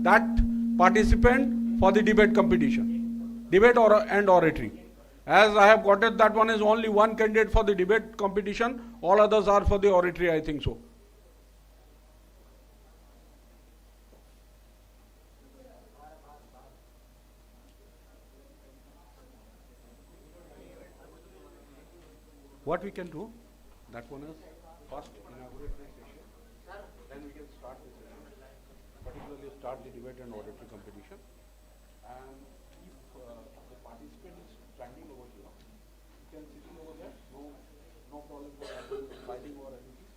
that participant for the debate competition, debate and oratory. As I have got it, that one is only one candidate for the debate competition, all others are for the oratory, I think so. What we can do, that one is first inaugurate the session, then we can start the session, particularly start the debate and oratory competition. And if the participant is standing over here, you can sitting over there, no problem for fighting or anything.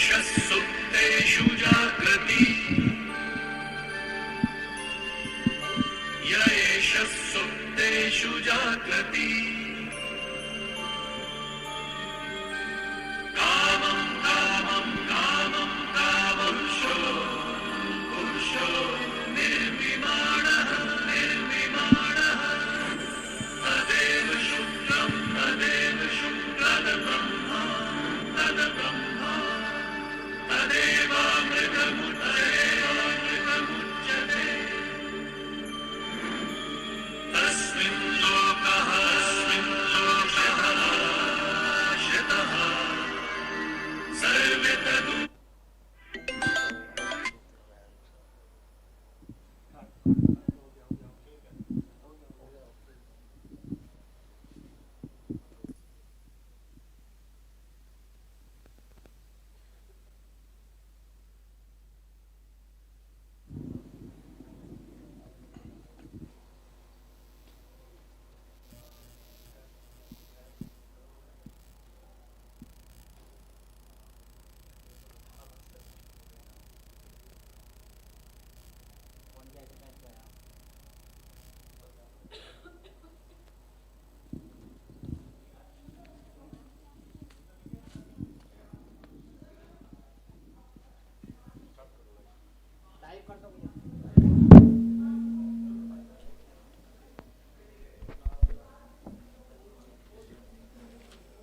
सुप्तेषु जागृति य एष सुप्तेषु जागृति कामं कामं कामं कामंशो पुरुषो निर्विमाणः निर्विमाणः तदेव शुक्लं तद्ब्रह्मा तदेवामृतमुच्यते तस्मिन् लोकः शितः सर्वे तदु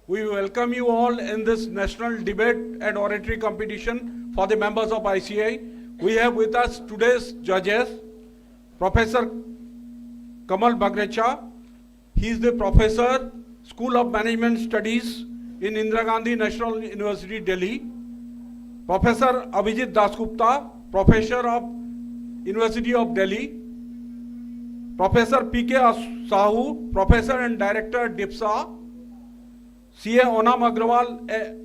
We welcome you all in this national debate and oratory competition for the members of ICAI. We have with us today's judges, Professor Kamal Bagrecha. He is the Professor, School of Management Studies in Indira Gandhi National University, Delhi. Professor Abhijit Dasgupta, Professor of University of Delhi. Professor P.K. Sahu, Professor and Director, DIPSA. C.A. Onam Agrawal,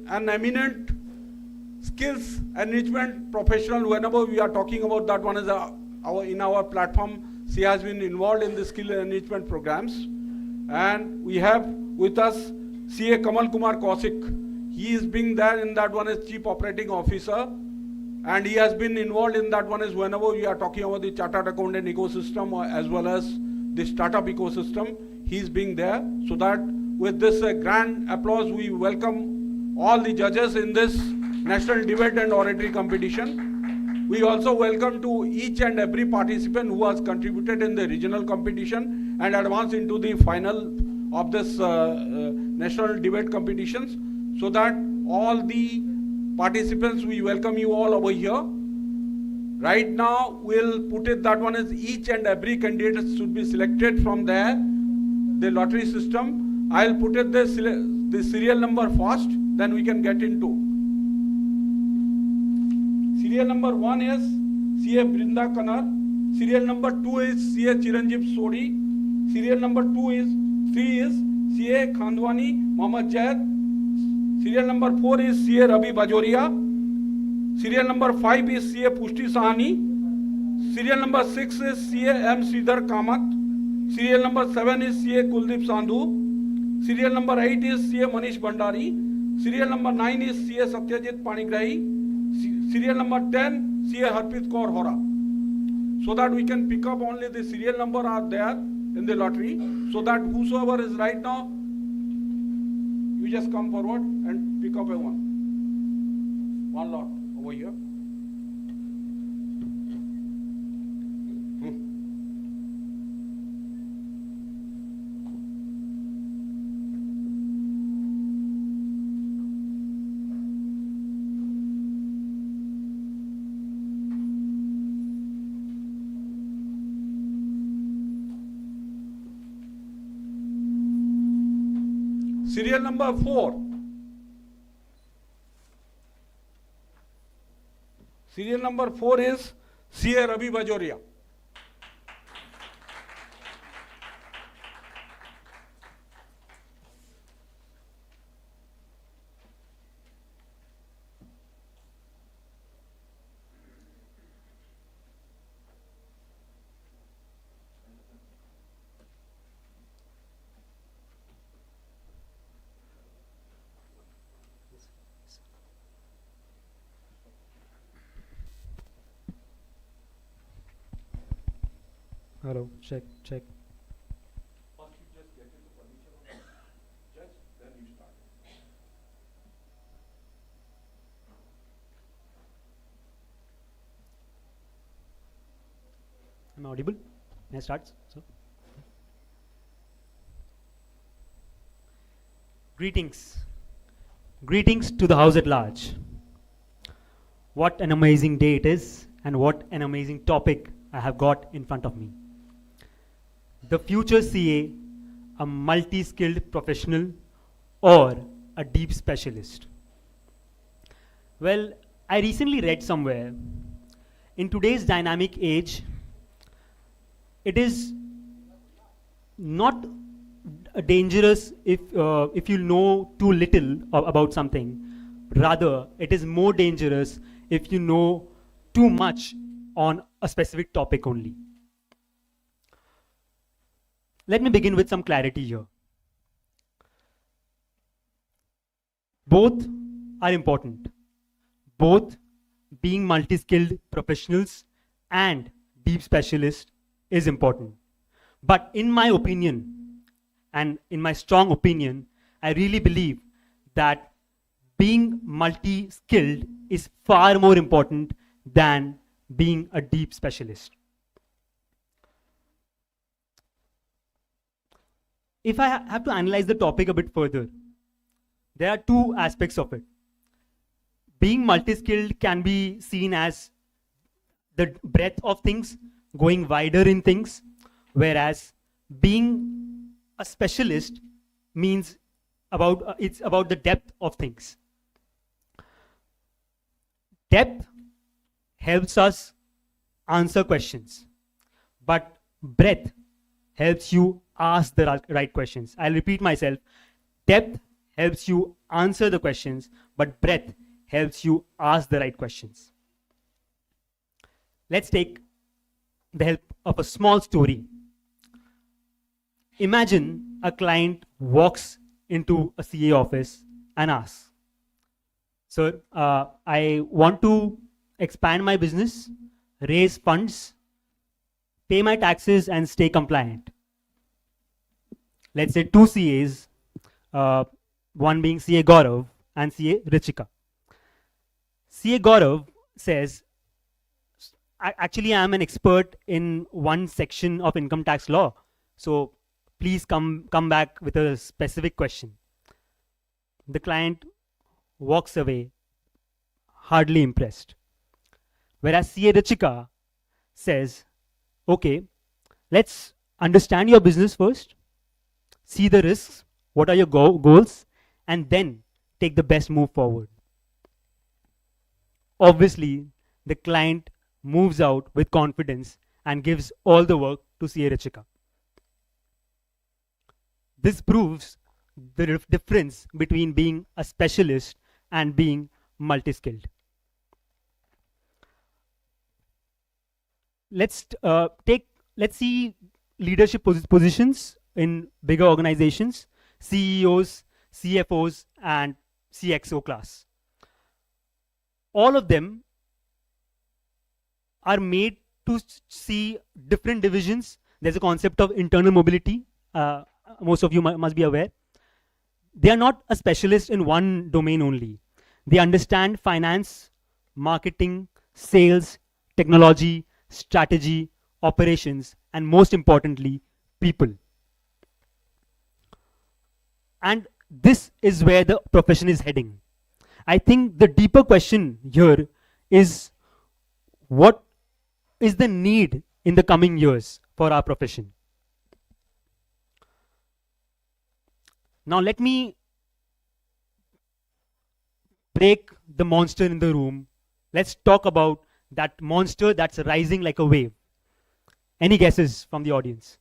an eminent skills enrichment professional. Whenever we are talking about that, one is in our platform, she has been involved in the skill enrichment programs. And we have with us C.A. Kamal Kumar Kaushik. He is being there in that one as Chief Operating Officer. And he has been involved in that one as whenever we are talking about the chartered accountant ecosystem as well as the startup ecosystem, he is being there. So that with this grand applause, we welcome all the judges in this national debate and oratory competition. We also welcome to each and every participant who has contributed in the regional competition and advanced into the final of this national debate competitions. So that all the participants, we welcome you all over here. Right now, we'll put it that one is each and every candidate should be selected from there, the lottery system. I'll put it the serial number first, then we can get into. Serial number 1 is C.A. Brinda Kanar. Serial number 2 is C.A. Chiranjeev Sodi. Serial number 3 is C.A. Khandwani Mohammad Jaid. Serial number 4 is C.A. Ravi Bajoria. Serial number 5 is C.A. Pushti Sahani. Serial number 6 is C.A. M. Sridhar Kamath. Serial number 7 is C.A. Kuldeep Sandhu. Serial number 8 is C.A. Manish Bhandari. Serial number 9 is C.A. Satyajit Panigrahi. Serial number 10, C.A. Harpreet Kaur Hora. So that we can pick up only the serial number are there in the lottery. So that whosoever is right now, you just come forward and pick up a one lot over here. Serial number 4. Serial number 4 is C.A. Ravi Bajoria. Hello, check, check. First you just get into permission of the judge, then you start. Am I audible? May I start, sir? Greetings. Greetings to the house at large. What an amazing day it is, and what an amazing topic I have got in front of me. The future CA, a multi-skilled professional or a deep specialist. Well, I recently read somewhere, in today's dynamic age, it is not dangerous if you know too little about something. Rather, it is more dangerous if you know too much on a specific topic only. Let me begin with some clarity here. Both are important. Both being multi-skilled professionals and deep specialists is important. But in my opinion, and in my strong opinion, I really believe that being multi-skilled is far more important than being a deep specialist. If I have to analyze the topic a bit further, there are two aspects of it. Being multi-skilled can be seen as the breadth of things, going wider in things, whereas being a specialist means it's about the depth of things. Depth helps us answer questions, but breadth helps you ask the right questions. I'll repeat myself. Depth helps you answer the questions, but breadth helps you ask the right questions. Let's take the help of a small story. Imagine a client walks into a CA office and asks, "Sir, I want to expand my business, raise funds, pay my taxes, and stay compliant." Let's say two CAs, one being CA Gaurav and CA Richika. CA Gaurav says, "Actually, I'm an expert in one section of income tax law, so please come back with a specific question." The client walks away, hardly impressed. Whereas CA Richika says, "Okay, let's understand your business first, see the risks, what are your goals, and then take the best move forward." Obviously, the client moves out with confidence and gives all the work to CA Richika. This proves the difference between being a specialist and being multi-skilled. Let's see leadership positions in bigger organizations, CEOs, CFOs, and CXO class. All of them are made to see different divisions. There's a concept of internal mobility. Most of you must be aware. They are not a specialist in one domain only. They understand finance, marketing, sales, technology, strategy, operations, and most importantly, people. And this is where the profession is heading. I think the deeper question here is, what is the need in the coming years for our profession? Now let me break the monster in the room. Let's talk about that monster that's rising like a wave. Any guesses from the audience?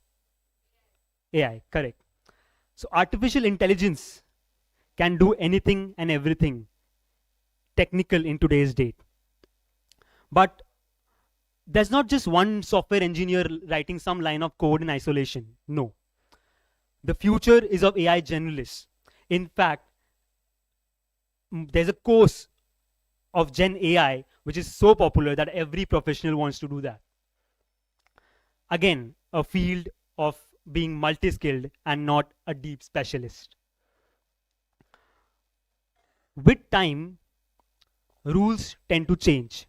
AI, correct. So artificial intelligence can do anything and everything technical in today's date. But there's not just one software engineer writing some line of code in isolation. No. The future is of AI generalists. In fact, there's a course of Gen AI which is so popular that every professional wants to do that. Again, a field of being multi-skilled and not a deep specialist. With time, rules tend to change.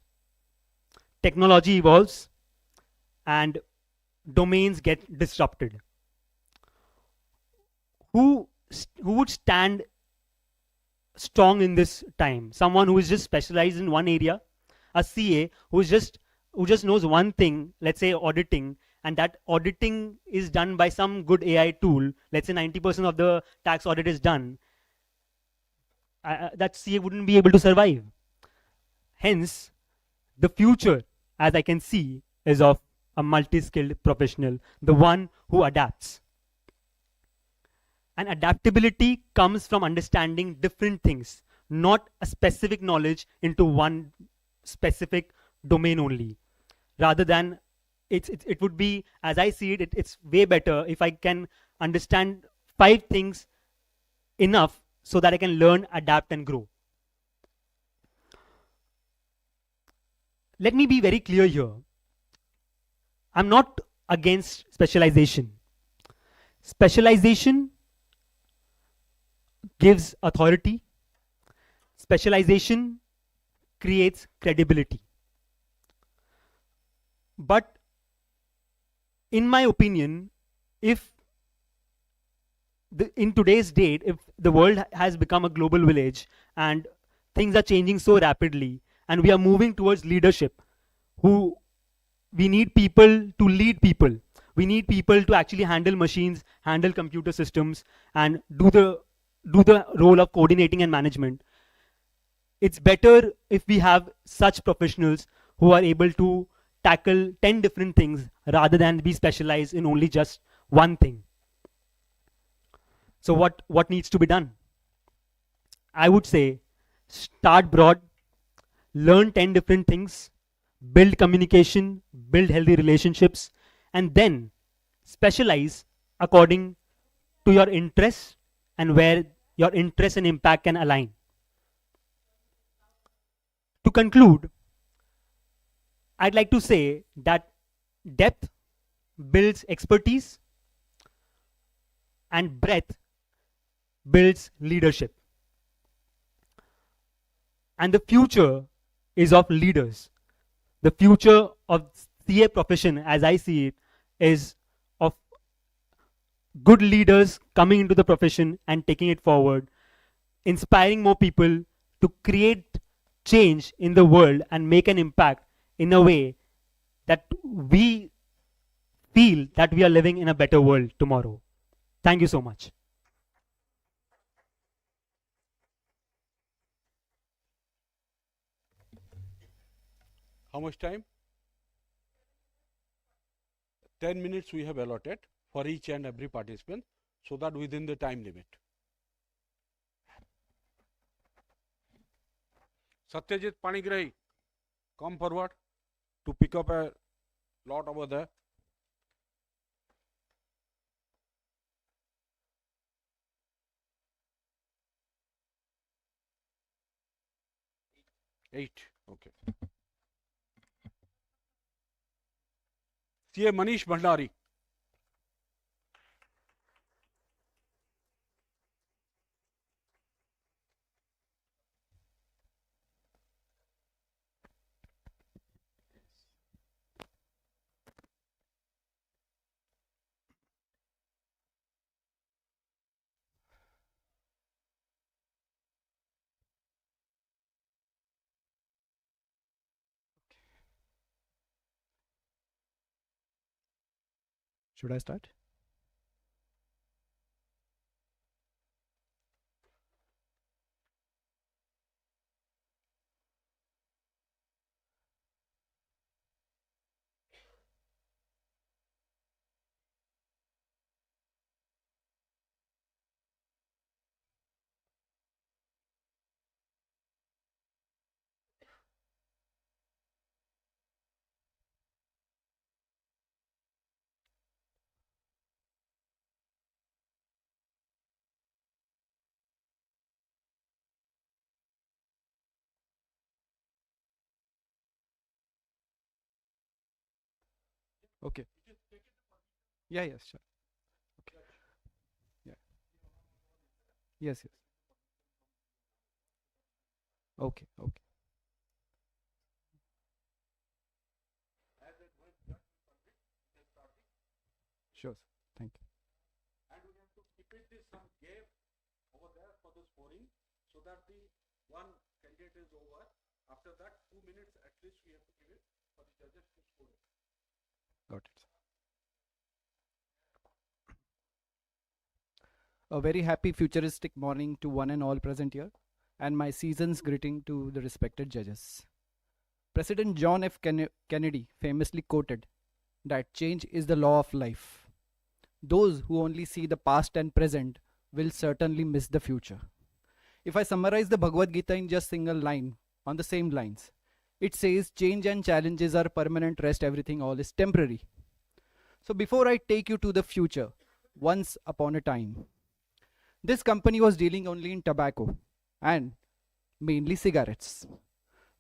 Technology evolves and domains get disrupted. Who would stand strong in this time? Someone who is just specialized in one area, a CA who just knows one thing, let's say auditing, and that auditing is done by some good AI tool. Let's say 90% of the tax audit is done. That CA wouldn't be able to survive. Hence, the future, as I can see, is of a multi-skilled professional, the one who adapts. And adaptability comes from understanding different things, not a specific knowledge into one specific domain only. Rather than it would be, as I see it, it's way better if I can understand 5 things enough so that I can learn, adapt, and grow. Let me be very clear here. I'm not against specialization. Specialization gives authority. Specialization creates credibility. But in my opinion, if in today's date, if the world has become a global village and things are changing so rapidly and we are moving towards leadership, we need people to lead people. We need people to actually handle machines, handle computer systems, and do the role of coordinating and management. It's better if we have such professionals who are able to tackle 10 different things rather than be specialized in only just one thing. So what needs to be done? I would say start broad, learn 10 different things, build communication, build healthy relationships, and then specialize according to your interests and where your interest and impact can align. To conclude, I'd like to say that depth builds expertise and breadth builds leadership. And the future is of leaders. The future of CA profession, as I see it, is of good leaders coming into the profession and taking it forward, inspiring more people to create change in the world and make an impact in a way that we feel that we are living in a better world tomorrow. Thank you so much. How much time? 10 minutes we have allotted for each and every participant, so that within the time limit. Satyajit Panigrahi, come forward to pick up a lot over there. Eight, okay. CA Manish Bhandari. Should I start? Okay. Yeah, yes, sure. Okay. Yeah. Yes, yes. Okay, okay. Sure, sir. Thank you. And we have to keep it this some gap over there for the scoring so that the one candidate is over. After that, 2 minutes at least we have to give it for the judges to score it. Got it, sir. A very happy futuristic morning to one and all present here, and my season's greeting to the respected judges. President John F. Kennedy famously quoted that change is the law of life. Those who only see the past and present will certainly miss the future. If I summarize the Bhagavad Gita in just single line, on the same lines, it says change and challenges are permanent, rest everything all is temporary. So before I take you to the future, once upon a time, this company was dealing only in tobacco and mainly cigarettes.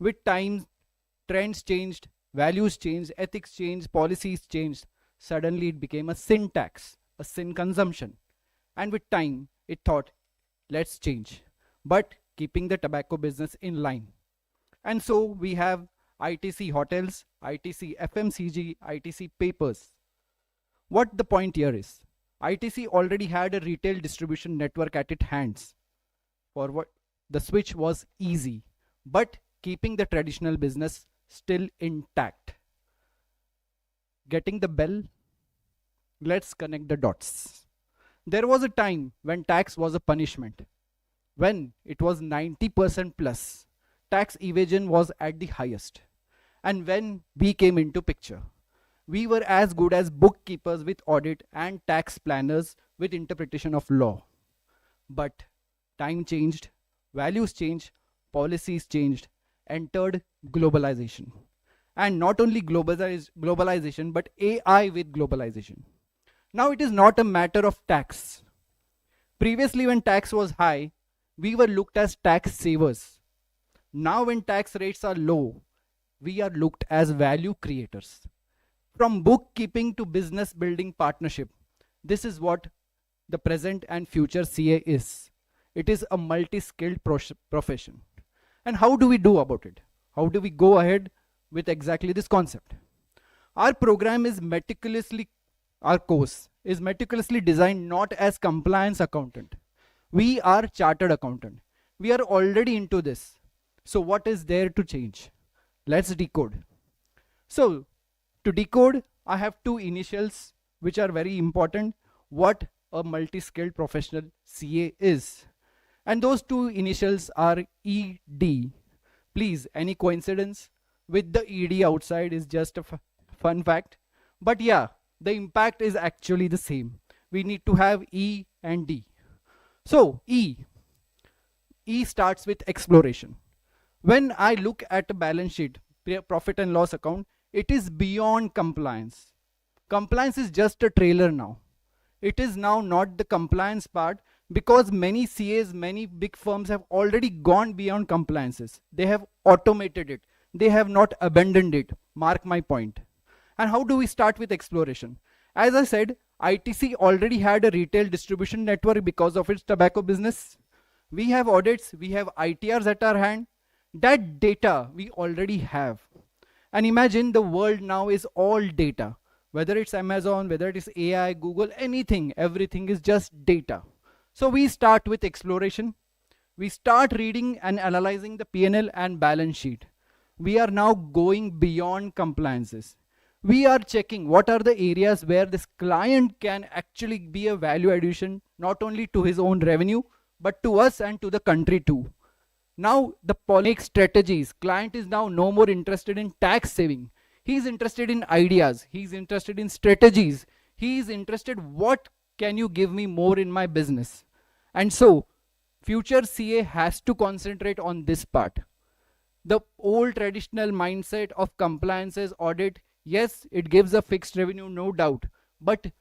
With time, trends changed, values changed, ethics changed, policies changed. Suddenly it became a sin tax, a sin consumption. And with time, it thought, let's change, but keeping the tobacco business in line. And so we have ITC hotels, ITC FMCG, ITC papers. What the point here is, ITC already had a retail distribution network at its hands. For what the switch was easy, but keeping the traditional business still intact. Getting the bell? Let's connect the dots. There was a time when tax was a punishment. When it was 90% plus, tax evasion was at the highest. And when we came into picture, we were as good as bookkeepers with audit and tax planners with interpretation of law. But time changed, values changed, policies changed, entered globalization. And not only globalization, but AI with globalization. Now it is not a matter of tax. Previously, when tax was high, we were looked as tax savers. Now when tax rates are low, we are looked as value creators. From bookkeeping to business building partnership, this is what the present and future CA is. It is a multi-skilled profession. And how do we do about it? How do we go ahead with exactly this concept? Our program is our course is meticulously designed not as compliance accountant. We are chartered accountant. We are already into this. So what is there to change? Let's decode. So to decode, I have two initials which are very important. What a multi-skilled professional CA is. And those two initials are ED. Please, any coincidence with the ED outside is just a fun fact. But yeah, the impact is actually the same. We need to have E and D. So E starts with exploration. When I look at a balance sheet, profit and loss account, it is beyond compliance. Compliance is just a trailer now. It is now not the compliance part, because many CAs, many big firms have already gone beyond compliances. They have automated it. They have not abandoned it. Mark my point. And how do we start with exploration? As I said, ITC already had a retail distribution network because of its tobacco business. We have audits, we have ITRs at our hand. That data we already have. And imagine the world now is all data. Whether it's Amazon, whether it is AI, Google, anything, everything is just data. So we start with exploration. We start reading and analyzing the P&L and balance sheet. We are now going beyond compliances. We are checking what are the areas where this client can actually be a value addition, not only to his own revenue, but to us and to the country too. Now the policy strategies. Client is now no more interested in tax saving. He is interested in ideas. He is interested in strategies. He is interested, what can you give me more in my business? And so future CA has to concentrate on this part. The old traditional mindset of compliances, audit, yes, it gives a fixed revenue, no doubt. But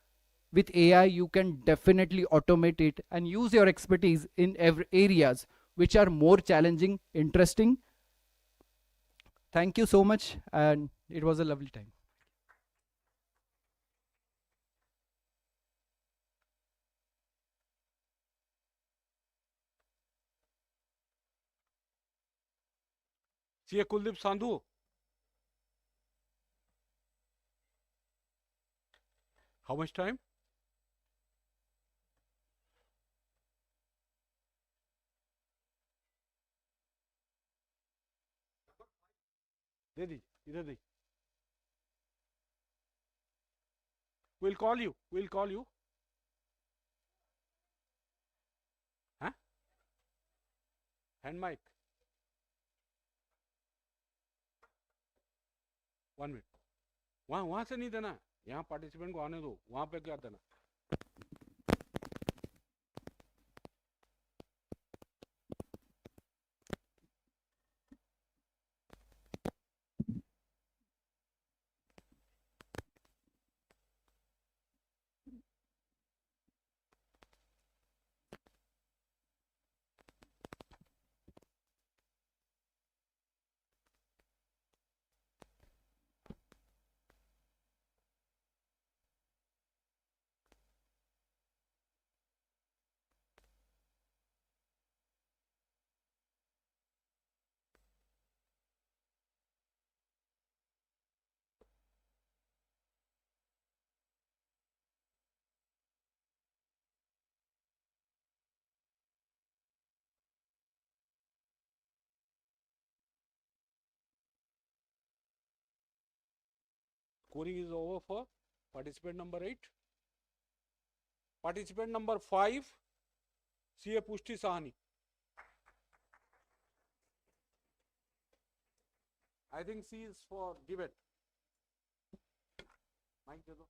with AI, you can definitely automate it and use your expertise in every areas which are more challenging, interesting. Thank you so much, and it was a lovely time. CA Kuldeep Sandhu. How much time? दे दीजिए, इधर दीजिए. We'll call you. We'll call you. Huh? Hand mic. 1 minute. वहां से नहीं देना, यहाँ participant को आने दो, वहां पे क्या देना. Scoring is over for participant number 8. Participant number 5, CA Pushti Sahani. I think C is for debate. Mic दे दो.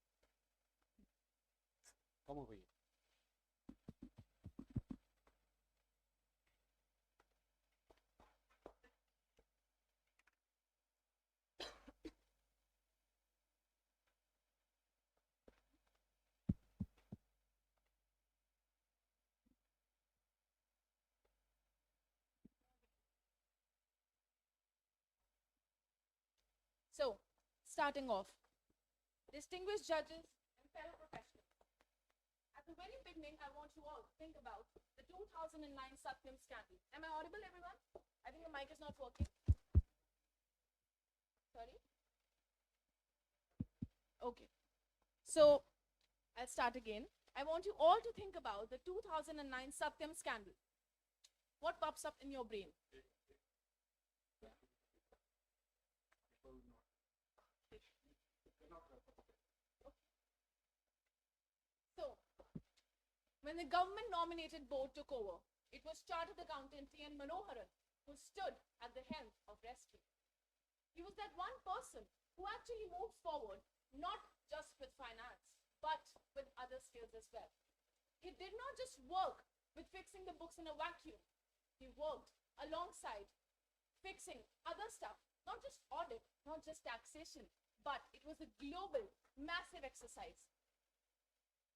Come over here. So, starting off, distinguished judges and fellow professionals. At the very beginning, I want you all to think about the 2009 Satyam scandal. Am I audible, everyone? I think the mic is not working. Sorry? Okay. So, I'll start again. I want you all to think about the 2009 Satyam scandal. What pops up in your brain? So, when the government nominated board took over, it was Chartered Accountant T.N. Manoharan who stood at the helm of rescue. He was that one person who actually moved forward, not just with finance, but with other skills as well. He did not just work with fixing the books in a vacuum. He worked alongside fixing other stuff, not just audit, not just taxation, but it was a global, massive exercise.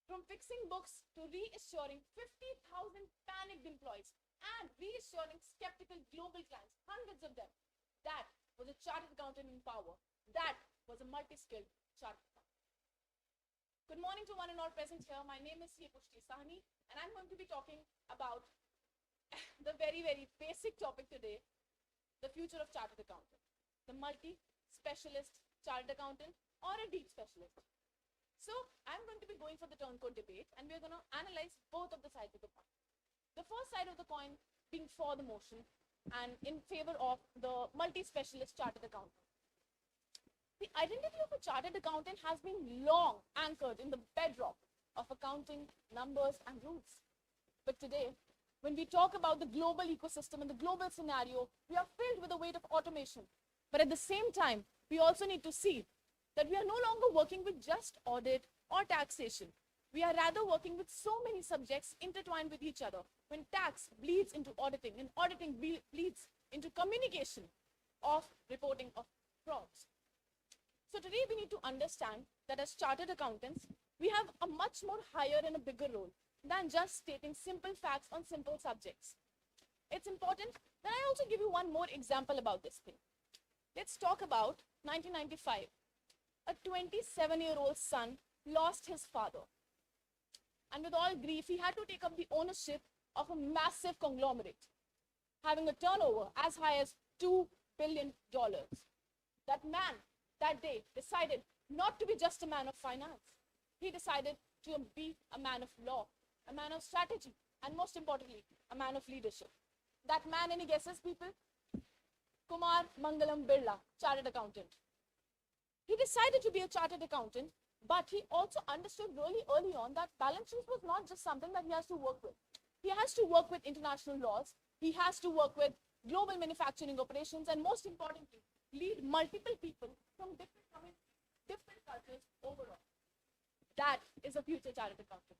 From fixing books to reassuring 50,000 panicked employees and reassuring skeptical global clients, hundreds of them. That was a chartered accountant in power. That was a multi-skilled chartered accountant. Good morning to one and all present here. My name is CA Pushti Sahani, and I'm going to be talking about the very, very basic topic today, the future of chartered accountant, the multi-specialist chartered accountant or a deep specialist. So I'm going to be going for the turncoat debate, and we're going to analyze both of the sides of the coin. The first side of the coin being for the motion and in favor of the multi-specialist chartered accountant. The identity of a chartered accountant has been long anchored in the bedrock of accounting, numbers, and rules. But today, when we talk about the global ecosystem and the global scenario, we are filled with the weight of automation. But at the same time, we also need to see that we are no longer working with just audit or taxation. We are rather working with so many subjects intertwined with each other. When tax bleeds into auditing and auditing bleeds into communication of reporting of frauds. So today we need to understand that as chartered accountants, we have a much more higher and a bigger role than just stating simple facts on simple subjects. It's important that I also give you one more example about this thing. Let's talk about 1995. A 27-year-old son lost his father. And with all grief, he had to take up the ownership of a massive conglomerate, having a turnover as high as $2 billion. That man, that day, decided not to be just a man of finance. He decided to be a man of law, a man of strategy, and most importantly, a man of leadership. That man, any guesses, people? Kumar Mangalam Birla, chartered accountant. He decided to be a chartered accountant, but he also understood really early on that balance sheet was not just something that he has to work with. He has to work with international laws. He has to work with global manufacturing operations, and most importantly, lead multiple people from different communities, different cultures overall. That is a future chartered accountant.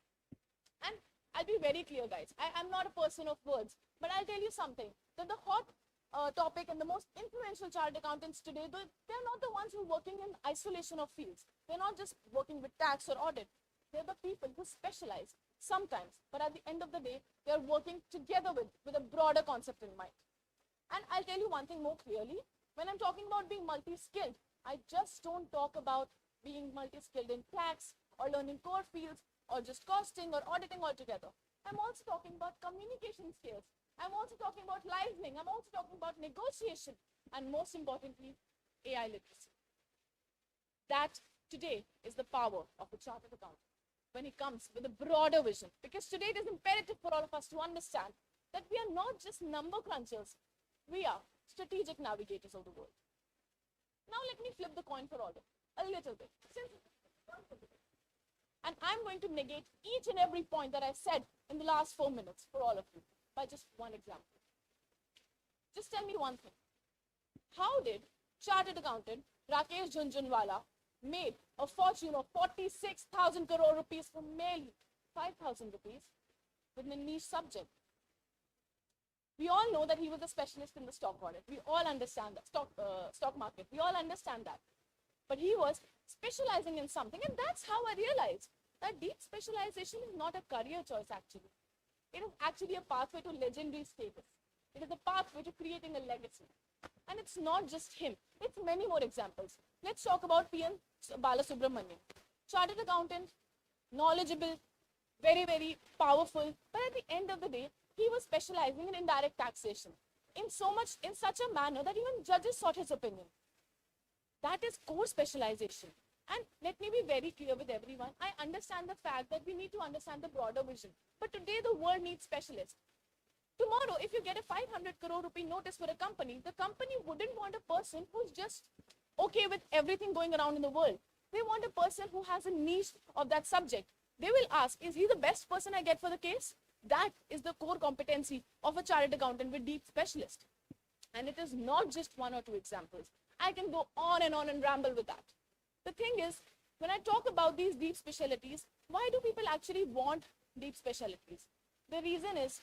And I'll be very clear, guys. I'm not a person of words, but I'll tell you something. That the hot topic and the most influential chartered accountants today, they're not the ones who are working in isolation of fields. They're not just working with tax or audit. They're the people who specialize sometimes, but at the end of the day, they're working together with a broader concept in mind. And I'll tell you one thing more clearly. When I'm talking about being multi-skilled, I just don't talk about being multi-skilled in tax or learning core fields or just costing or auditing altogether. I'm also talking about communication skills. I'm also talking about listening. I'm also talking about negotiation. And most importantly, AI literacy. That today is the power of the chartered accountant when he comes with a broader vision. Because today it is imperative for all of us to understand that we are not just number crunchers. We are strategic navigators of the world. Now let me flip the coin for order a little bit. And I'm going to negate each and every point that I said in the last 4 minutes for all of you by just one example. Just tell me one thing. How did chartered accountant Rakesh Jhunjhunwala made a fortune of 46,000 crore rupees from merely 5,000 rupees with a niche subject? We all know that he was a specialist in the stock audit. We all understand that, stock market. We all understand that. But he was specializing in something, and that's how I realized that deep specialization is not a career choice actually. It is actually a pathway to legendary status. It is a pathway to creating a legacy. And it's not just him. It's many more examples. Let's talk about P.N. Balasubramanian. Chartered accountant, knowledgeable, very, very powerful. But at the end of the day, he was specializing in indirect taxation in such a manner that even judges sought his opinion. That is core specialization. And let me be very clear with everyone. I understand the fact that we need to understand the broader vision. But today the world needs specialists. Tomorrow, if you get a 500 crore rupee notice for a company, the company wouldn't want a person who's just okay with everything going around in the world. They want a person who has a niche of that subject. They will ask, is he the best person I get for the case? That is the core competency of a chartered accountant with deep specialist. And it is not just one or two examples. I can go on and ramble with that. The thing is, when I talk about these deep specialties, why do people actually want deep specialties? The reason is,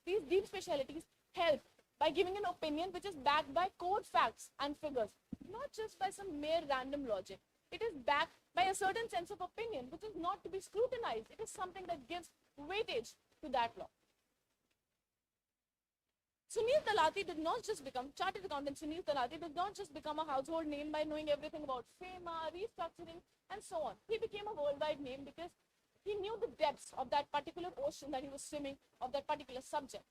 these deep specialties help by giving an opinion which is backed by core facts and figures, not just by some mere random logic. It is backed by a certain sense of opinion which is not to be scrutinized. It is something that gives weightage to that law. Sunil Talati did not just become, chartered accountant Sunil Talati did not just become a household name by knowing everything about FEMA, restructuring, and so on. He became a worldwide name because he knew the depths of that particular ocean that he was swimming, of that particular subject.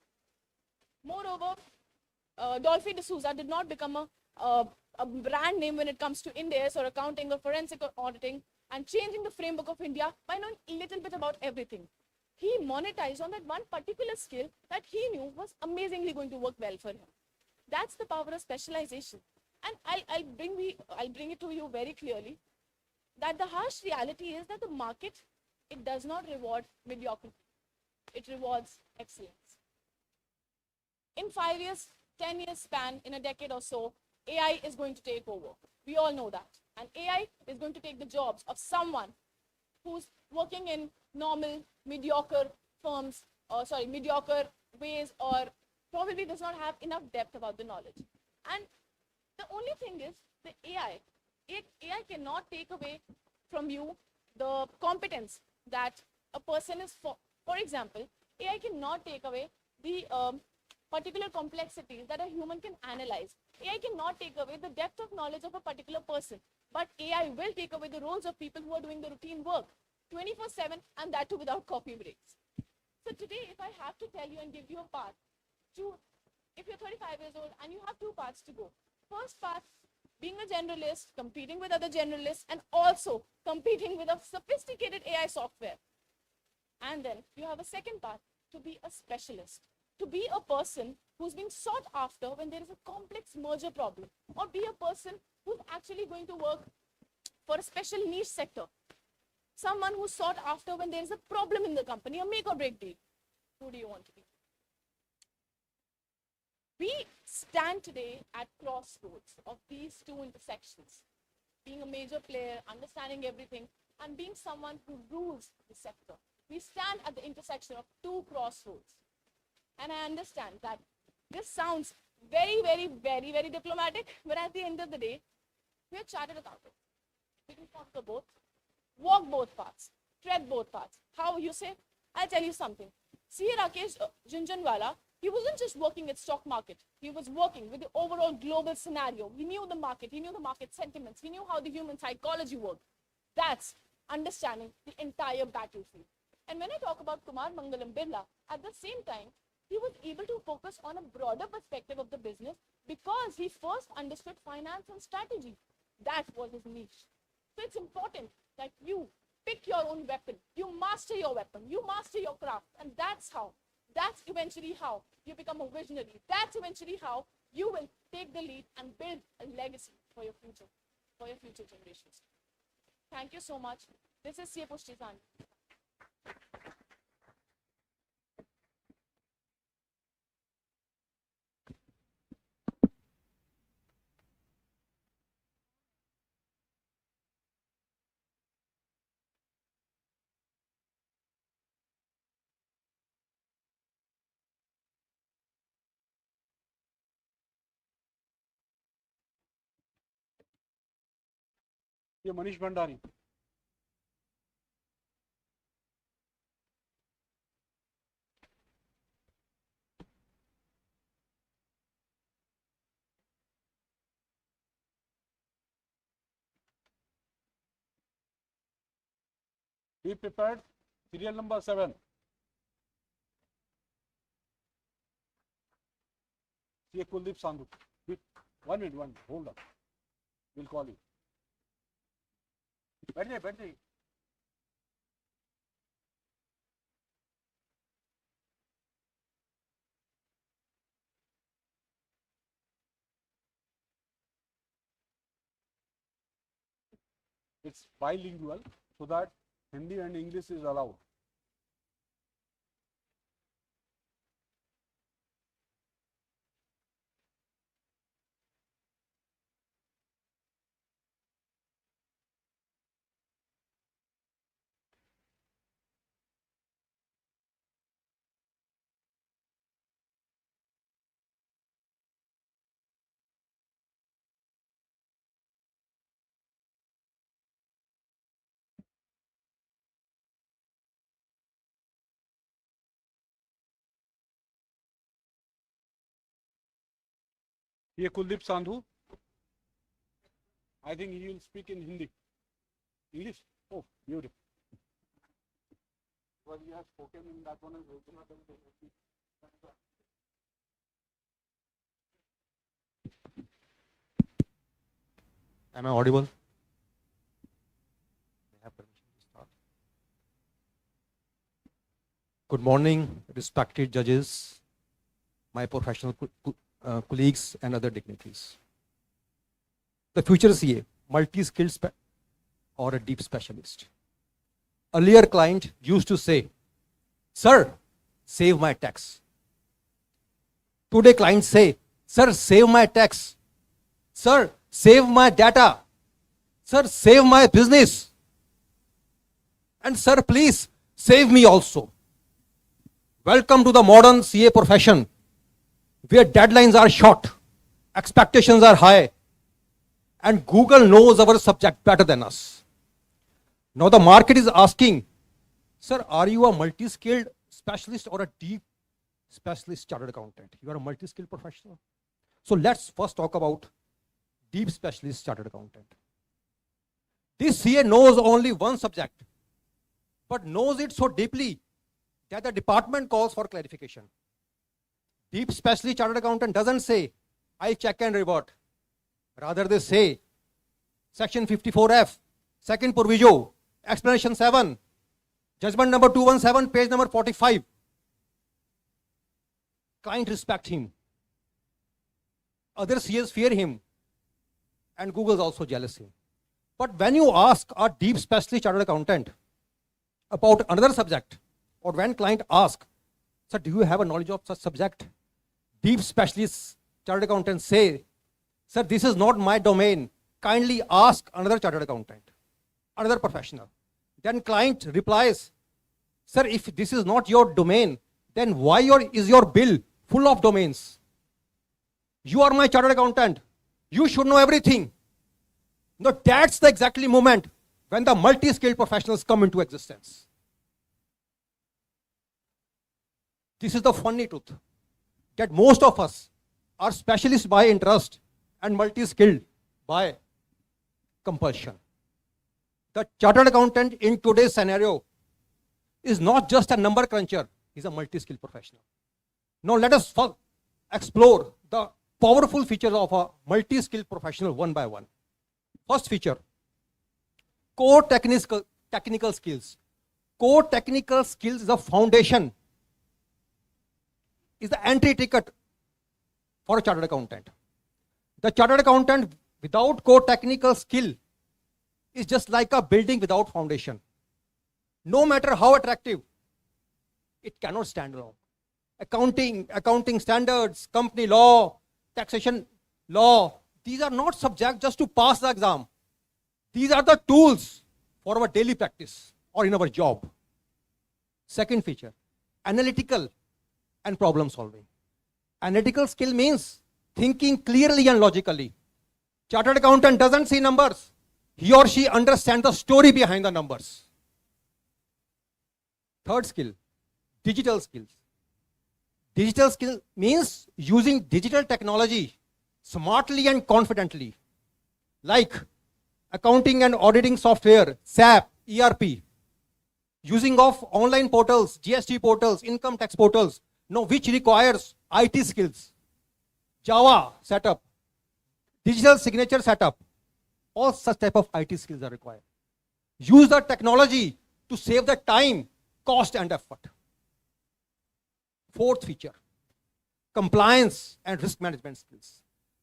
Moreover, Dolphy D'Souza did not become a brand name when it comes to Indies or accounting or forensic or auditing and changing the framework of India by knowing a little bit about everything. He monetized on that one particular skill that he knew was amazingly going to work well for him. That's the power of specialization. And I'll bring it to you very clearly that the harsh reality is that the market, it does not reward mediocrity. It rewards excellence. In 5 years, 10 years span, in a decade or so, AI is going to take over. We all know that. And AI is going to take the jobs of someone who's working in normal, mediocre firms, mediocre ways, or probably does not have enough depth about the knowledge. And the only thing is, the AI cannot take away from you the competence that a person is for. For example, AI cannot take away the particular complexities that a human can analyze. AI cannot take away the depth of knowledge of a particular person, but AI will take away the roles of people who are doing the routine work 24/7, and that too without coffee breaks. So today, if I have to tell you and give you a path to, if you're 35 years old and you have 2 paths to go, first part, being a generalist, competing with other generalists, and also competing with a sophisticated AI software. And then you have a second part, to be a specialist, to be a person who's being sought after when there is a complex merger problem, or be a person who's actually going to work for a special niche sector. Someone who's sought after when there is a problem in the company, a make or break deal. Who do you want to be? We stand today at crossroads of these two intersections, being a major player, understanding everything, and being someone who rules the sector. We stand at the intersection of two crossroads. And I understand that this sounds very, very, very, very diplomatic, but at the end of the day, we are chartered accountants. We can conquer both, walk both paths, tread both paths. How you say? I'll tell you something. See Rakesh Junjanwala, he wasn't just working at stock market. He was working with the overall global scenario. He knew the market. He knew the market sentiments. He knew how the human psychology worked. That's understanding the entire battlefield. And when I talk about Kumar Mangalam Birla, at the same time, he was able to focus on a broader perspective of the business because he first understood finance and strategy. That was his niche. So it's important that you pick your own weapon. You master your weapon. You master your craft. And that's eventually how you become a visionary. That's eventually how you will take the lead and build a legacy for your future generations. Thank you so much. This is CA Pushtisani. ये Manish Bhandari. Be prepared. Serial number 7. See Kuldeep Sandhu. 1 minute. Hold up. We'll call you. बैठ जाइए. It's bilingual, so that Hindi and English is allowed. ये Kuldeep Sandhu. I think he will speak in Hindi. English? Oh, beautiful. Because he has spoken in that one as well. Am I audible? I have permission to start. Good morning, respected judges, my professional colleagues and other dignitaries. The future CA, multi-skilled or a deep specialist. Earlier client used to say, sir, save my tax. Today clients say, sir, save my tax. Sir, save my data. Sir, save my business. And sir, please save me also. Welcome to the modern CA profession, where deadlines are short, expectations are high, and Google knows our subject better than us. Now the market is asking, sir, are you a multi-skilled specialist or a deep specialist chartered accountant? You are a multi-skilled professional. So let's first talk about deep specialist chartered accountant. This CA knows only one subject, but knows it so deeply that the department calls for clarification. Deep specialist chartered accountant doesn't say, I check and revert. Rather they say, section 54F, second proviso, explanation 7, judgment number 217, page number 45. Client respect him. Other CAs fear him. And Google's also jealous him. But when you ask a deep specialist chartered accountant about another subject, or when client asks, sir, do you have a knowledge of such subject? Deep specialists, chartered accountants say, sir, this is not my domain. Kindly ask another chartered accountant, another professional. Then client replies, sir, if this is not your domain, then why is your bill full of domains? You are my chartered accountant. You should know everything. No, that's the exactly moment when the multi-skilled professionals come into existence. This is the funny truth, that most of us are specialists by interest and multi-skilled by compulsion. The chartered accountant in today's scenario is not just a number cruncher, he's a multi-skilled professional. Now let us first explore the powerful features of a multi-skilled professional one by one. First feature, core technical skills. Core technical skills is the foundation, is the entry ticket for a chartered accountant. The chartered accountant without core technical skill is just like a building without foundation. No matter how attractive, it cannot stand alone. Accounting standards, company law, taxation law, these are not subject just to pass the exam. These are the tools for our daily practice or in our job. Second feature, analytical and problem solving. Analytical skill means thinking clearly and logically. Chartered accountant doesn't see numbers. He or she understands the story behind the numbers. Third skill, digital skills. Digital skill means using digital technology smartly and confidently, like accounting and auditing software, SAP, ERP, using of online portals, GST portals, income tax portals, which requires IT skills, Java setup, digital signature setup, all such type of IT skills are required. Use the technology to save the time, cost and effort. Fourth feature, compliance and risk management skills.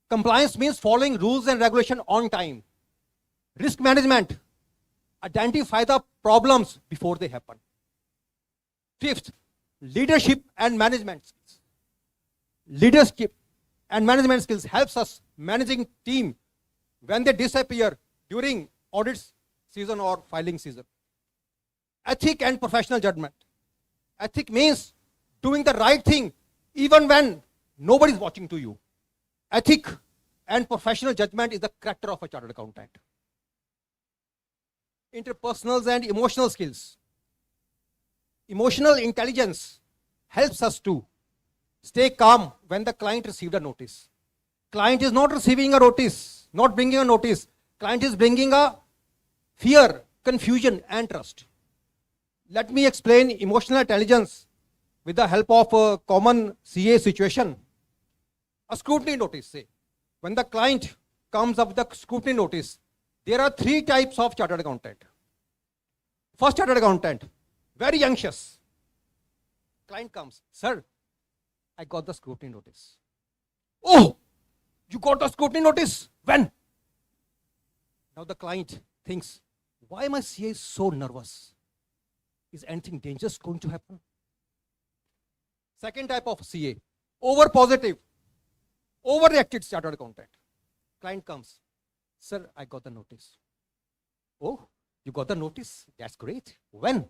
Compliance means following rules and regulation on time. Risk management, identify the problems before they happen. Fifth, leadership and management skills. Leadership and management skills helps us managing team when they disappear during audit season or filing season. Ethic and professional judgment. Ethic means doing the right thing even when nobody is watching to you. Ethic and professional judgment is the character of a chartered accountant. Interpersonal and emotional skills. Emotional intelligence helps us to stay calm when the client received a notice. Client is not receiving a notice, not bringing a notice. Client is bringing a fear, confusion and trust. Let me explain emotional intelligence with the help of a common CA situation. A scrutiny notice, say. When the client comes up with the scrutiny notice, there are 3 types of chartered accountant. First chartered accountant, very anxious. Client comes, sir, I got the scrutiny notice. Oh, you got the scrutiny notice? When? Now the client thinks, why my CA is so nervous? Is anything dangerous going to happen? Second type of CA, over positive, overreacted chartered accountant. Client comes, sir, I got the notice. Oh, you got the notice? That's great. When?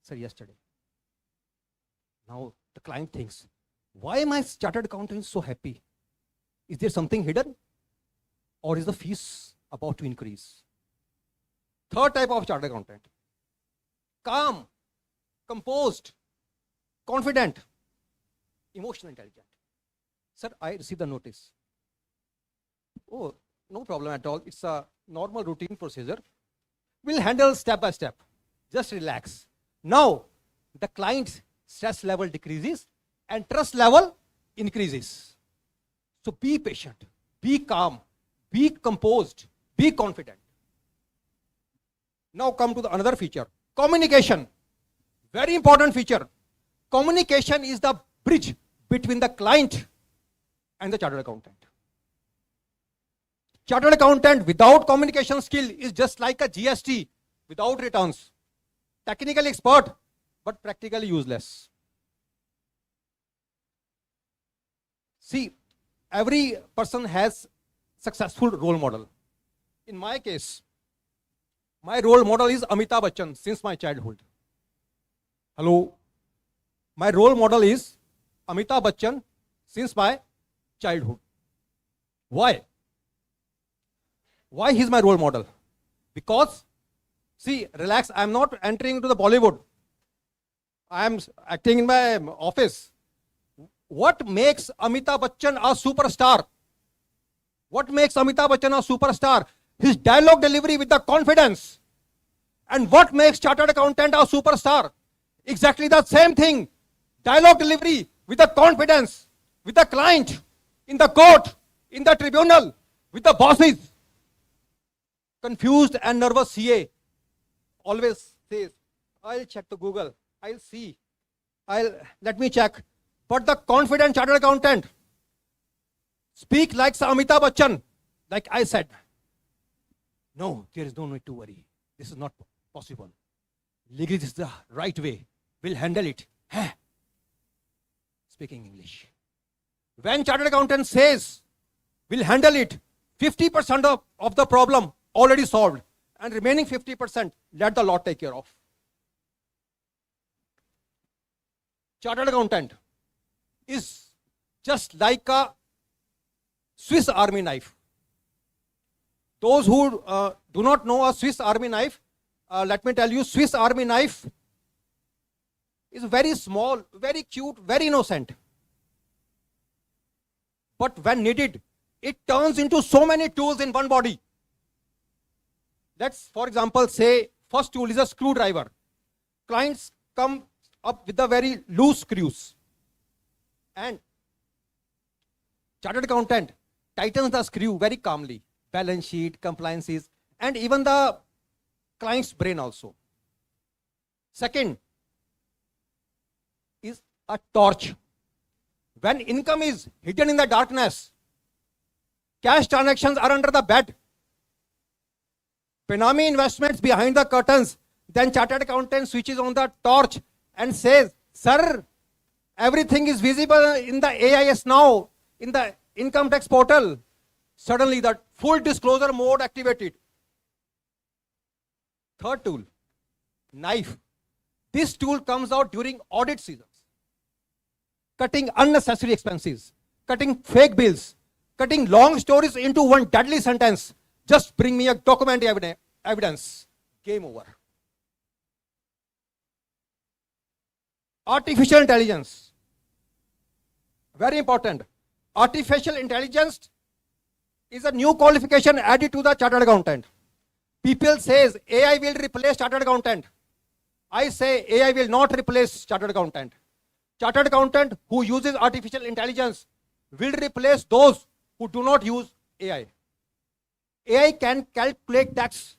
Sir, yesterday. Now the client thinks, why my chartered accountant is so happy? Is there something hidden? Or is the fees about to increase? Third type of chartered accountant, calm, composed, confident, emotional intelligent. Sir, I received the notice. Oh, no problem at all. It's a normal routine procedure. We'll handle step by step. Just relax. Now, the client's stress level decreases and trust level increases. So be patient, be calm, be composed, be confident. Now come to the another feature, communication. Very important feature. Communication is the bridge between the client and the chartered accountant. Chartered accountant without communication skill is just like a GST without returns. Technically expert, but practically useless. See, every person has successful role model. In my case, my role model is Amitabh Bachchan since my childhood. Hello. My role model is Amitabh Bachchan since my childhood. Why? Why he's my role model? Because, see, relax, I'm not entering into the Bollywood. I am acting in my office. What makes Amitabh Bachchan a superstar? What makes Amitabh Bachchan a superstar? His dialogue delivery with the confidence. And what makes chartered accountant a superstar? Exactly the same thing. Dialogue delivery with the confidence, with the client, in the court, in the tribunal, with the bosses. Confused and nervous CA always says, I'll check the Google, I'll see, let me check. But the confident chartered accountant speak like Amitabh Bachchan, like I said. No, there is no need to worry. This is not possible. Legally, this is the right way. We'll handle it. Speaking English. When chartered accountant says, we'll handle it, 50% of the problem already solved, and remaining 50%, let the law take care of. Chartered accountant is just like a Swiss Army knife. Those who do not know a Swiss Army knife, let me tell you, Swiss Army knife is very small, very cute, very innocent. But when needed, it turns into so many tools in one body. Let's, for example, say first tool is a screwdriver. Clients come up with the very loose screws. And chartered accountant tightens the screw very calmly. Balance sheet, compliances, and even the client's brain also. Second is a torch. When income is hidden in the darkness, cash transactions are under the bed, Benami investments behind the curtains, then chartered accountant switches on the torch and says, sir, everything is visible in the AIS now, in the income tax portal. Suddenly the full disclosure mode activated. Third tool, knife. This tool comes out during audit seasons. Cutting unnecessary expenses, cutting fake bills, cutting long stories into one deadly sentence. Just bring me a document evidence. Game over. Artificial intelligence. Very important. Artificial intelligence is a new qualification added to the chartered accountant. People says AI will replace chartered accountant. I say AI will not replace chartered accountant. Chartered accountant who uses artificial intelligence will replace those who do not use AI. AI can calculate tax,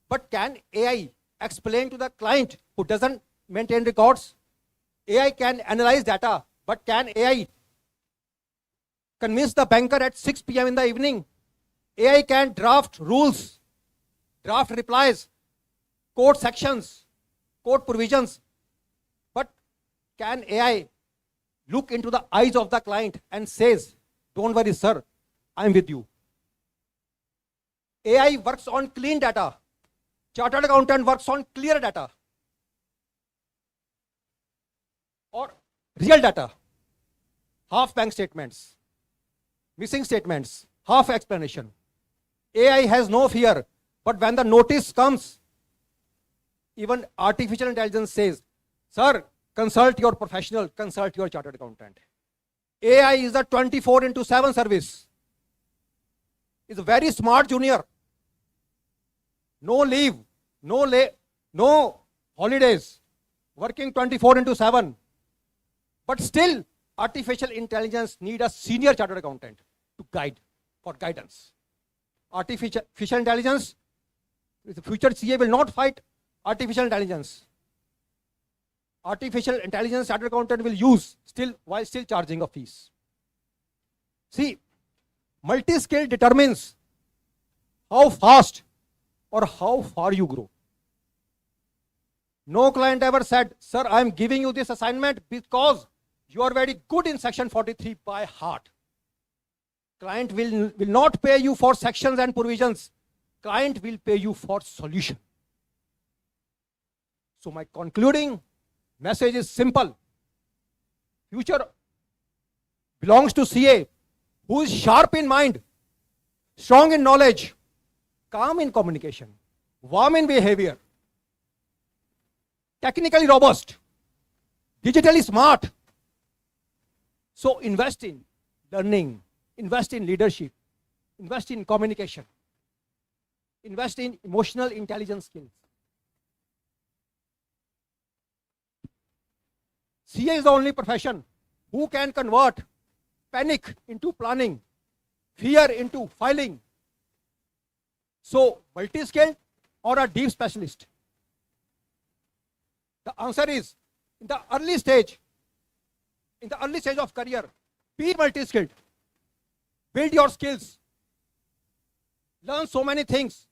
but can AI explain to the client who doesn't maintain records? AI can analyze data, but can AI convince the banker at 6 p.m. in the evening? AI can draft rules, draft replies, code sections, code provisions, but can AI look into the eyes of the client and says, don't worry, sir, I'm with you. AI works on clean data. Chartered accountant works on clear data. Or real data. Half bank statements, missing statements, half explanation. AI has no fear, but when the notice comes, even artificial intelligence says, sir, consult your professional, consult your chartered accountant. AI is a 24/7 service. Is a very smart junior. No leave, no holidays, working 24/7. But still, artificial intelligence need a senior chartered accountant to guide, for guidance. artificial intelligence. The future CA will not fight artificial intelligence. Artificial intelligence chartered accountant will use while still charging a fees. See, multi-skill determines how fast or how far you grow. No client ever said, sir, I am giving you this assignment because you are very good in section 43 by heart. Client will not pay you for sections and provisions. Client will pay you for solution. So my concluding message is simple. Future belongs to CA who is sharp in mind, strong in knowledge, calm in communication, warm in behavior, technically robust, digitally smart. So invest in learning, invest in leadership, invest in communication, invest in emotional intelligence skills. CA is the only profession who can convert panic into planning, fear into filing. So, multi-skilled or a deep specialist? The answer is, in the early stage of career, be multi-skilled. Build your skills. Learn so many things.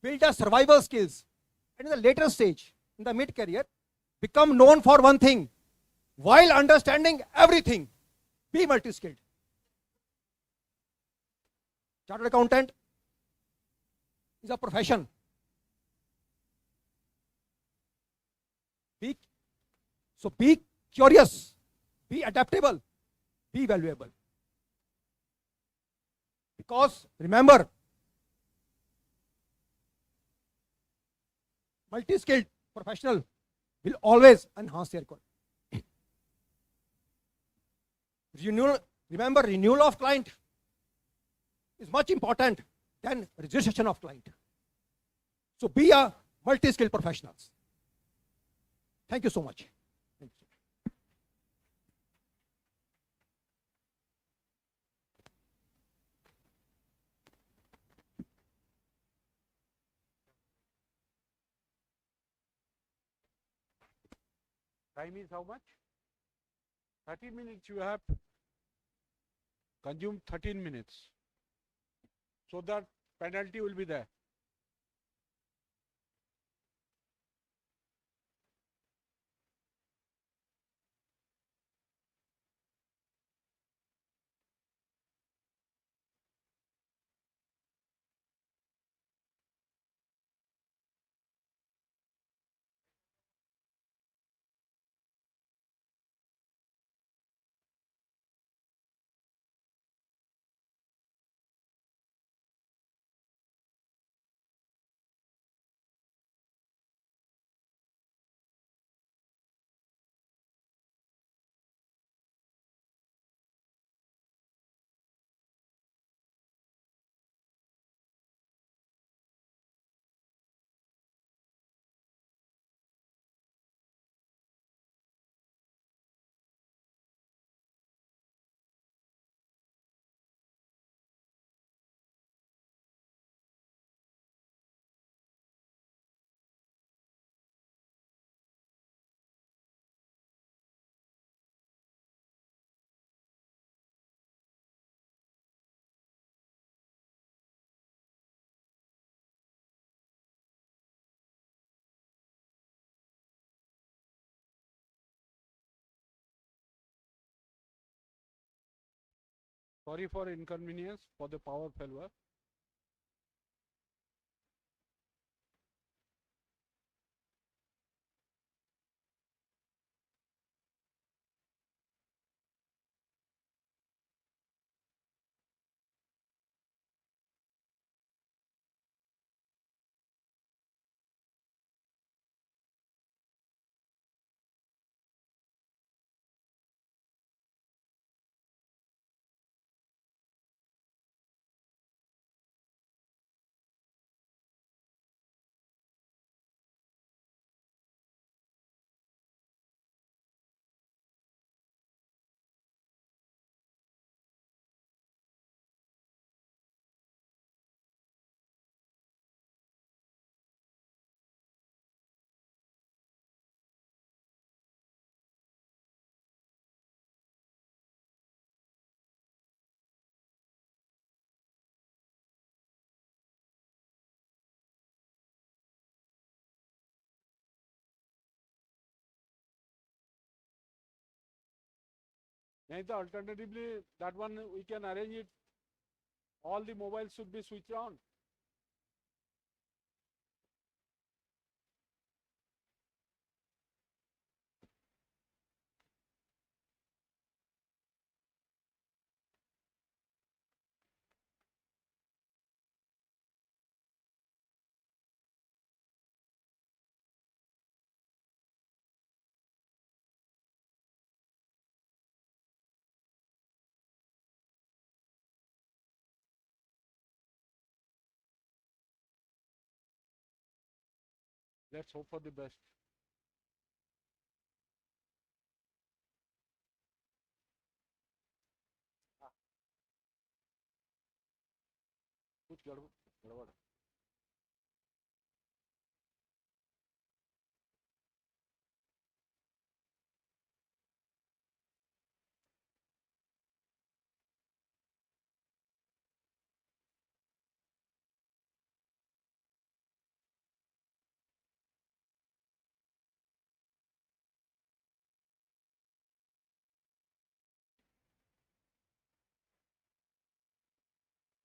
Build a survival skills. And in the later stage, in the mid-career, become known for one thing while understanding everything. Be multi-skilled. Chartered accountant is a profession. Be curious, be adaptable, be valuable. Because remember, multi-skilled professional will always enhance their quality. Remember, renewal of client is much important than registration of client. So be a multi-skilled professionals. Thank you so much. Thank you. Time is how much? 13 minutes you have consumed 13 minutes. So that penalty will be there. Sorry for inconvenience for the power failure. And alternatively, that one we can arrange it. All the mobiles should be switched on. Let's hope for the best. कुछ गड़बड़ है।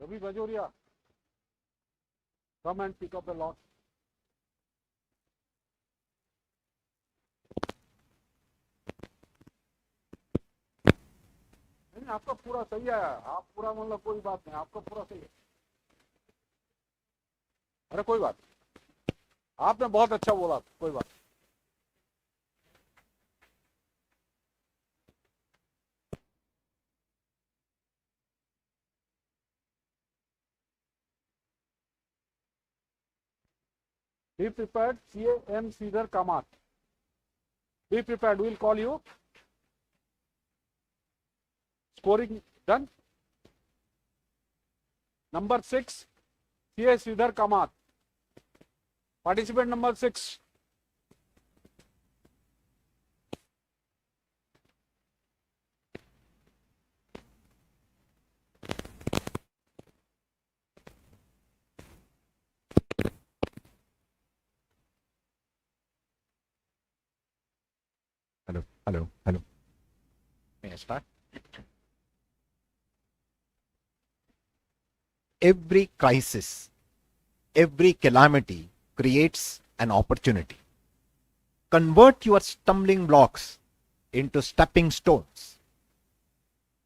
Ravi Bajoria, come and pick up the lot. नहीं आपका पूरा सही है, आप पूरा मतलब कोई बात नहीं, आपका पूरा सही है। अरे कोई बात, आपने बहुत अच्छा बोला, कोई बात। Be prepared, CAM Sridhar Kamath. Be prepared, we'll call you. Scoring done. Number 6, CA Sridhar Kamath. Participant number 6. Hello. May I start? Every crisis, every calamity creates an opportunity. Convert your stumbling blocks into stepping stones.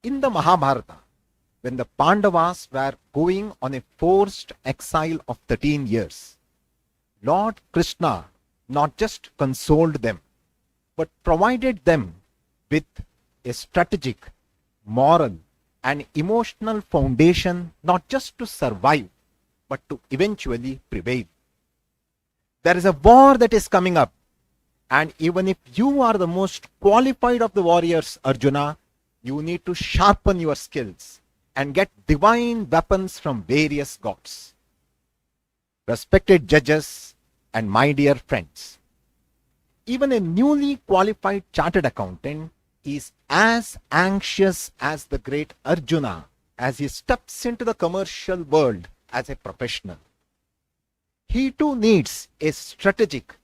In the Mahabharata, when the Pandavas were going on a forced exile of 13 years, Lord Krishna not just consoled them, but provided them with a strategic, moral, and emotional foundation not just to survive, but to eventually prevail. There is a war that is coming up, and even if you are the most qualified of the warriors, Arjuna, you need to sharpen your skills and get divine weapons from various gods. Respected judges and my dear friends, even a newly qualified chartered accountant is as anxious as the great Arjuna as he steps into the commercial world as a professional. He too needs a strategic,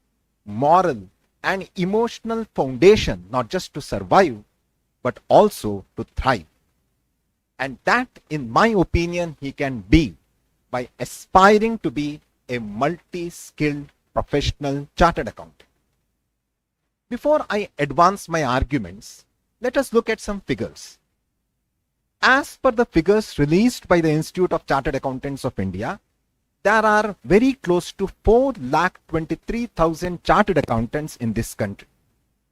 moral, and emotional foundation not just to survive, but also to thrive. And that, in my opinion, he can be by aspiring to be a multi-skilled professional chartered accountant. Before I advance my arguments, let us look at some figures. As per the figures released by the Institute of Chartered Accountants of India, there are very close to 4,23,000 chartered accountants in this country,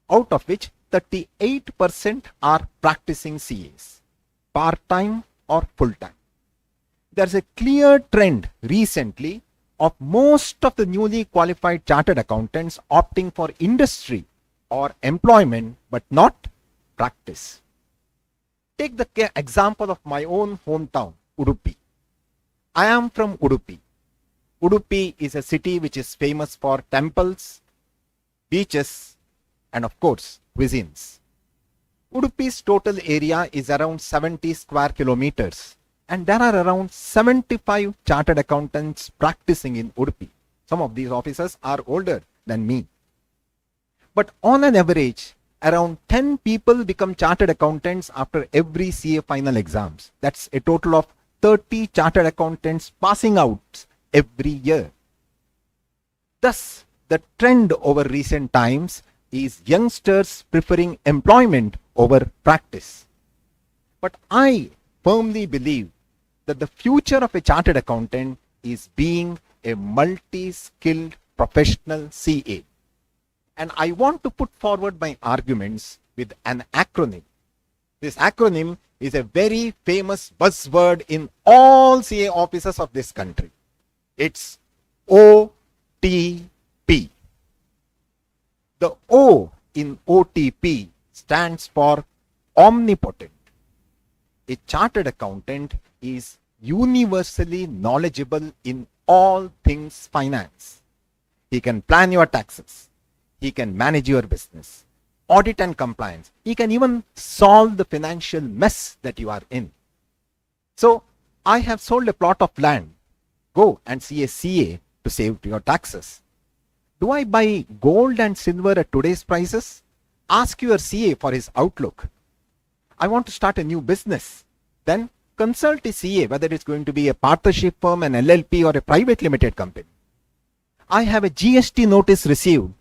out of which 38% are practicing CAs, part-time or full-time. There's a clear trend recently of most of the newly qualified chartered accountants opting for industry or employment, but not practice. Take the example of my own hometown, Udupi. I am from Udupi. Udupi is a city which is famous for temples, beaches, and of course, cuisines. Udupi's total area is around 70 square kilometers, and there are around 75 chartered accountants practicing in Udupi. Some of these officers are older than me. But on an average, around 10 people become chartered accountants after every CA final exams. That's a total of 30 chartered accountants passing out every year. Thus, the trend over recent times is youngsters preferring employment over practice. But I firmly believe that the future of a chartered accountant is being a multi-skilled professional CA. And I want to put forward my arguments with an acronym. This acronym is a very famous buzzword in all CA offices of this country. It's OTP. The O in OTP stands for omnipotent. A chartered accountant is universally knowledgeable in all things finance. He can plan your taxes. He can manage your business, audit and compliance. He can even solve the financial mess that you are in. So, I have sold a plot of land. Go and see a CA to save your taxes. Do I buy gold and silver at today's prices? Ask your CA for his outlook. I want to start a new business. Then consult a CA whether it's going to be a partnership firm, an LLP or a private limited company. I have a GST notice received.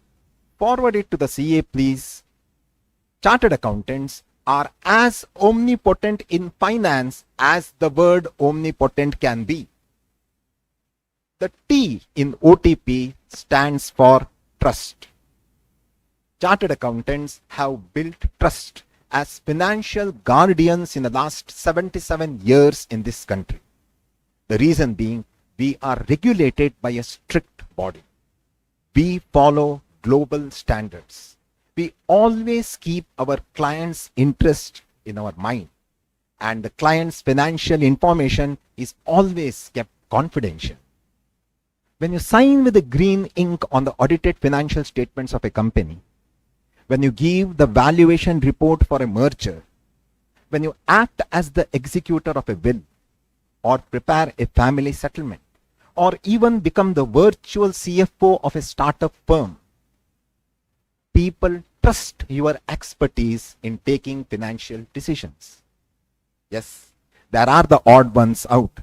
Forward it to the CA, please. Chartered accountants are as omnipotent in finance as the word omnipotent can be. The T in OTP stands for trust. Chartered accountants have built trust as financial guardians in the last 77 years in this country. The reason being, we are regulated by a strict body. We follow global standards. We always keep our client's interest in our mind, and the client's financial information is always kept confidential. When you sign with the green ink on the audited financial statements of a company, when you give the valuation report for a merger, when you act as the executor of a will, or prepare a family settlement, or even become the virtual CFO of a startup firm, people trust your expertise in taking financial decisions. Yes, there are the odd ones out.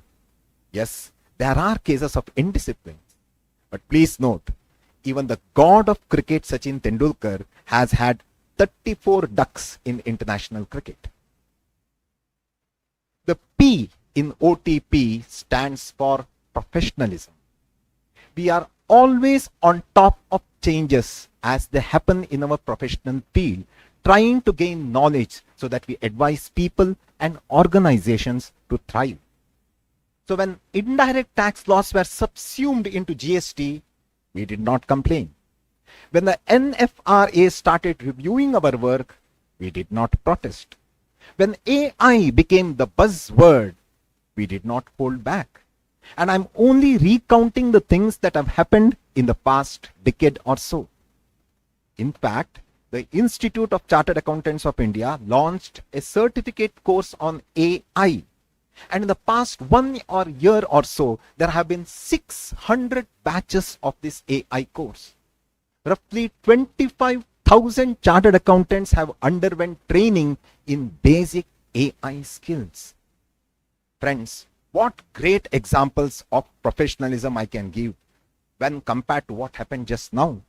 Yes, there are cases of indiscipline. But please note, even the god of cricket Sachin Tendulkar has had 34 ducks in international cricket. The P in OTP stands for professionalism. We are always on top of changes as they happen in our professional field, trying to gain knowledge so that we advise people and organizations to thrive. So when indirect tax laws were subsumed into GST, we did not complain. When the NFRA started reviewing our work, we did not protest. When AI became the buzzword, we did not hold back. And I'm only recounting the things that have happened in the past decade or so. In fact, the Institute of Chartered Accountants of India launched a certificate course on AI. And in the past 1 year or so, there have been 600 batches of this AI course. Roughly 25,000 chartered accountants have underwent training in basic AI skills. Friends, what great examples of professionalism I can give when compared to what happened just now.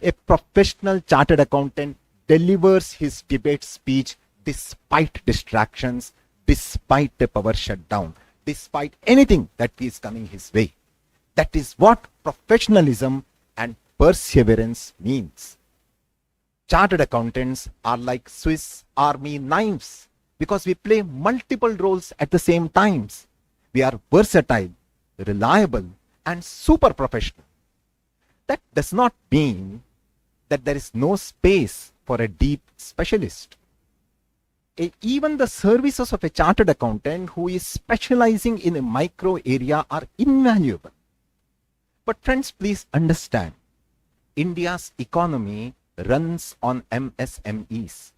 A professional chartered accountant delivers his debate speech despite distractions, despite the power shutdown, despite anything that is coming his way. That is what professionalism and perseverance means. Chartered accountants are like Swiss Army knives because we play multiple roles at the same times. We are versatile, reliable, and super professional. That does not mean that there is no space for a deep specialist. Even the services of a chartered accountant who is specializing in a micro area are invaluable. But friends, please understand, India's economy runs on MSMEs.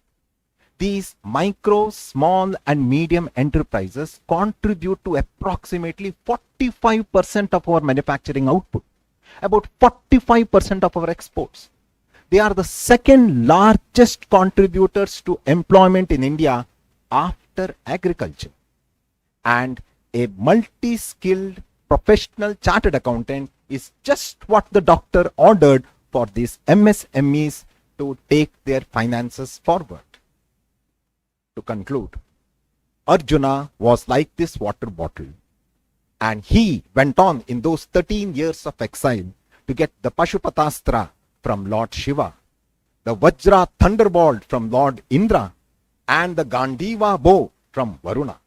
These micro, small and medium enterprises contribute to approximately 45% of our manufacturing output, about 45% of our exports. They are the second largest contributors to employment in India after agriculture. And a multi-skilled professional chartered accountant is just what the doctor ordered for these MSMEs to take their finances forward. To conclude, Arjuna was like this water bottle, and he went on in those 13 years of exile to get the Pashupatastra from Lord Shiva, the Vajra thunderbolt from Lord Indra, and the Gandiva bow from Varuna.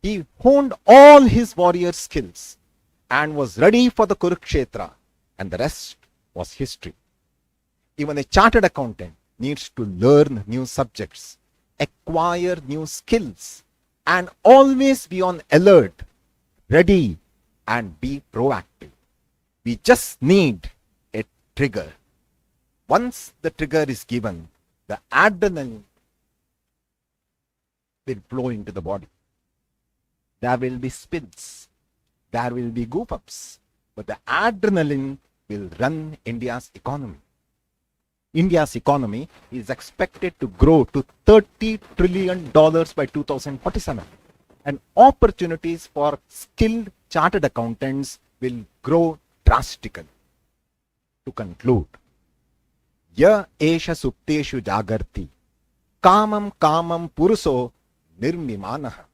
He honed all his warrior skills and was ready for the Kurukshetra, and the rest was history. Even a chartered accountant needs to learn new subjects, acquire new skills, and always be on alert, ready, and be proactive. We just need a trigger. Once the trigger is given, the adrenaline will flow into the body. There will be spills, there will be goof ups, but the adrenaline will run India's economy. India's economy is expected to grow to $30 trillion by 2047. And opportunities for skilled chartered accountants will grow drastically. To conclude, Ya esha supteshu jagarti, kamam kamam puruso nirmimanaha.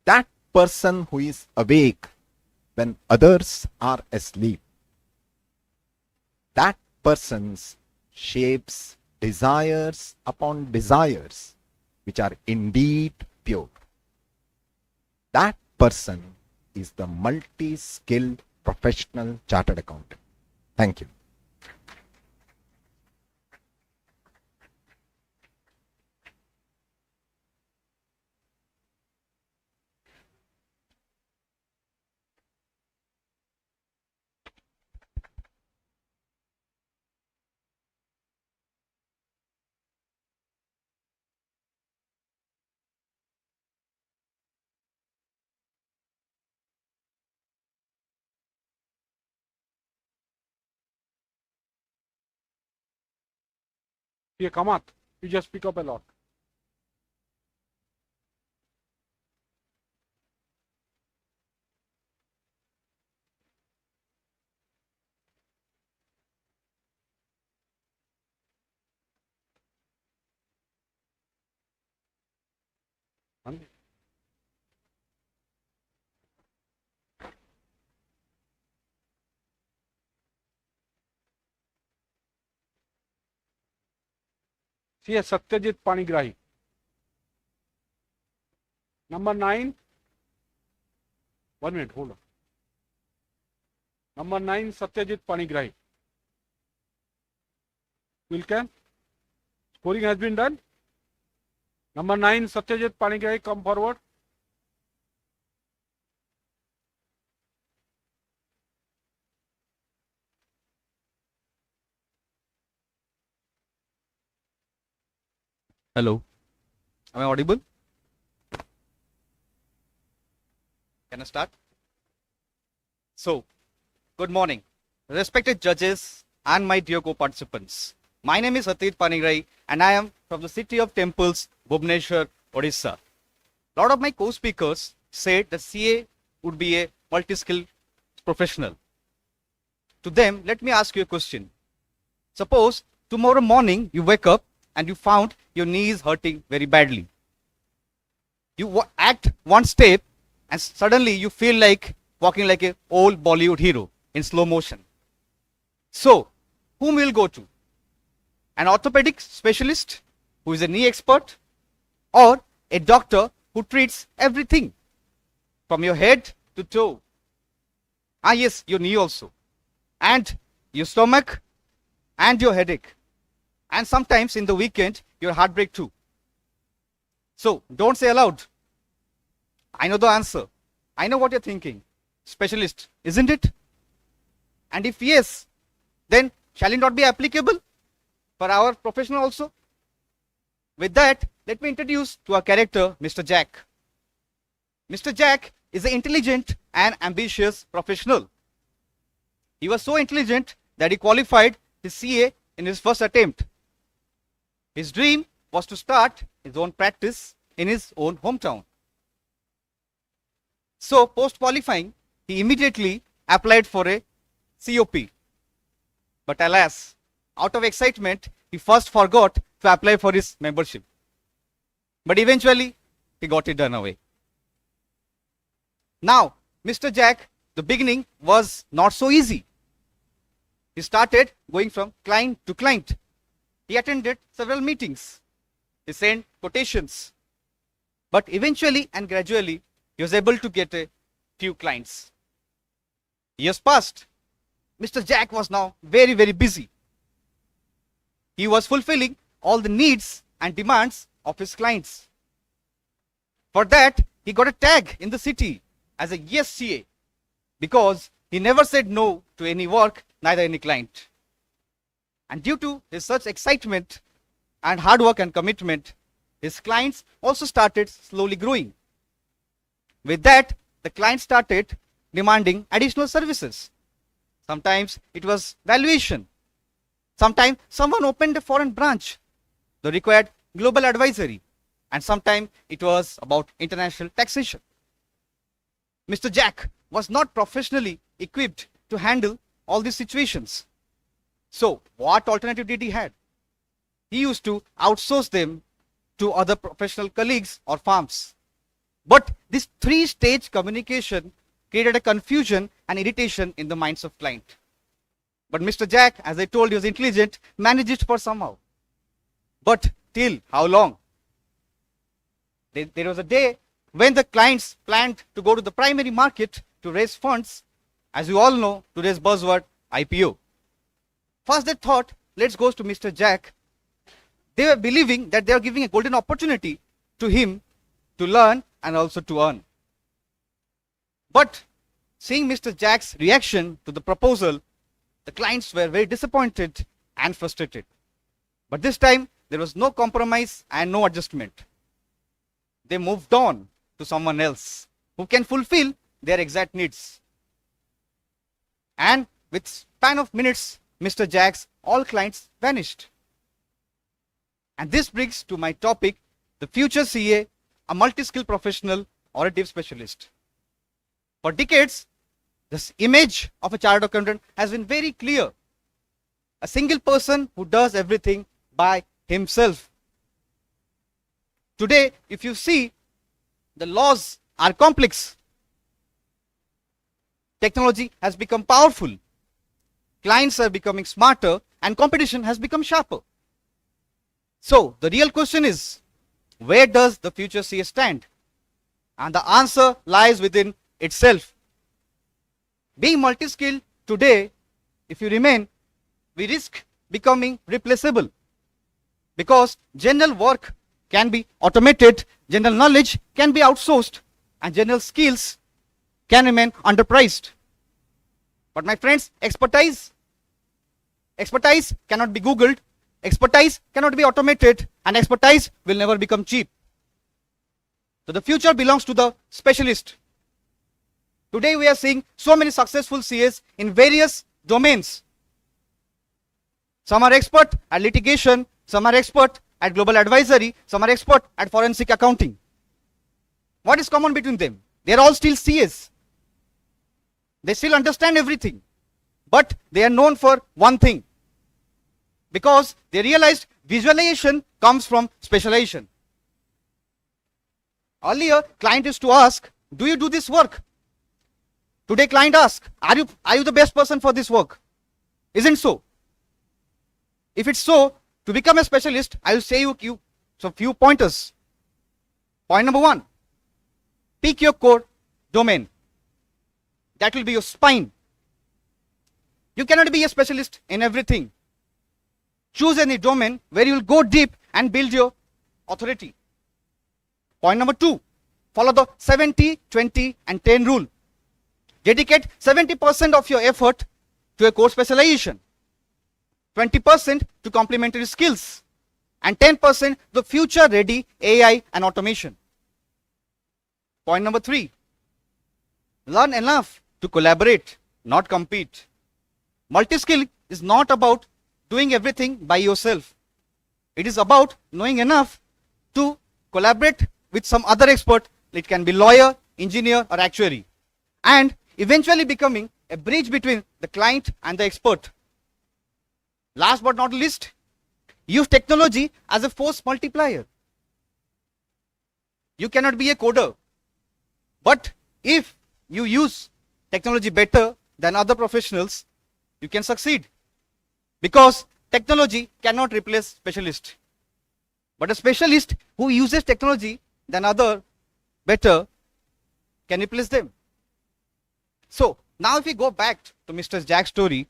That person who is awake when others are asleep, that person's shapes desires upon desires which are indeed pure. That person is the multi-skilled professional chartered accountant. Thank you. Here, Kamath, you just pick up a lot. See, Satyajit Panigrahi. Number 9. 1 minute, hold on. Number 9, Satyajit Panigrahi. Wilken, scoring has been done. Number 9, Satyajit Panigrahi, come forward. Hello. Am I audible? Can I start? So, good morning, respected judges and my dear co-participants. My name is Satyajit Panigrahi and I am from the city of temples, Bhubaneswar, Odisha. A lot of my co-speakers said that CA would be a multi-skilled professional. To them, let me ask you a question. Suppose tomorrow morning you wake up and you found your knee is hurting very badly. You act one step and suddenly you feel like walking like an old Bollywood hero in slow motion. So, whom will go to? An orthopedic specialist who is a knee expert, or a doctor who treats everything from your head to toe? Ah yes, your knee also, and your stomach, and your headache, and sometimes in the weekend your heartbreak too. So don't say aloud, I know the answer. I know what you're thinking. Specialist, isn't it? And if yes, then shall it not be applicable for our profession also? With that, let me introduce to our character, Mr. Jack. Mr. Jack is an intelligent and ambitious professional. He was so intelligent that he qualified his CA in his first attempt. His dream was to start his own practice in his own hometown. So, post qualifying, he immediately applied for a COP. But alas, out of excitement, he first forgot to apply for his membership. But eventually, he got it done away. Now, Mr. Jack, the beginning was not so easy. He started going from client to client. He attended several meetings. He sent quotations. But eventually and gradually, he was able to get a few clients. Years passed. Mr. Jack was now very, very busy. He was fulfilling all the needs and demands of his clients. For that, he got a tag in the city as a yes CA because he never said no to any work, neither any client. And due to his such excitement and hard work and commitment, his clients also started slowly growing. With that, the clients started demanding additional services. Sometimes it was valuation. Sometimes someone opened a foreign branch. They required global advisory. And sometimes it was about international taxation. Mr. Jack was not professionally equipped to handle all these situations. So, what alternative did he have? He used to outsource them to other professional colleagues or firms. But this three-stage communication created a confusion and irritation in the minds of client. But Mr. Jack, as I told you, was intelligent, managed it for somehow. But till how long? There was a day when the clients planned to go to the primary market to raise funds. As you all know, today's buzzword, IPO. First they thought, let's go to Mr. Jack. They were believing that they were giving a golden opportunity to him to learn and also to earn. But seeing Mr. Jack's reaction to the proposal, the clients were very disappointed and frustrated. But this time, there was no compromise and no adjustment. They moved on to someone else who can fulfill their exact needs. And with span of minutes, Mr. Jack's all clients vanished. And this brings to my topic, the future CA, a multi-skilled professional or a deep specialist. For decades, this image of a chartered accountant has been very clear. A single person who does everything by himself. Today, if you see, the laws are complex. Technology has become powerful. Clients are becoming smarter and competition has become sharper. So, the real question is, where does the future CA stand? And the answer lies within itself. Being multi-skilled today, if you remain, we risk becoming replaceable. Because general work can be automated, general knowledge can be outsourced, and general skills can remain underpriced. But my friends, expertise cannot be Googled, expertise cannot be automated, and expertise will never become cheap. So the future belongs to the specialist. Today we are seeing so many successful CAs in various domains. Some are expert at litigation, some are expert at global advisory, some are expert at forensic accounting. What is common between them? They are all still CAs. They still understand everything. But they are known for one thing. Because they realized visualization comes from specialization. Earlier, client used to ask, do you do this work? Today, client asks, are you the best person for this work? Isn't so? If it's so, to become a specialist, I will say you some few pointers. Point number 1, pick your core domain. That will be your spine. You cannot be a specialist in everything. Choose any domain where you will go deep and build your authority. Point number 2, follow the 70, 20 and 10 rule. Dedicate 70% of your effort to a core specialization, 20% to complementary skills, and 10% the future ready AI and automation. Point number 3, learn enough to collaborate, not compete. Multi-skill is not about doing everything by yourself. It is about knowing enough to collaborate with some other expert. It can be lawyer, engineer, or actuary, and eventually becoming a bridge between the client and the expert. Last but not least, use technology as a force multiplier. You cannot be a coder, but if you use technology better than other professionals, you can succeed, because technology cannot replace specialist, but a specialist who uses technology than other better can replace them. So now if we go back to Mr. Jack's story,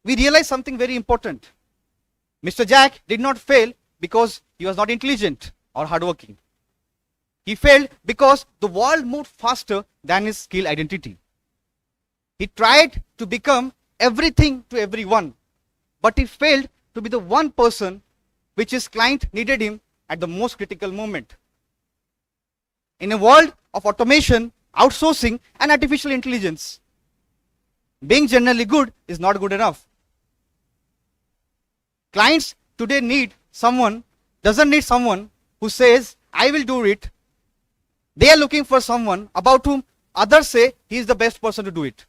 we realize something very important. Mr. Jack did not fail because he was not intelligent or hardworking. He failed because the world moved faster than his skill identity. He tried to become everything to everyone, but he failed to be the one person which his client needed him at the most critical moment. In a world of automation, outsourcing, and artificial intelligence, being generally good is not good enough. Clients today doesn't need someone who says, I will do it. They are looking for someone about whom others say he is the best person to do it.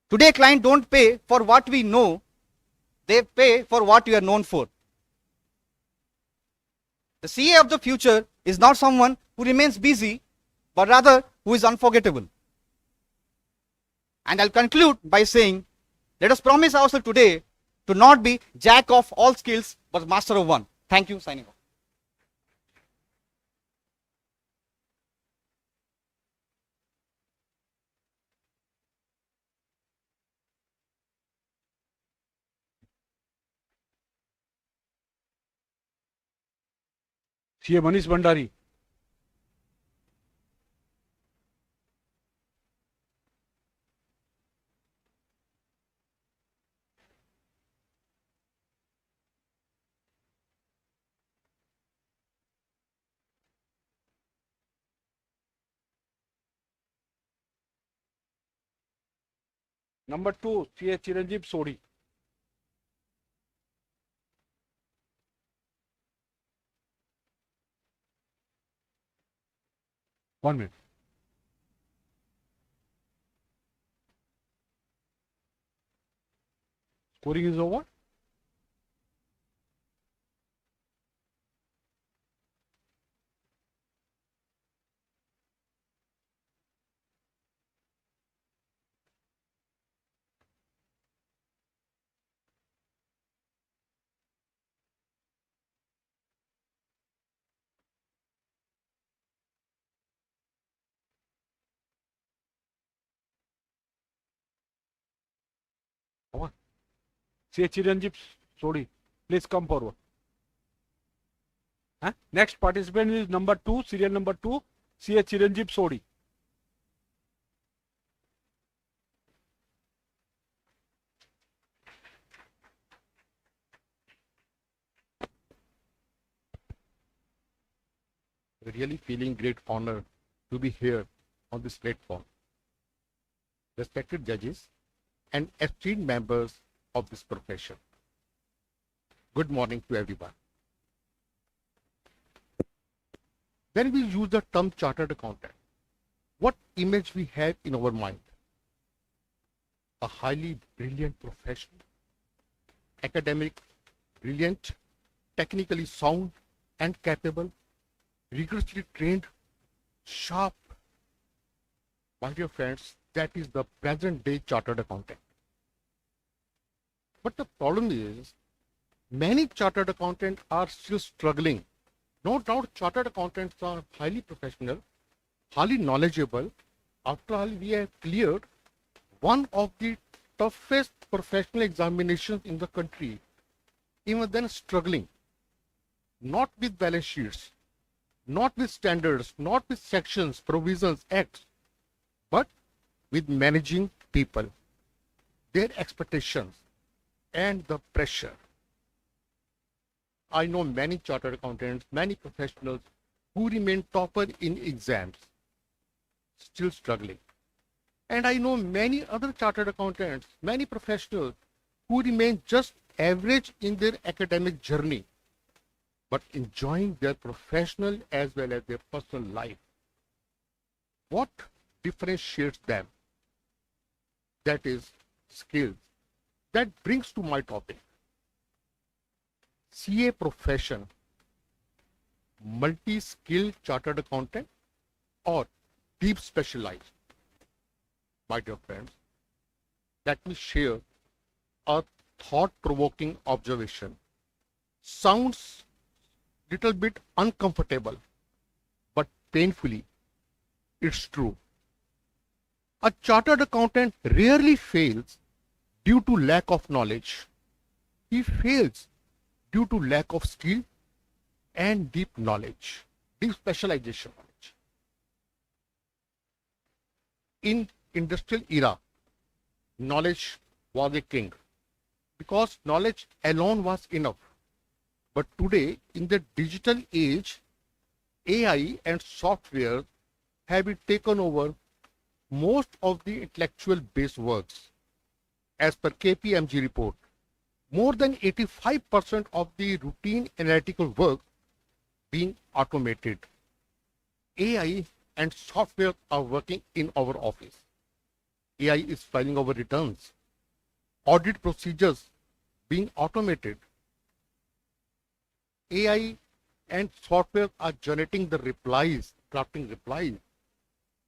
Today, clients don't pay for what we know, they pay for what we are known for. The CA of the future is not someone who remains busy, but rather who is unforgettable. And I'll conclude by saying, let us promise ourselves today to not be jack of all skills, but master of one. Thank you, signing off. CA Manish Bhandari. Number 2, CA Chiranjeev Sodhi. One minute. Scoring is over. Come on. CA Chiranjeev Sodhi, please come forward. Next participant is number 2, serial number 2, CA Chiranjeev Sodhi. Really feeling great honor to be here on this platform. Respected judges and esteemed members of this profession, good morning to everyone. When we use the term chartered accountant, what image we have in our mind? A highly brilliant professional, academic, brilliant, technically sound and capable, rigorously trained, sharp. My dear friends, that is the present day chartered accountant. But the problem is, many chartered accountants are still struggling. No doubt chartered accountants are highly professional, highly knowledgeable. After all, we have cleared one of the toughest professional examinations in the country. Even then struggling, not with balance sheets, not with standards, not with sections, provisions, acts, but with managing people, their expectations, and the pressure. I know many chartered accountants, many professionals who remain topper in exams, still struggling. And I know many other chartered accountants, many professionals who remain just average in their academic journey, but enjoying their professional as well as their personal life. What differentiates them? That is skills. That brings to my topic. CA profession, multi-skilled chartered accountant or deep specialized? My dear friends, let me share a thought-provoking observation. Sounds little bit uncomfortable, but painfully, it's true. A chartered accountant rarely fails due to lack of knowledge. He fails due to lack of skill and deep knowledge, deep specialization knowledge. In industrial era, knowledge was a king because knowledge alone was enough. But today, in the digital age, AI and software have been taken over most of the intellectual based works. As per KPMG report, more than 85% of the routine analytical work being automated. AI and software are working in our office. AI is filing our returns. Audit procedures being automated. AI and software are generating the replies, drafting replies.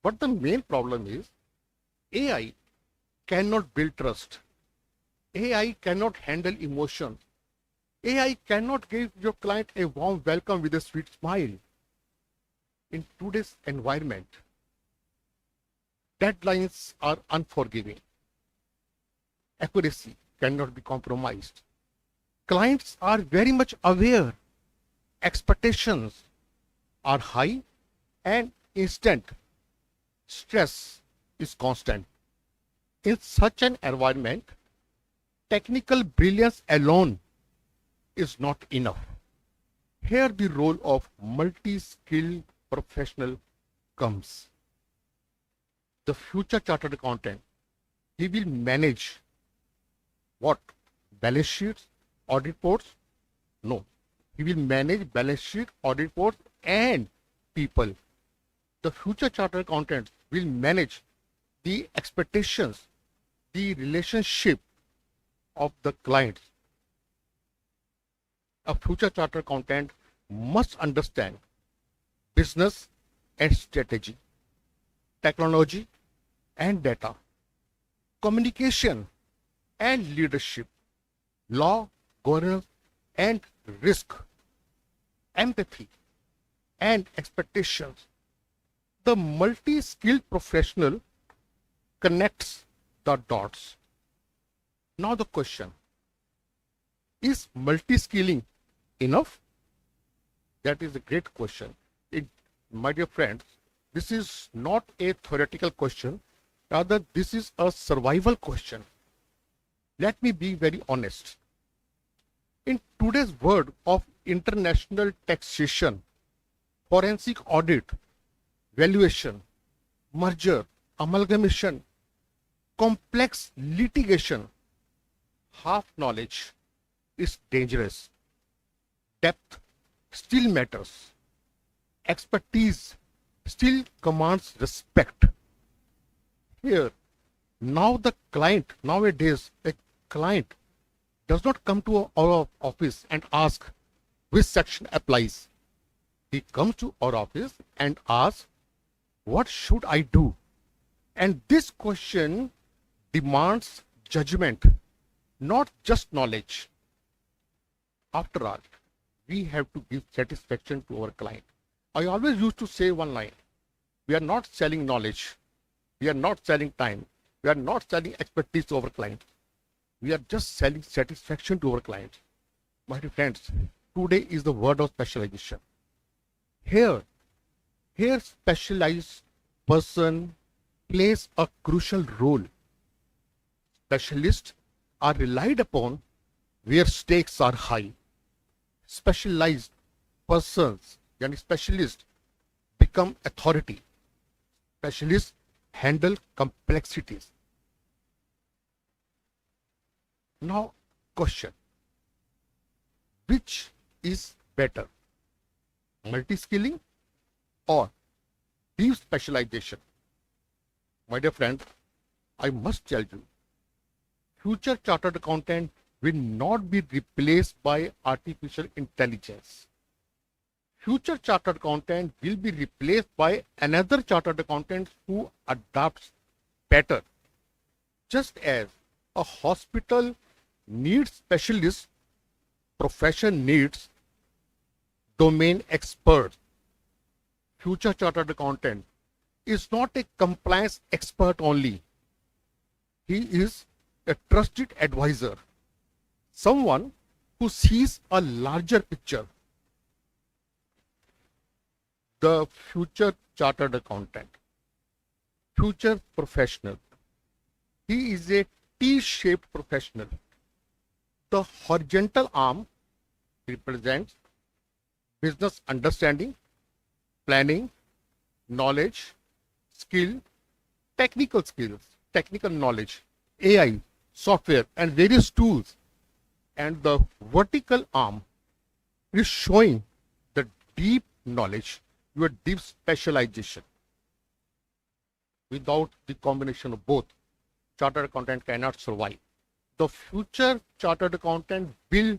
But the main problem is AI cannot build trust. AI cannot handle emotion. AI cannot give your client a warm welcome with a sweet smile. In today's environment, deadlines are unforgiving. Accuracy cannot be compromised. Clients are very much aware. Expectations are high and instant. Stress is constant. In such an environment, technical brilliance alone is not enough. Here the role of multi-skilled professional comes. The future chartered accountant, he will manage what? Balance sheets, audit reports? No. He will manage balance sheet, audit reports and people. The future chartered accountant will manage the expectations, the relationship of the clients. A future chartered accountant must understand business and strategy, technology and data, communication and leadership, law, governance and risk, empathy and expectations. The multi-skilled professional connects the dots. Now the question, is multi-skilling enough? That is a great question. My dear friends, this is not a theoretical question, rather this is a survival question. Let me be very honest. In today's world of international taxation, forensic audit, valuation, merger, amalgamation, complex litigation, half knowledge is dangerous. Depth still matters. Expertise still commands respect. Here, now the client, nowadays, a client does not come to our office and ask which section applies. He comes to our office and asks, what should I do? And this question demands judgment, not just knowledge. After all, we have to give satisfaction to our client. I always used to say one line, we are not selling knowledge, we are not selling time, we are not selling expertise to our client. We are just selling satisfaction to our client. My dear friends, today is the word of specialization. Here specialized person plays a crucial role. Specialists are relied upon where stakes are high. Specialized persons, yani specialists, become authority. Specialists handle complexities. Now, question, which is better, multi-skilling or deep specialization? My dear friend, I must tell you, future chartered accountant will not be replaced by artificial intelligence. Future chartered accountant will be replaced by another chartered accountant who adapts better. Just as a hospital needs specialists, profession needs domain experts. Future chartered accountant is not a compliance expert only. He is a trusted advisor, someone who sees a larger picture. The future chartered accountant, future professional, he is a T-shaped professional. The horizontal arm represents business understanding, planning, knowledge, skill, technical knowledge, AI, software, and various tools. And the vertical arm is showing the deep knowledge, your deep specialization. Without the combination of both, chartered accountant cannot survive. The future chartered accountant will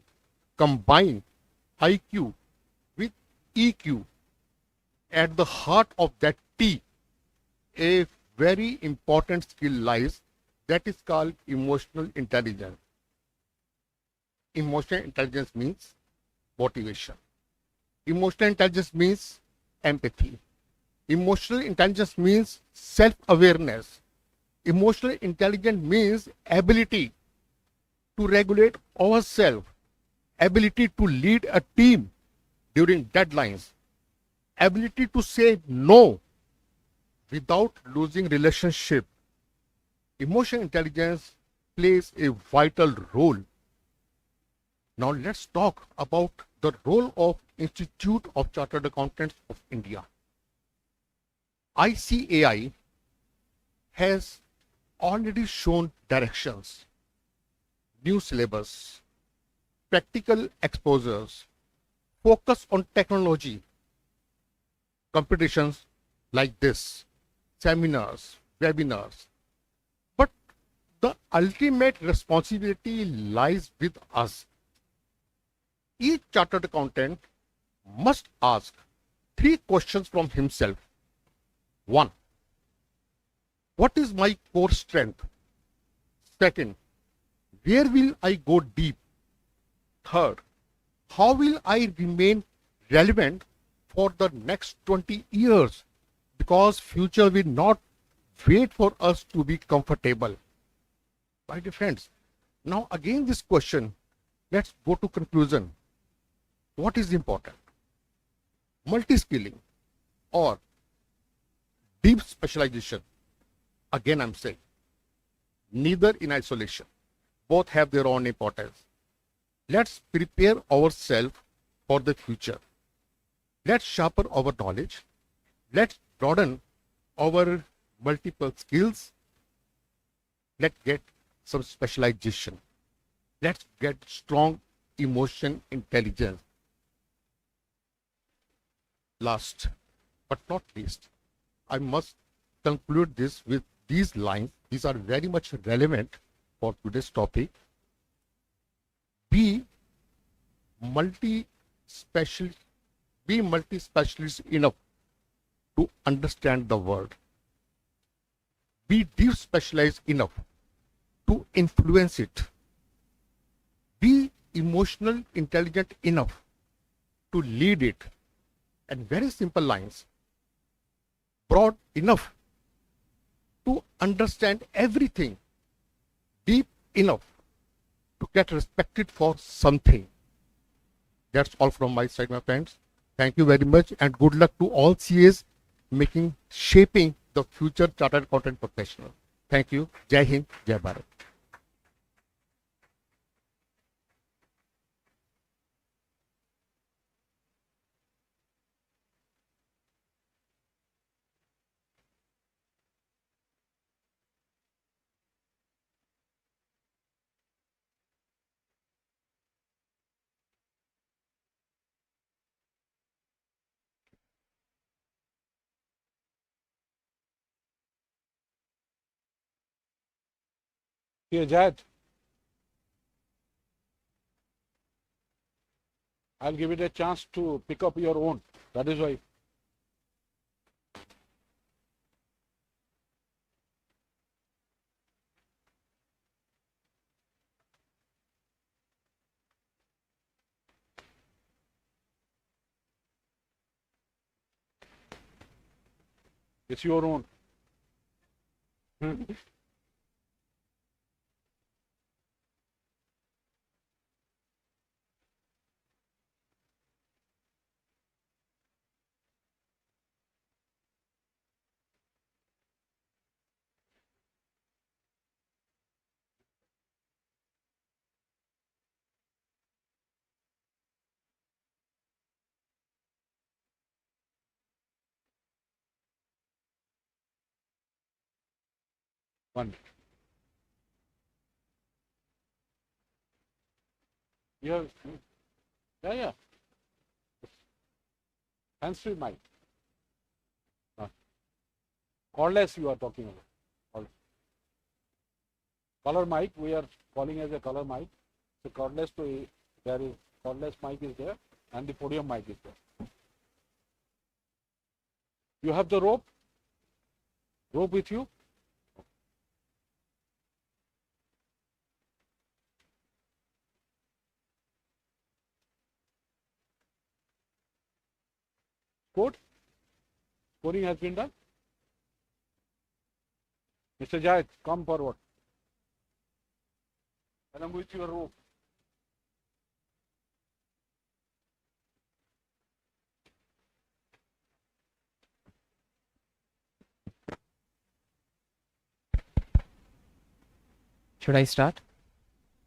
combine IQ with EQ. At the heart of that T, a very important skill lies that is called emotional intelligence. Emotional intelligence means motivation. Emotional intelligence means empathy. Emotional intelligence means self-awareness. Emotional intelligence means ability to regulate ourselves, ability to lead a team during deadlines, ability to say no without losing relationship. Emotional intelligence plays a vital role. Now let's talk about the role of Institute of Chartered Accountants of India. ICAI has already shown directions, new syllabus, practical exposures, focus on technology, competitions like this, seminars, webinars. But the ultimate responsibility lies with us. Each chartered accountant must ask 3 questions from himself. 1. What is my core strength? 2nd, where will I go deep? 3rd, how will I remain relevant for the next 20 years? Because future will not wait for us to be comfortable. My dear friends, now again this question, let's go to conclusion. What is important? Multi-skilling or deep specialization? Again, I'm saying, neither in isolation. Both have their own importance. Let's prepare ourselves for the future. Let's sharpen our knowledge. Let's broaden our multiple skills. Let's get some specialization. Let's get strong emotion intelligence. Last but not least, I must conclude this with these lines. These are very much relevant for today's topic. Be multi-specialist enough to understand the world. Be deep specialized enough to influence it. Be emotional intelligent enough to lead it. And very simple lines, broad enough to understand everything, deep enough to get respected for something. That's all from my side, my friends. Thank you very much and good luck to all CAs shaping the future chartered accountant professional. Thank you. Jai Hind, Jai Bharat. Here, Jayat. I'll give it a chance to pick up your own. That is why. It's your own. One. You have, yeah. Hands-free mic. Cordless you are talking about. Color mic, we are calling as a color mic. So cordless, there is cordless mic is there, and the podium mic is there. You have the rope? Rope with you? Code? Scoring has been done? Mr. Jayat, come forward. Along with your rope. Should I start?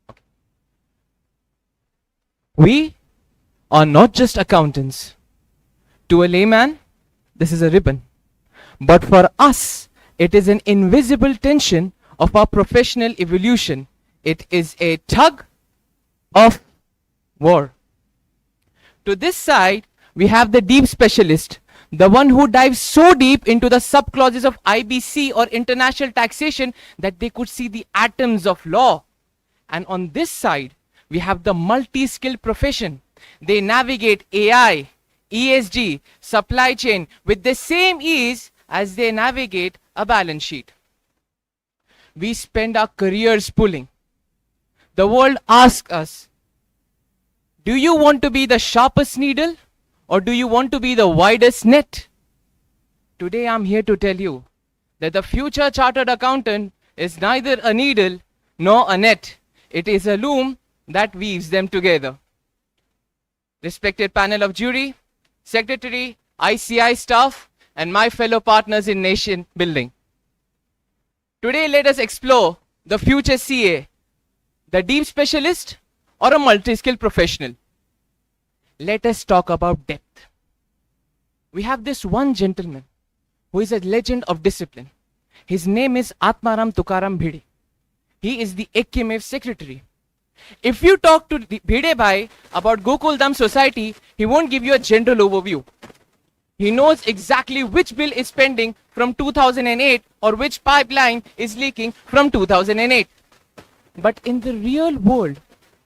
Okay. We are not just accountants. To a layman, this is a ribbon. But for us, it is an invisible tension of our professional evolution. It is a tug of war. To this side, we have the deep specialist, the one who dives so deep into the subclauses of IBC or international taxation that they could see the atoms of law. And on this side, we have the multi-skilled profession. They navigate AI, ESG, supply chain with the same ease as they navigate a balance sheet. We spend our careers pulling. The world asks us, do you want to be the sharpest needle or do you want to be the widest net? Today I'm here to tell you that the future chartered accountant is neither a needle nor a net. It is a loom that weaves them together. Respected panel of jury, secretary, ICAI staff, and my fellow partners in nation building. Today let us explore the future CA, the deep specialist or a multi-skilled professional. Let us talk about depth. We have this one gentleman who is a legend of discipline. His name is Atmaram Tukaram Bhide. He is the AKMF secretary. If you talk to Bhide Bhai about Gokuldam society, he won't give you a general overview. He knows exactly which bill is pending from 2008 or which pipeline is leaking from 2008. But in the real world,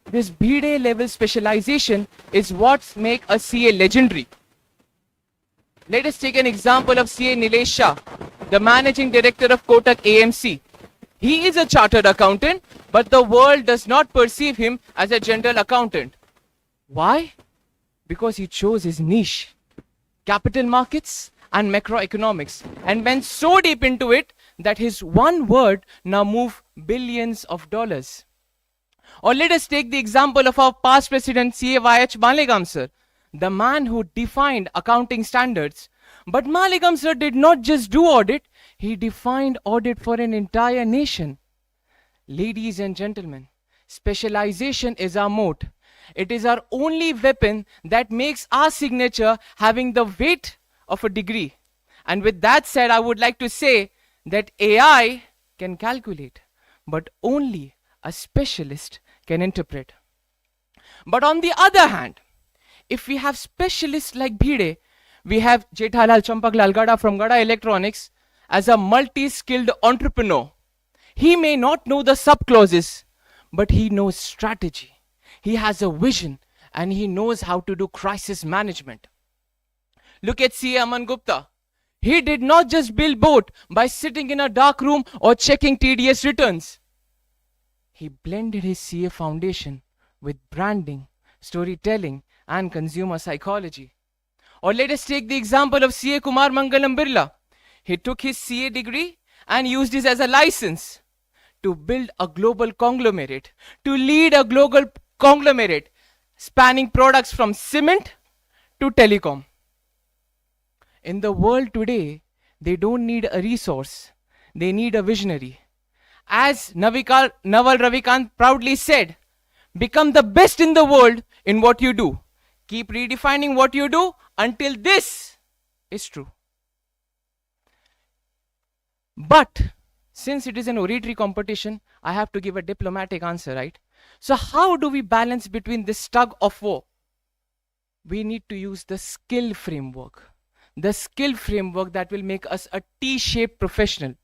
this Bhide level specialization is what makes a CA legendary. Let us take an example of CA Nilesh Shah, the managing director of Kotak AMC. He is a chartered accountant, but the world does not perceive him as a general accountant. Why? Because he chose his niche, capital markets and macroeconomics, and went so deep into it that his one word now moves billions of dollars. Or let us take the example of our past president CAYH Malegam sir, the man who defined accounting standards. But Malegam sir did not just do audit, he defined audit for an entire nation. Ladies and gentlemen, specialization is our moat. It is our only weapon that makes our signature having the weight of a degree. And with that said, I would like to say that AI can calculate, but only a specialist can interpret. But on the other hand, if we have specialists like Bhide, we have Jethalal Champaklal Gada from Gada Electronics as a multi-skilled entrepreneur. He may not know the subclauses, but he knows strategy. He has a vision and he knows how to do crisis management. Look at CA Aman Gupta. He did not just build boat by sitting in a dark room or checking TDS returns. He blended his CA foundation with branding, storytelling, and consumer psychology. Or let us take the example of CA Kumar Mangalam Birla. He took his CA degree and used it as a license to build a global conglomerate, to lead a global conglomerate spanning products from cement to telecom. In the world today, they don't need a resource, they need a visionary. As Naval Ravikant proudly said, become the best in the world in what you do. Keep redefining what you do until this is true. But since it is an oratory competition, I have to give a diplomatic answer, right? So how do we balance between this tug of war? We need to use the skill framework. The skill framework that will make us a T-shaped professional.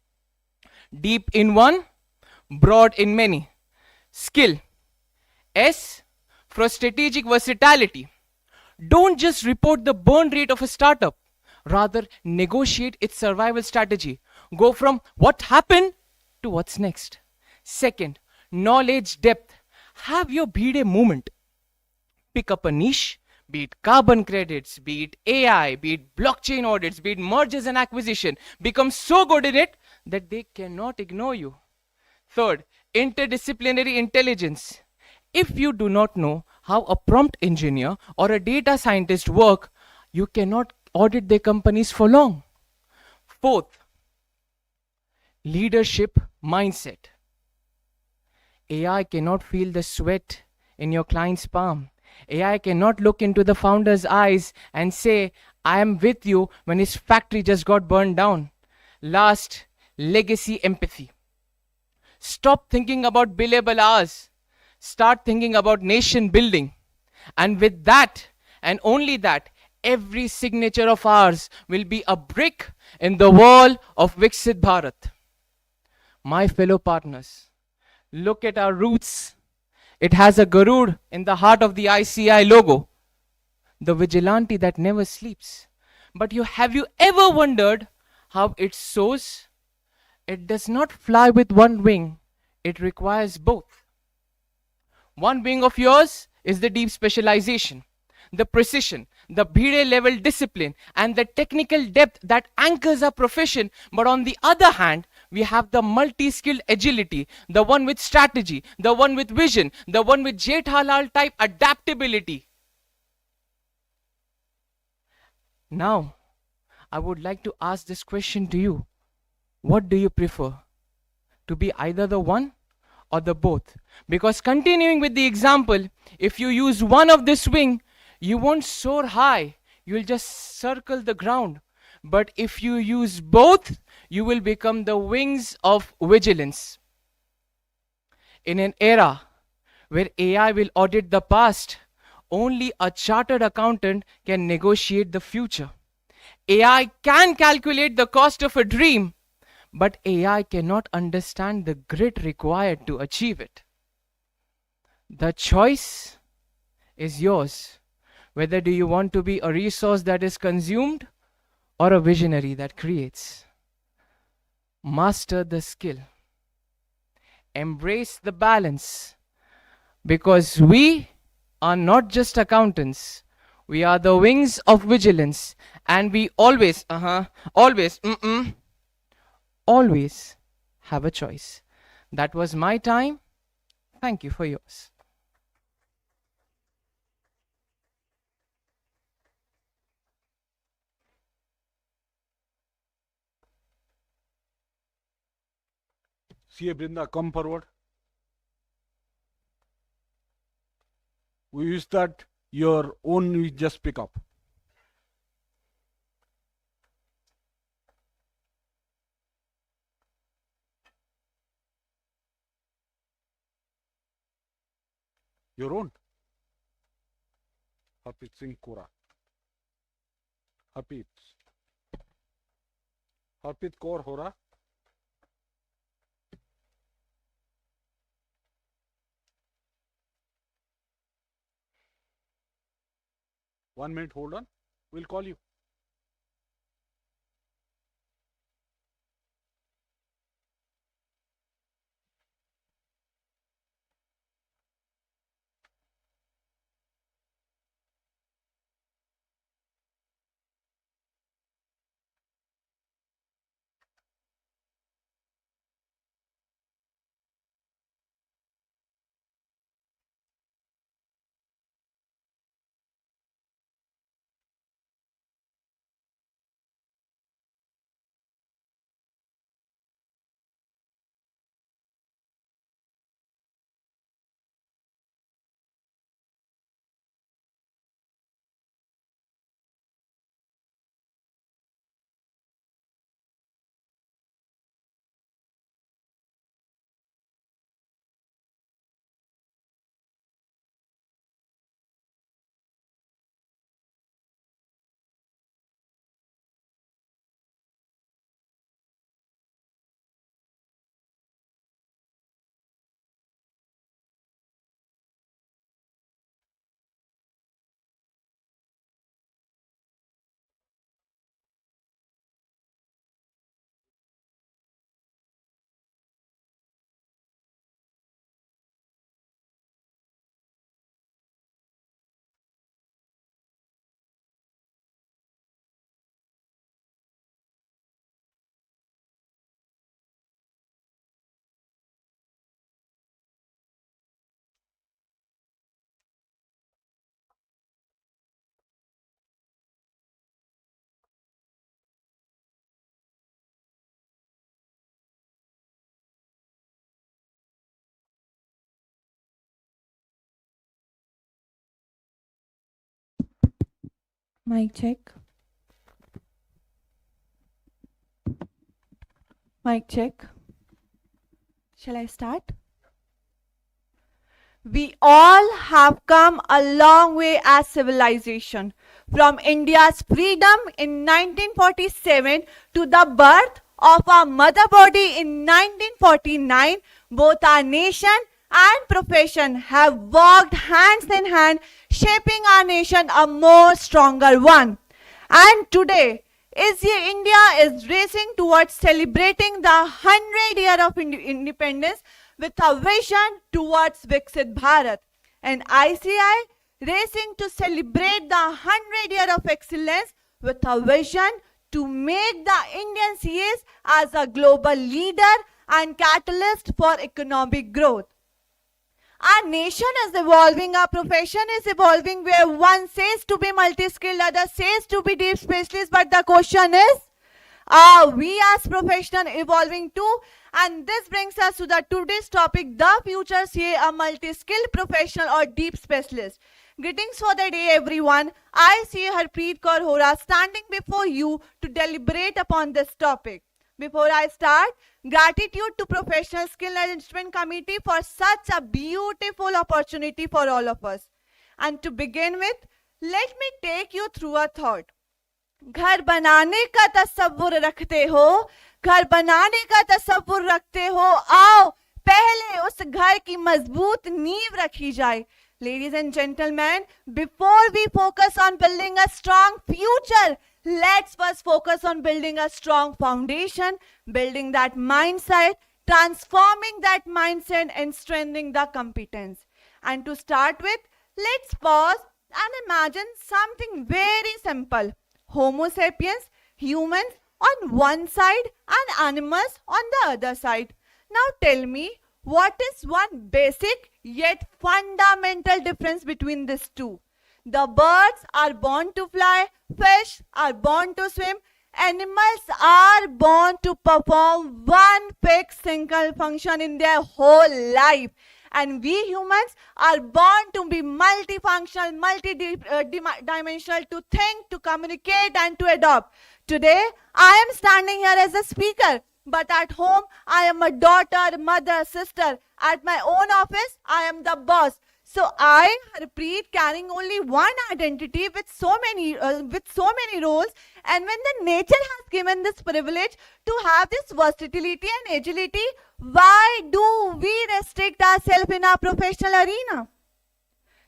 Deep in one, broad in many. Skill. S for strategic versatility. Don't just report the burn rate of a startup. Rather, negotiate its survival strategy. Go from what happened to what's next. Second, knowledge depth. Have your B-Day moment. Pick up a niche, be it carbon credits, be it AI, be it blockchain audits, be it mergers and acquisition. Become so good in it that they cannot ignore you. Third, interdisciplinary intelligence. If you do not know how a prompt engineer or a data scientist work, you cannot audit their companies for long. Fourth, leadership mindset. AI cannot feel the sweat in your client's palm. AI cannot look into the founder's eyes and say, I am with you when his factory just got burned down. Last, legacy empathy. Stop thinking about billable hours. Start thinking about nation building. And with that, and only that, every signature of ours will be a brick in the wall of Viksit Bharat. My fellow partners, look at our roots. It has a Garud in the heart of the ICAI logo, the vigilante that never sleeps. But have you ever wondered how it soars? It does not fly with one wing, it requires both. One wing of yours is the deep specialization, the precision, the B-Day level discipline, and the technical depth that anchors our profession. But on the other hand, we have the multi-skilled agility, the one with strategy, the one with vision, the one with Jethalal type adaptability. Now, I would like to ask this question to you. What do you prefer? To be either the one or the both? Because continuing with the example, if you use one of this wing, you won't soar high, you'll just circle the ground. But if you use both, you will become the wings of vigilance. In an era where AI will audit the past, only a chartered accountant can negotiate the future. AI can calculate the cost of a dream, but AI cannot understand the grit required to achieve it. The choice is yours. Whether do you want to be a resource that is consumed or a visionary that creates? Master the skill. Embrace the balance. Because we are not just accountants. We are the wings of vigilance. And we always have a choice. That was my time. Thank you for yours. CA Brinda, come forward. We use that your own we just pick up. Your own. Harpreet Singh Kora. Harpreet. Harpreet Kaur Hora. 1 minute, hold on. We'll call you. Mic check. Mic check. Shall I start? We all have come a long way as civilization, from India's freedom in 1947 to the birth of our mother body in 1949. Both our nation and profession have walked hands in hand, shaping our nation a more stronger one. And today, India is racing towards celebrating the 100th year of independence with a vision towards Viksit Bharat. And ICAI racing to celebrate the 100th year of excellence with a vision to make the Indian CAs as a global leader and catalyst for economic growth. Our nation is evolving, our profession is evolving, where one says to be multi-skilled, other says to be deep specialist, but the question is, are we as professional evolving too? And this brings us to the today's topic, the future CA, a multi-skilled professional or deep specialist. Greetings for the day, everyone. I see Harpreet Kaur Hora standing before you to deliberate upon this topic. Before I start, gratitude to Professional Skill Enrichment Committee for such a beautiful opportunity for all of us. And to begin with, let me take you through a thought. घर बनाने का तसव्वुर रखते हो, घर बनाने का तसव्वुर रखते हो, आओ पहले उस घर की मजबूत नींव रखी जाए. Ladies and gentlemen, before we focus on building a strong future, let's first focus on building a strong foundation, building that mindset, transforming that mindset and strengthening the competence. And to start with, let's pause and imagine something very simple. Homo sapiens, humans on one side and animals on the other side. Now tell me, what is one basic yet fundamental difference between these two? The birds are born to fly, fish are born to swim, animals are born to perform one fixed single function in their whole life. And we humans are born to be multifunctional, multi-dimensional, to think, to communicate and to adopt. Today, I am standing here as a speaker, but at home, I am a daughter, mother, sister. At my own office, I am the boss. So I, Harpreet, carrying only one identity with so many roles, and when the nature has given this privilege to have this versatility and agility, why do we restrict ourselves in our professional arena?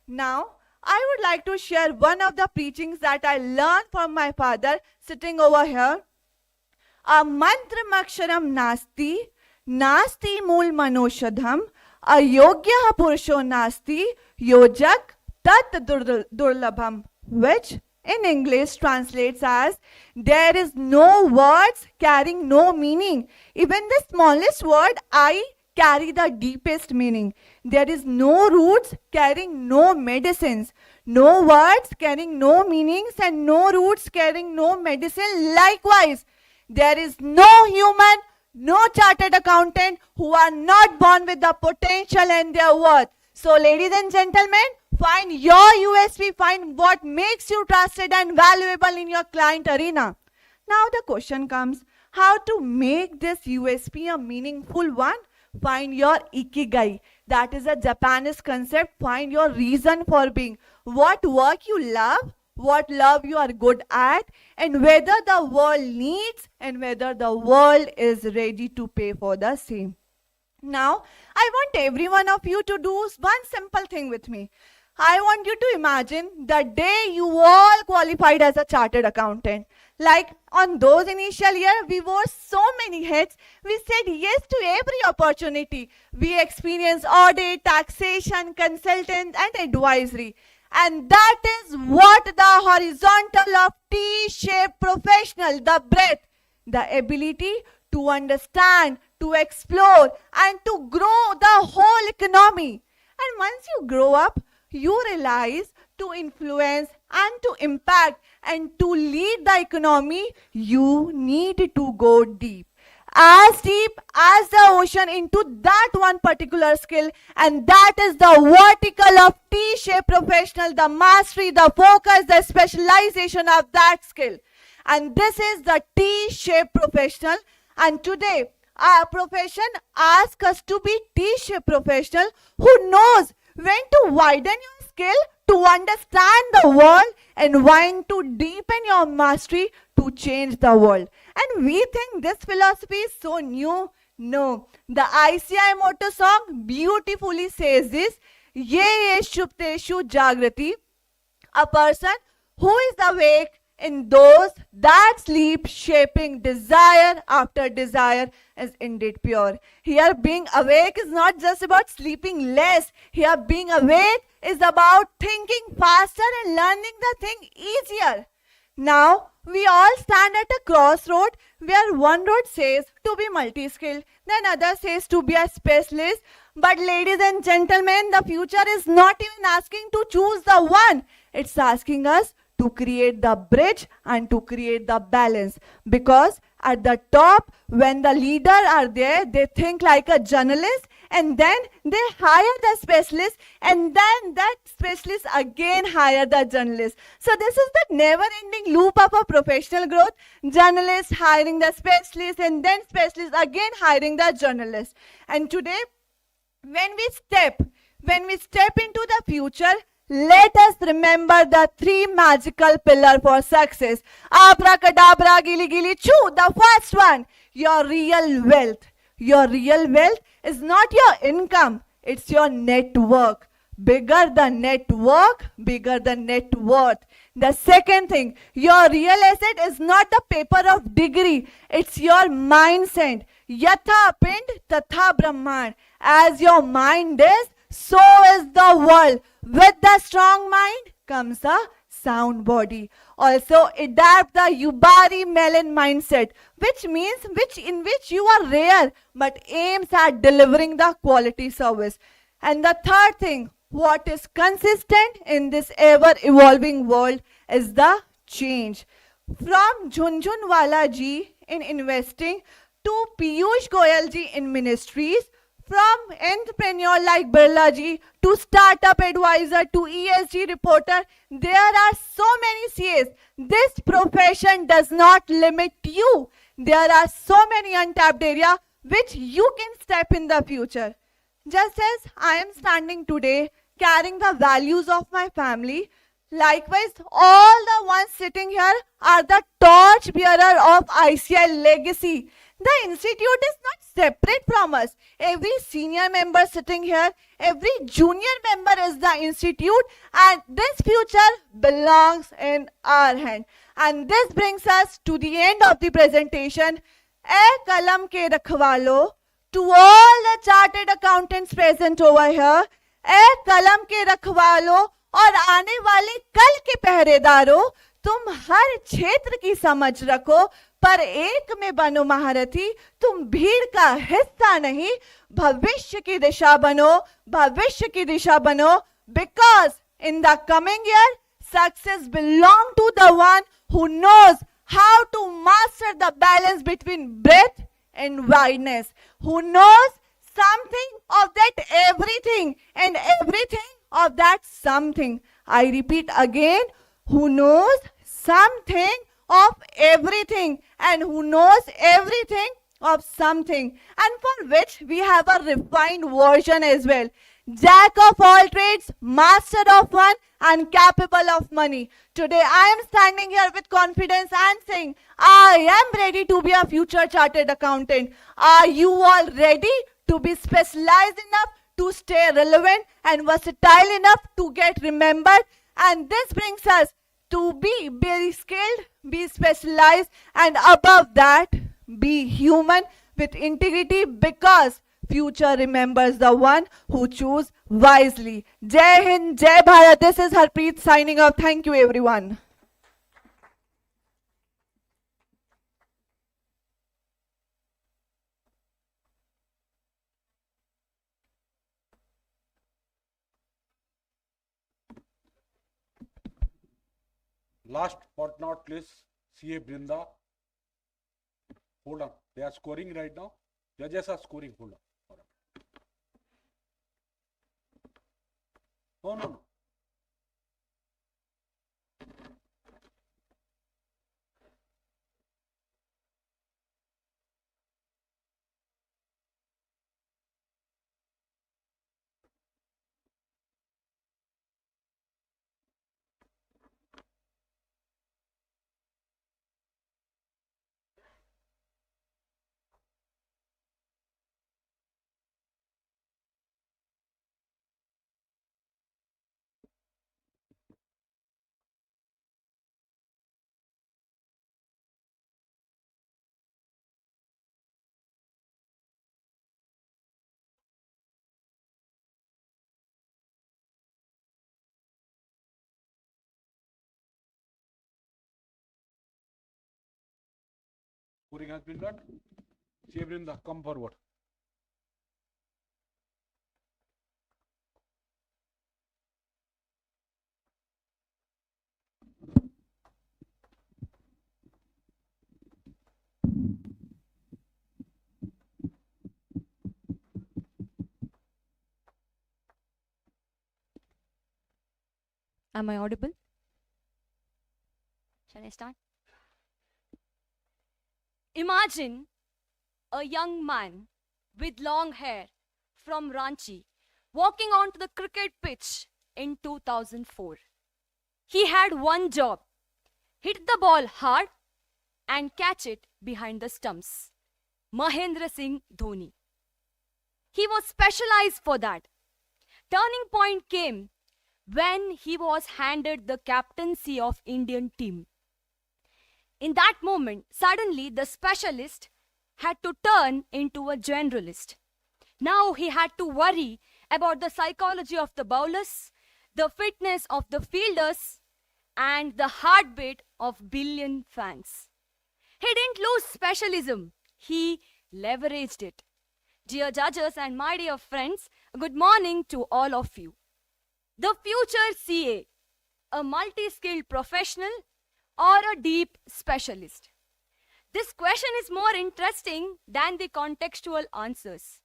Now, I would like to share one of the preachings that I learned from my father sitting over here. A mantramaksharam nasti, nasti mool manoshadham, ayogya purusho nasti, yojak tat durlabham, which in English translates as, there is no words carrying no meaning. Even the smallest word I carry the deepest meaning. There is no roots carrying no medicines. No words carrying no meanings and no roots carrying no medicine. Likewise, there is no human, no chartered accountant who are not born with the potential and their worth. So ladies and gentlemen, find your USP, find what makes you trusted and valuable in your client arena. Now the question comes, how to make this USP a meaningful one? Find your ikigai. That is a Japanese concept. Find your reason for being. What work you love, what love you are good at, and whether the world needs and whether the world is ready to pay for the same. Now, I want every one of you to do one simple thing with me. I want you to imagine the day you all qualified as a chartered accountant. Like on those initial years, we wore so many hats. We said yes to every opportunity. We experienced audit, taxation, consultant, and advisory. And that is what the horizontal of T-shaped professional, the breadth, the ability to understand, to explore, and to grow the whole economy. And once you grow up, you realize to influence and to impact and to lead the economy, you need to go deep. As deep as the ocean into that one particular skill, and that is the vertical of T-shaped professional, the mastery, the focus, the specialization of that skill. And this is the T-shaped professional. And today, our profession asks us to be T-shaped professional who knows when to widen your skill to understand the world and when to deepen your mastery to change the world. And we think this philosophy is so new. No, the ICAI motto song beautifully says this, Ye Shupteshu Jagrati, a person who is awake in those that sleep, shaping desire after desire is indeed pure. Here being awake is not just about sleeping less. Here being awake is about thinking faster and learning the thing easier. Now, we all stand at a crossroad where one road says to be multi-skilled, then other says to be a specialist. But ladies and gentlemen, the future is not even asking to choose the one. It's asking us to create the bridge and to create the balance. Because at the top, when the leader are there, they think like a journalist, and then they hire the specialist, and then that specialist again hire the journalist. So this is the never-ending loop of a professional growth. Journalist hiring the specialist, and then specialist again hiring the journalist. And today, when we step into the future, let us remember the three magical pillars for success. Abracadabra, gili gili choo. The first one, your real wealth. Your real wealth is not your income, it's your network. Bigger the network, bigger the net worth. The second thing, your real asset is not the paper of degree, it's your mindset. Yatha pind tatha brahman. As your mind is, so is the world. With the strong mind comes a sound body. Also adapt the Yubari Melon mindset, which means in which you are rare but aims at delivering the quality service. And the third thing, what is consistent in this ever evolving world is the change. From Jhunjhunwala ji in investing to Piyush Goyal ji in ministries, from entrepreneur like Birla ji to startup advisor to ESG reporter, there are so many CAs. This profession does not limit you. There are so many untapped areas which you can step in the future. Just as I am standing today carrying the values of my family, Likewise, all the ones sitting here are the torch bearer of ICAI legacy. The institute is not separate from us. Every senior member sitting here, every junior member is the institute, and this future belongs in our hand. And this brings us to the end of the presentation. ए कलम के रखवालो, to all the chartered accountants present over here, ए कलम के रखवालो और आने वाले कल के पहरेदारों, तुम हर क्षेत्र की समझ रखो, पर एक में बनो महारथी, तुम भीड़ का हिस्सा नहीं, भविष्य की दिशा बनो, भविष्य की दिशा बनो, because in the coming year, success belongs to the one who knows how to master the balance between breadth and wideness, who knows something of that everything and everything of that something. I repeat again, who knows something of everything and who knows everything of something, and for which we have a refined version as well. Jack of all trades, master of one, and capable of money. Today I am standing here with confidence and saying, I am ready to be a future chartered accountant. Are you all ready to be specialized enough to stay relevant and versatile enough to get remembered? And this brings us to be very skilled, be specialized, and above that, be human with integrity, because future remembers the one who choose wisely. Jai Hind, Jai Bharat. This is Harpreet signing off. Thank you, everyone. Last but not least, CA Brinda. Hold on. They are scoring right now. Judges are scoring. Hold on. No, no, no. Scoring has been done. CA Brinda, come forward. Am I audible? Shall I start? Imagine a young man with long hair from Ranchi walking onto the cricket pitch in 2004. He had one job: hit the ball hard and catch it behind the stumps. Mahendra Singh Dhoni. He was specialized for that. Turning point came when he was handed the captaincy of Indian team. In that moment, suddenly the specialist had to turn into a generalist. Now he had to worry about the psychology of the bowlers, the fitness of the fielders, and the heartbeat of billion fans. He didn't lose specialism, he leveraged it. Dear judges and my dear friends, good morning to all of you. The future CA, a multi-skilled professional or a deep specialist? This question is more interesting than the contextual answers.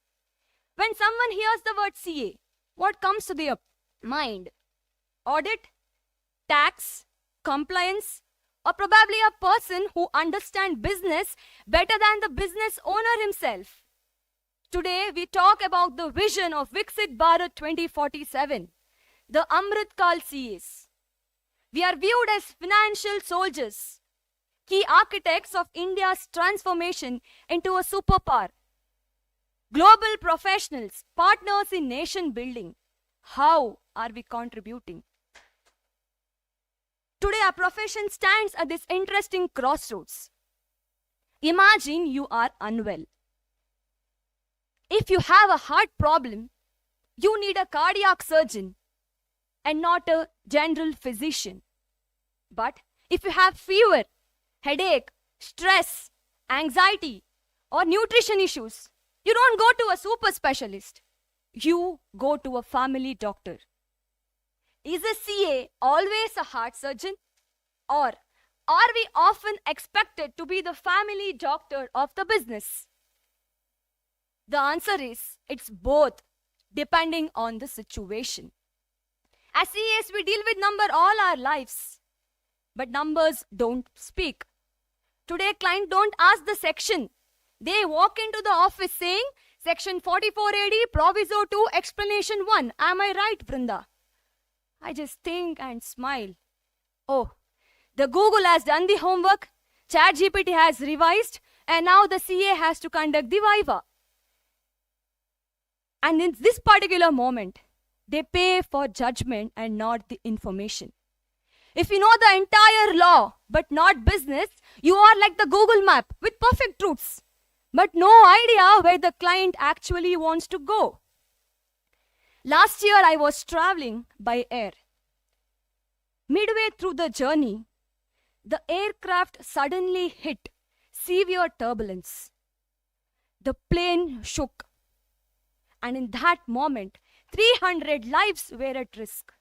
When someone hears the word CA, what comes to their mind? Audit, tax, compliance, or probably a person who understands business better than the business owner himself. Today, we talk about the vision of Viksit Bharat 2047, the Amrit Kal CAs. We are viewed as financial soldiers, key architects of India's transformation into a superpower. Global professionals, partners in nation building. How are we contributing? Today, our profession stands at this interesting crossroads. Imagine you are unwell. If you have a heart problem, you need a cardiac surgeon and not a general physician. But if you have fever, headache, stress, anxiety, or nutrition issues, you don't go to a super specialist. You go to a family doctor. Is a CA always a heart surgeon? Or are we often expected to be the family doctor of the business? The answer is it's both, depending on the situation. As CAs, we deal with number all our lives, but numbers don't speak. Today, client don't ask the section. They walk into the office saying, Section 44AD, Proviso 2, Explanation 1. Am I right, Brinda? I just think and smile. Oh, the Google has done the homework, ChatGPT has revised, and now the CA has to conduct the Viva. And in this particular moment, they pay for judgment and not the information. If you know the entire law but not business, you are like the Google map with perfect routes, but no idea where the client actually wants to go. Last year, I was traveling by air. Midway through the journey, the aircraft suddenly hit severe turbulence. The plane shook, and in that moment, 300 lives were at risk.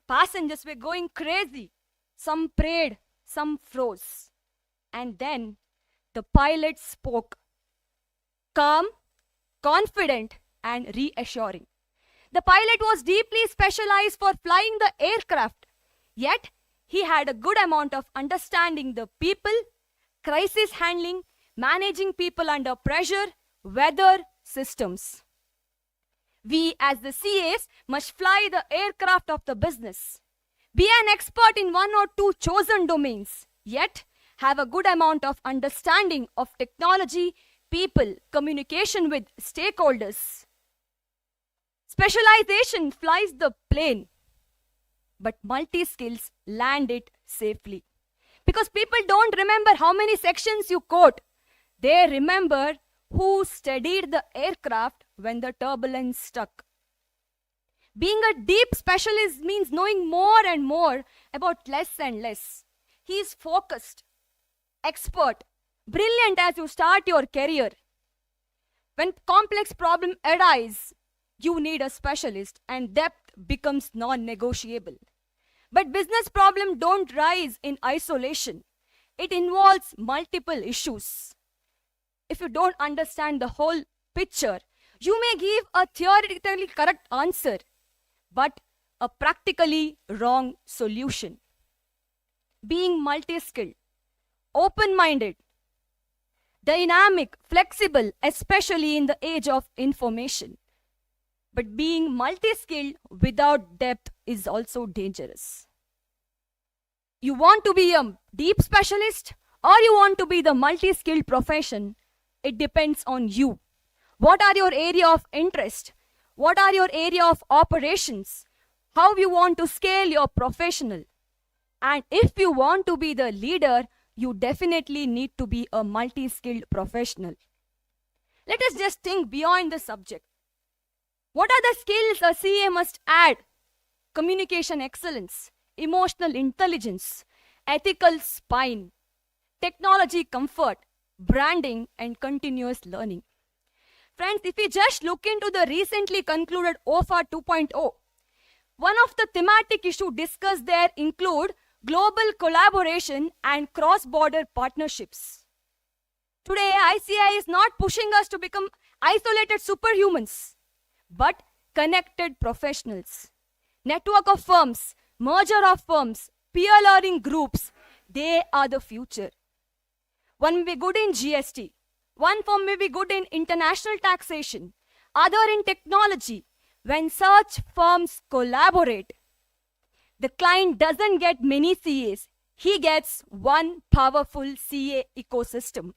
Passengers were going crazy. Some prayed, some froze. And then the pilot spoke, calm, confident, and reassuring. The pilot was deeply specialized for flying the aircraft, yet he had a good amount of understanding the people, crisis handling, managing people under pressure, weather, systems. We as the CAs must fly the aircraft of the business. Be an expert in one or two chosen domains, yet have a good amount of understanding of technology, people, communication with stakeholders. Specialization flies the plane, but multi-skills land it safely. Because people don't remember how many sections you quote. They remember who steadied the aircraft when the turbulence struck. Being a deep specialist means knowing more and more about less and less. He is focused, expert, brilliant as you start your career. When complex problems arise, you need a specialist and depth becomes non-negotiable. But business problems don't rise in isolation. It involves multiple issues. If you don't understand the whole picture, you may give a theoretically correct answer, but a practically wrong solution. Being multi-skilled, open-minded, dynamic, flexible, especially in the age of information. But being multi-skilled without depth is also dangerous. You want to be a deep specialist or you want to be the multi-skilled profession? It depends on you. What are your area of interest? What are your area of operations? How you want to scale your professional? And if you want to be the leader, you definitely need to be a multi-skilled professional. Let us just think beyond the subject. What are the skills a CA must add? Communication excellence, emotional intelligence, ethical spine, technology comfort, branding, and continuous learning. Friends, if we just look into the recently concluded OFA 2.0, one of the thematic issues discussed there include global collaboration and cross-border partnerships. Today, ICAI is not pushing us to become isolated superhumans, but connected professionals. Network of firms, merger of firms, peer learning groups, they are the future. One may be good in GST, one firm may be good in international taxation, other in technology. When such firms collaborate, the client doesn't get many CAs, he gets one powerful CA ecosystem.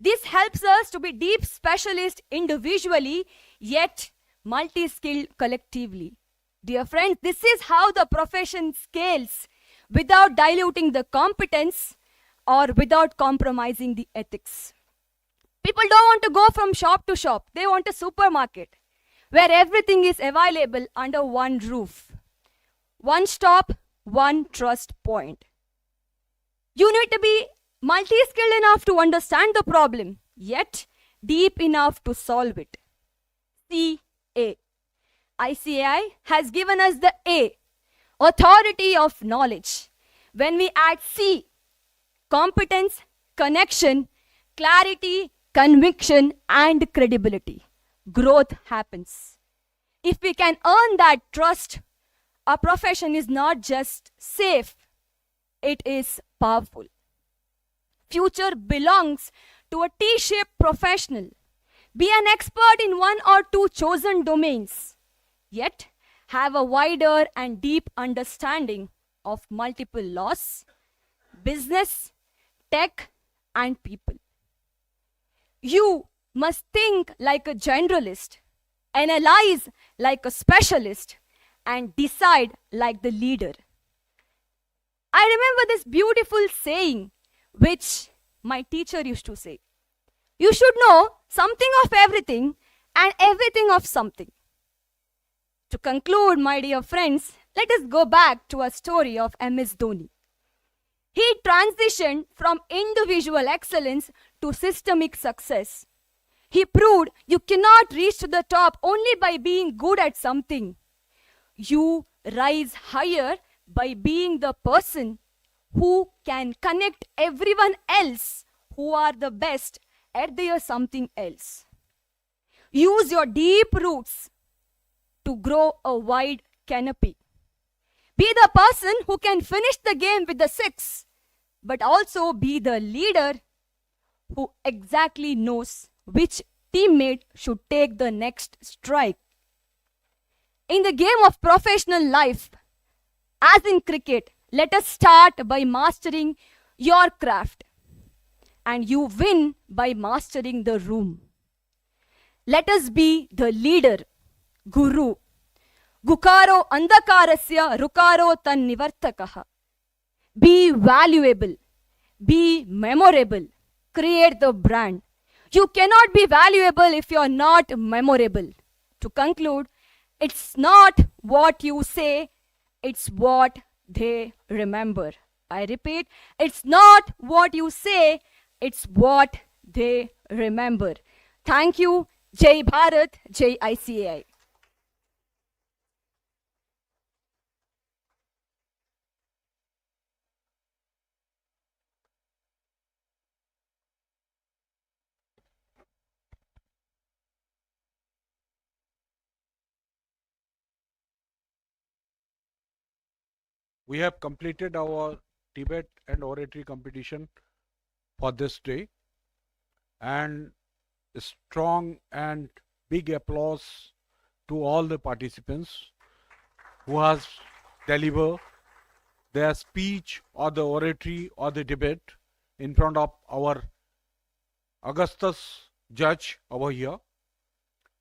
This helps us to be deep specialists individually, yet multi-skilled collectively. Dear friends, this is how the profession scales without diluting the competence or without compromising the ethics. People don't want to go from shop to shop. They want a supermarket where everything is available under one roof. One stop, one trust point. You need to be multi-skilled enough to understand the problem, yet deep enough to solve it. CA. ICAI has given us the A, authority of knowledge. When we add C, competence, connection, clarity, conviction, and credibility, growth happens. If we can earn that trust, our profession is not just safe, it is powerful. Future belongs to a T-shaped professional. Be an expert in one or two chosen domains, yet have a wider and deep understanding of multiple laws, business, tech, and people. You must think like a generalist, analyze like a specialist, and decide like the leader. I remember this beautiful saying which my teacher used to say. You should know something of everything and everything of something. To conclude, my dear friends, let us go back to a story of MS Dhoni. He transitioned from individual excellence to systemic success. He proved you cannot reach to the top only by being good at something. You rise higher by being the person who can connect everyone else who are the best at their something else. Use your deep roots to grow a wide canopy. Be the person who can finish the game with the six, but also be the leader who exactly knows which teammate should take the next strike. In the game of professional life, as in cricket, let us start by mastering your craft, and you win by mastering the room. Let us be the leader, guru. Gukaro andakarasya rukaro tan nivartakaha. Be valuable. Be memorable. Create the brand. You cannot be valuable if you are not memorable. To conclude, it's not what you say, it's what they remember. I repeat, it's not what you say, it's what they remember. Thank you. Jai Bharat, Jai ICAI. We have completed our debate and oratory competition for this day, and a strong and big applause to all the participants who has delivered their speech or the oratory or the debate in front of our Augustus judge over here,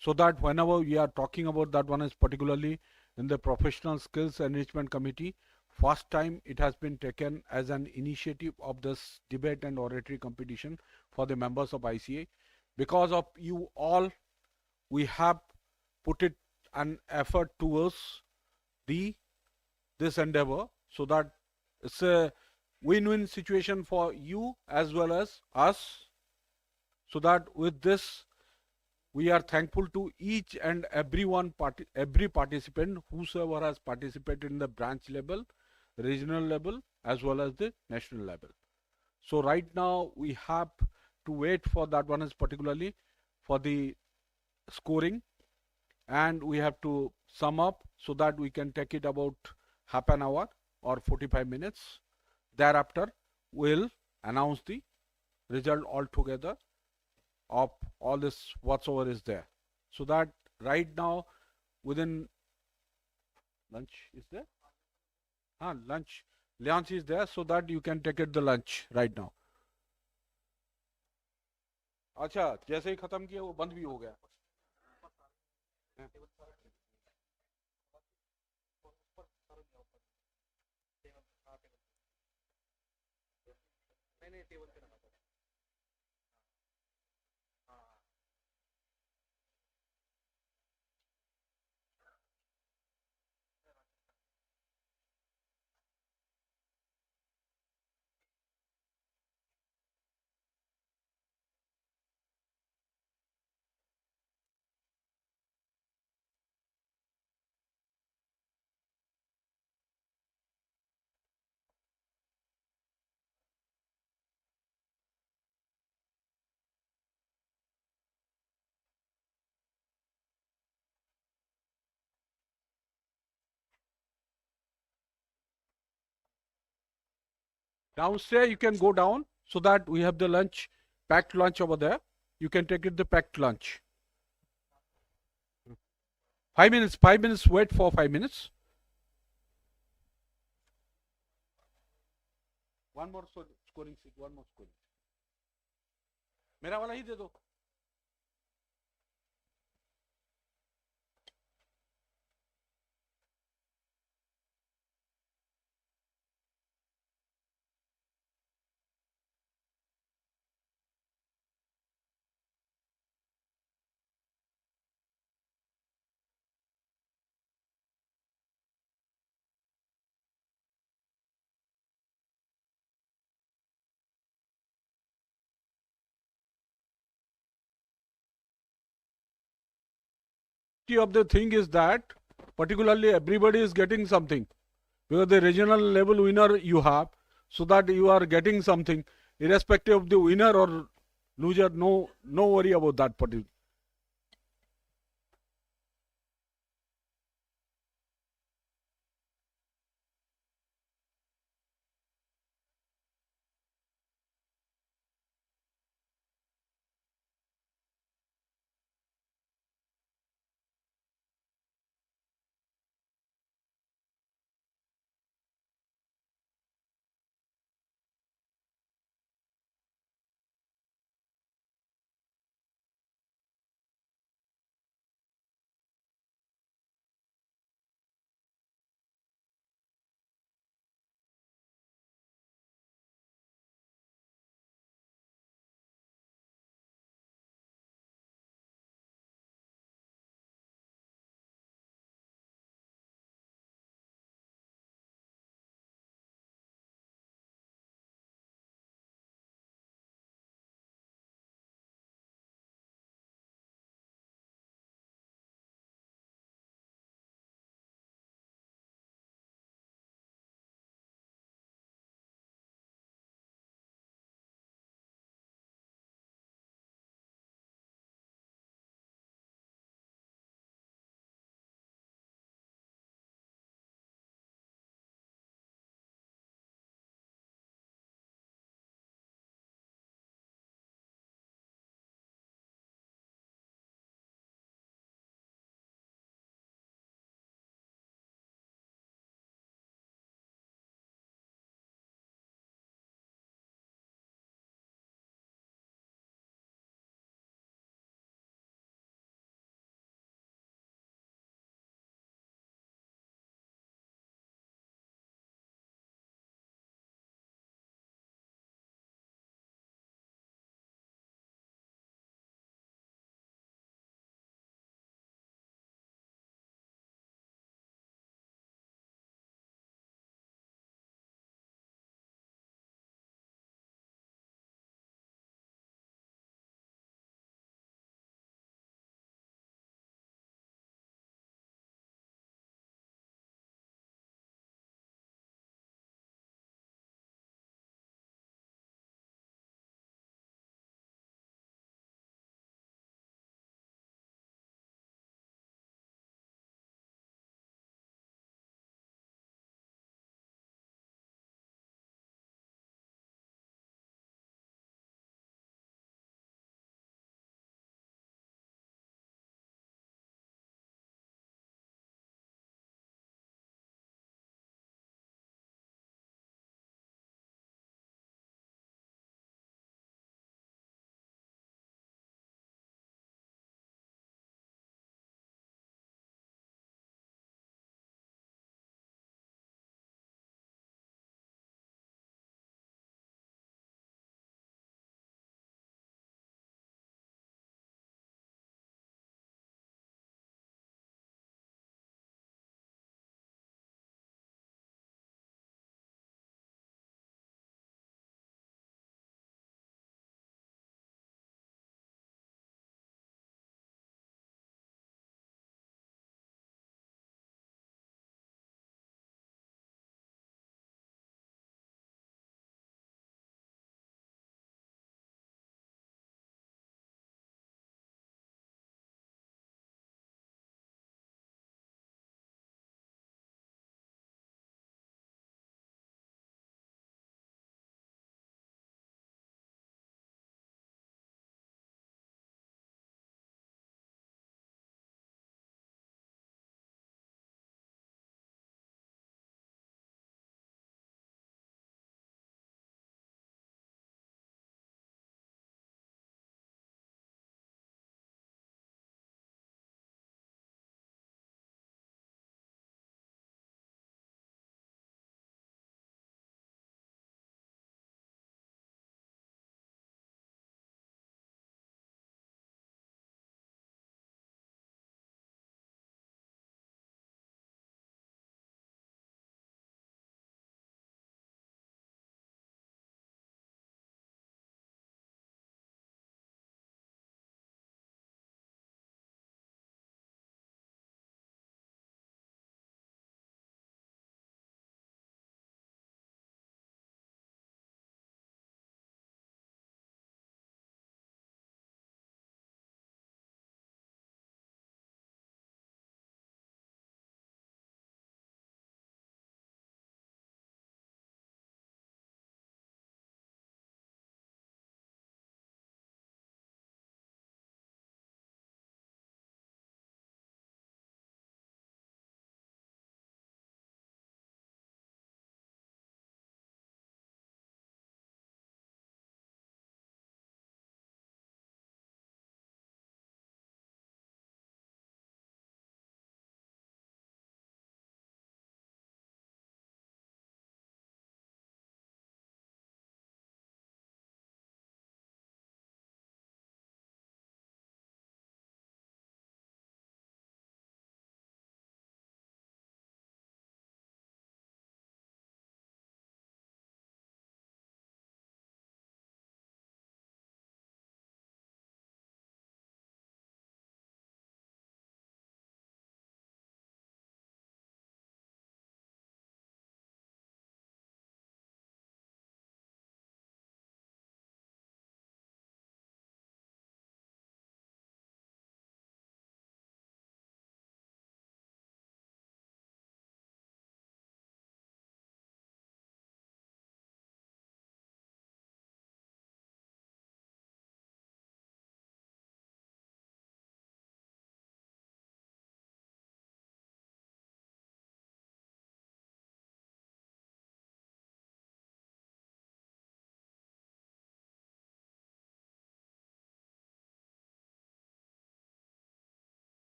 so that whenever we are talking about that one is particularly in the professional skills enrichment committee, first time it has been taken as an initiative of this debate and oratory competition for the members of ICAI. Because of you all, we have put it an effort towards this endeavor, so that it's a win-win situation for you as well as us. So that with this, we are thankful to each and every participant whosoever has participated in the branch level, regional level, as well as the national level. So right now we have to wait for that one is particularly for the scoring, and we have to sum up so that we can take it about half an hour or 45 minutes. Thereafter, we'll announce the result altogether of all this whatsoever is there. So that right now within lunch is there? Lunch. Lunch is there so that you can take it the lunch right now. अच्छा, जैसे ही खत्म किया वो बंद भी हो गया. Downstairs you can go down so that we have the lunch, packed lunch over there. You can take it the packed lunch. 5 minutes, wait for 5 minutes. One more scoring seat, one more scoring. मेरा वाला ही दे दो. Of the thing is that particularly everybody is getting something because the regional level winner you have, so that you are getting something irrespective of the winner or loser. No worry about that particular.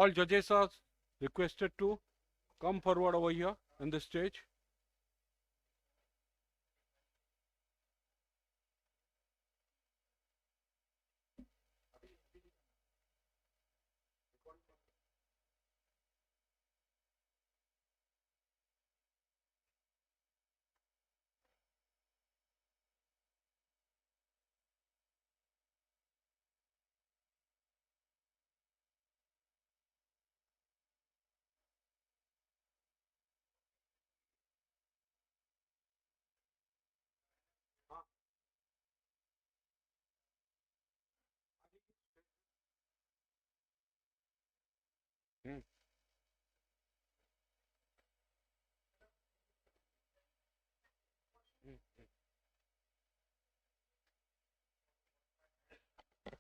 All judges are requested to come forward over here on the stage. Hmm.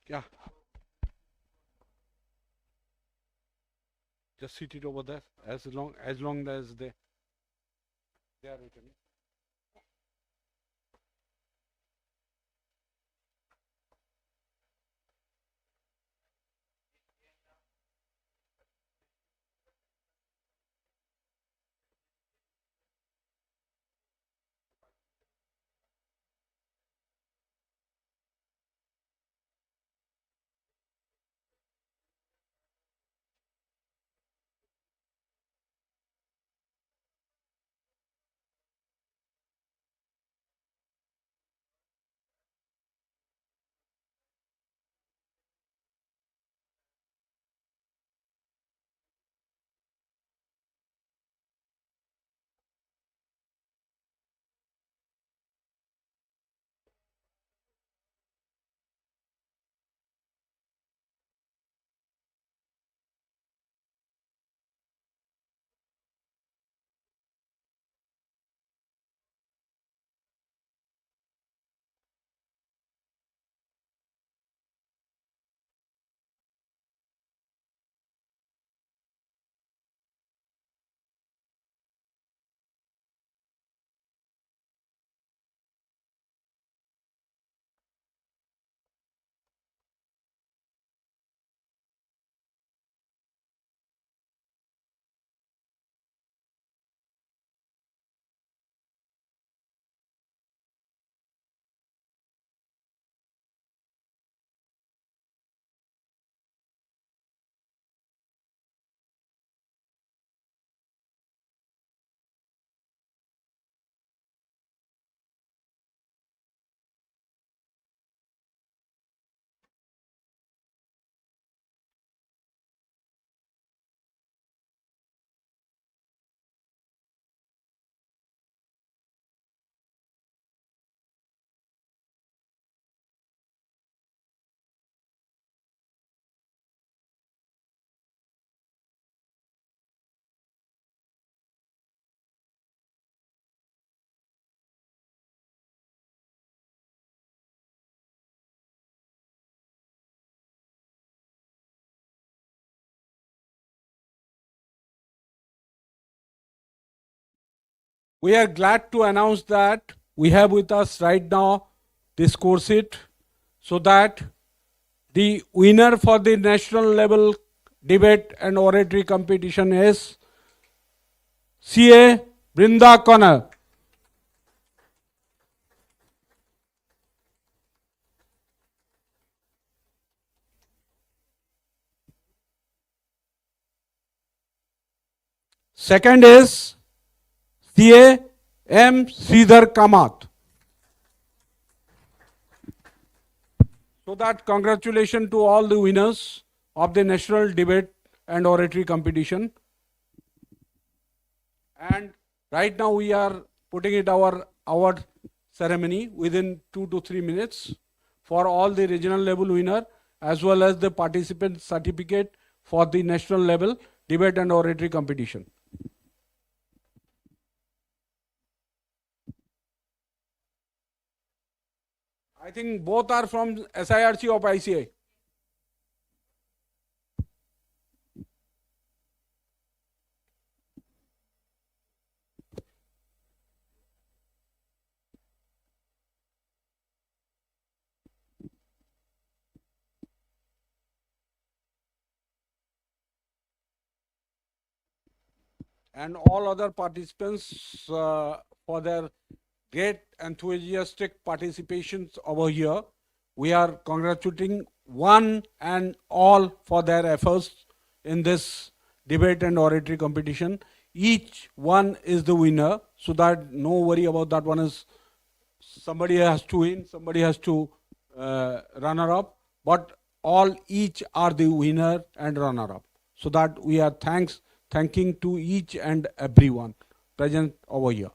Yeah. Just sit it over there as long as they are written. We are glad to announce that we have with us right now this course it, so that the winner for the national level debate and oratory competition is CA Brinda Connor. Second is CA M. Sridhar Kamath. So that congratulations to all the winners of the national debate and oratory competition. And right now we are putting it our award ceremony within 2 to 3 minutes for all the regional level winner as well as the participant certificate for the national level debate and oratory competition. I think both are from SIRC of ICAI. and all other participants for their great enthusiastic participations over here. We are congratulating one and all for their efforts in this debate and oratory competition. Each one is the winner, so that no worry about that one is somebody has to win, somebody has to runner up, but all each are the winner and runner up. So that we are thanking to each and everyone present over here.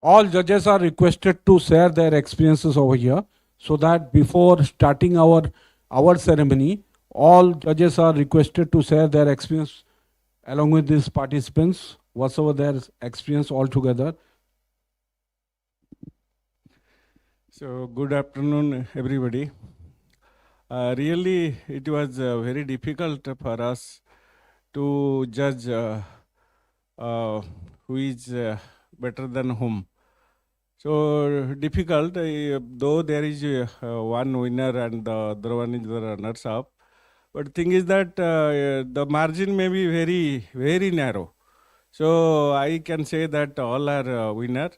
All judges are requested to share their experiences over here, so that before starting our ceremony, all judges are requested to share their experience along with these participants, whatsoever their experience altogether. So good afternoon, everybody. Really, it was very difficult for us to judge who is better than whom. So difficult, though there is one winner and the other one is the runners up. But thing is that the margin may be very, very narrow. So I can say that all are winner,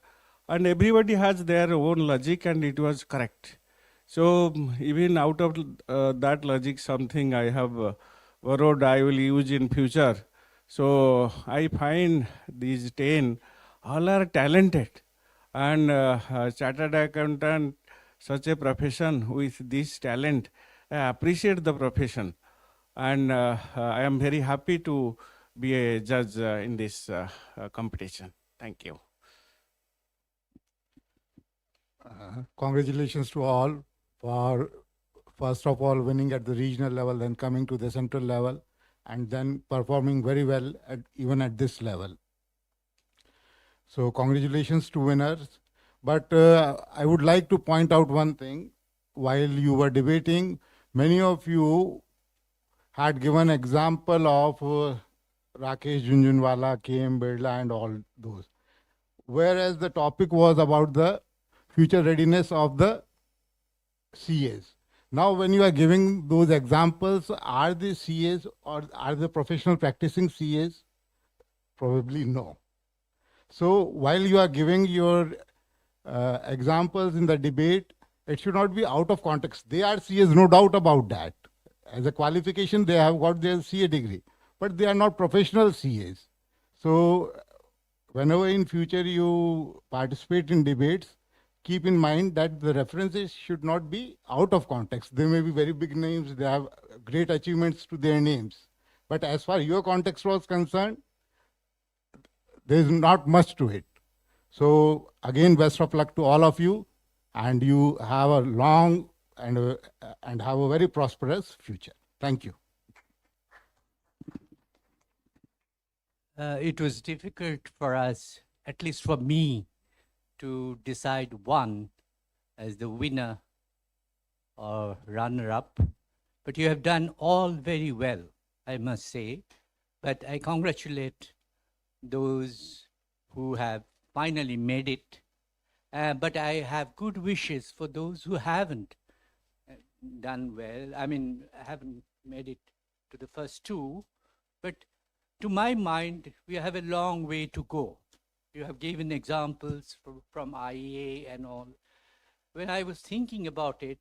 and everybody has their own logic, and it was correct. So even out of that logic, something I have borrowed, I will use in future. So I find these 10 all are talented, and chartered accountant, such a profession with this talent, I appreciate the profession, and I am very happy to be a judge in this competition. Thank you. Congratulations to all for first of all winning at the regional level, then coming to the central level, and then performing very well even at this level. So congratulations to winners. But I would like to point out one thing. While you were debating, many of you had given example of Rakesh Jhunjhunwala, KM Birla and all those. Whereas the topic was about the future readiness of the CAs. Now, when you are giving those examples, are the CAs or are the professional practicing CAs? Probably no. So while you are giving your examples in the debate, it should not be out of context. They are CAs, no doubt about that. As a qualification, they have got their CA degree, but they are not professional CAs. So whenever in future you participate in debates, keep in mind that the references should not be out of context. They may be very big names, they have great achievements to their names. But as far as your context was concerned, there is not much to it. So again, best of luck to all of you, and you have a long and have a very prosperous future. Thank you. It was difficult for us, at least for me, to decide one as the winner or runner-up. But you have done all very well, I must say. But I congratulate those who have finally made it. But I have good wishes for those who haven't done well. I mean, haven't made it to the first two. But to my mind, we have a long way to go. You have given examples from IEA and all. When I was thinking about it,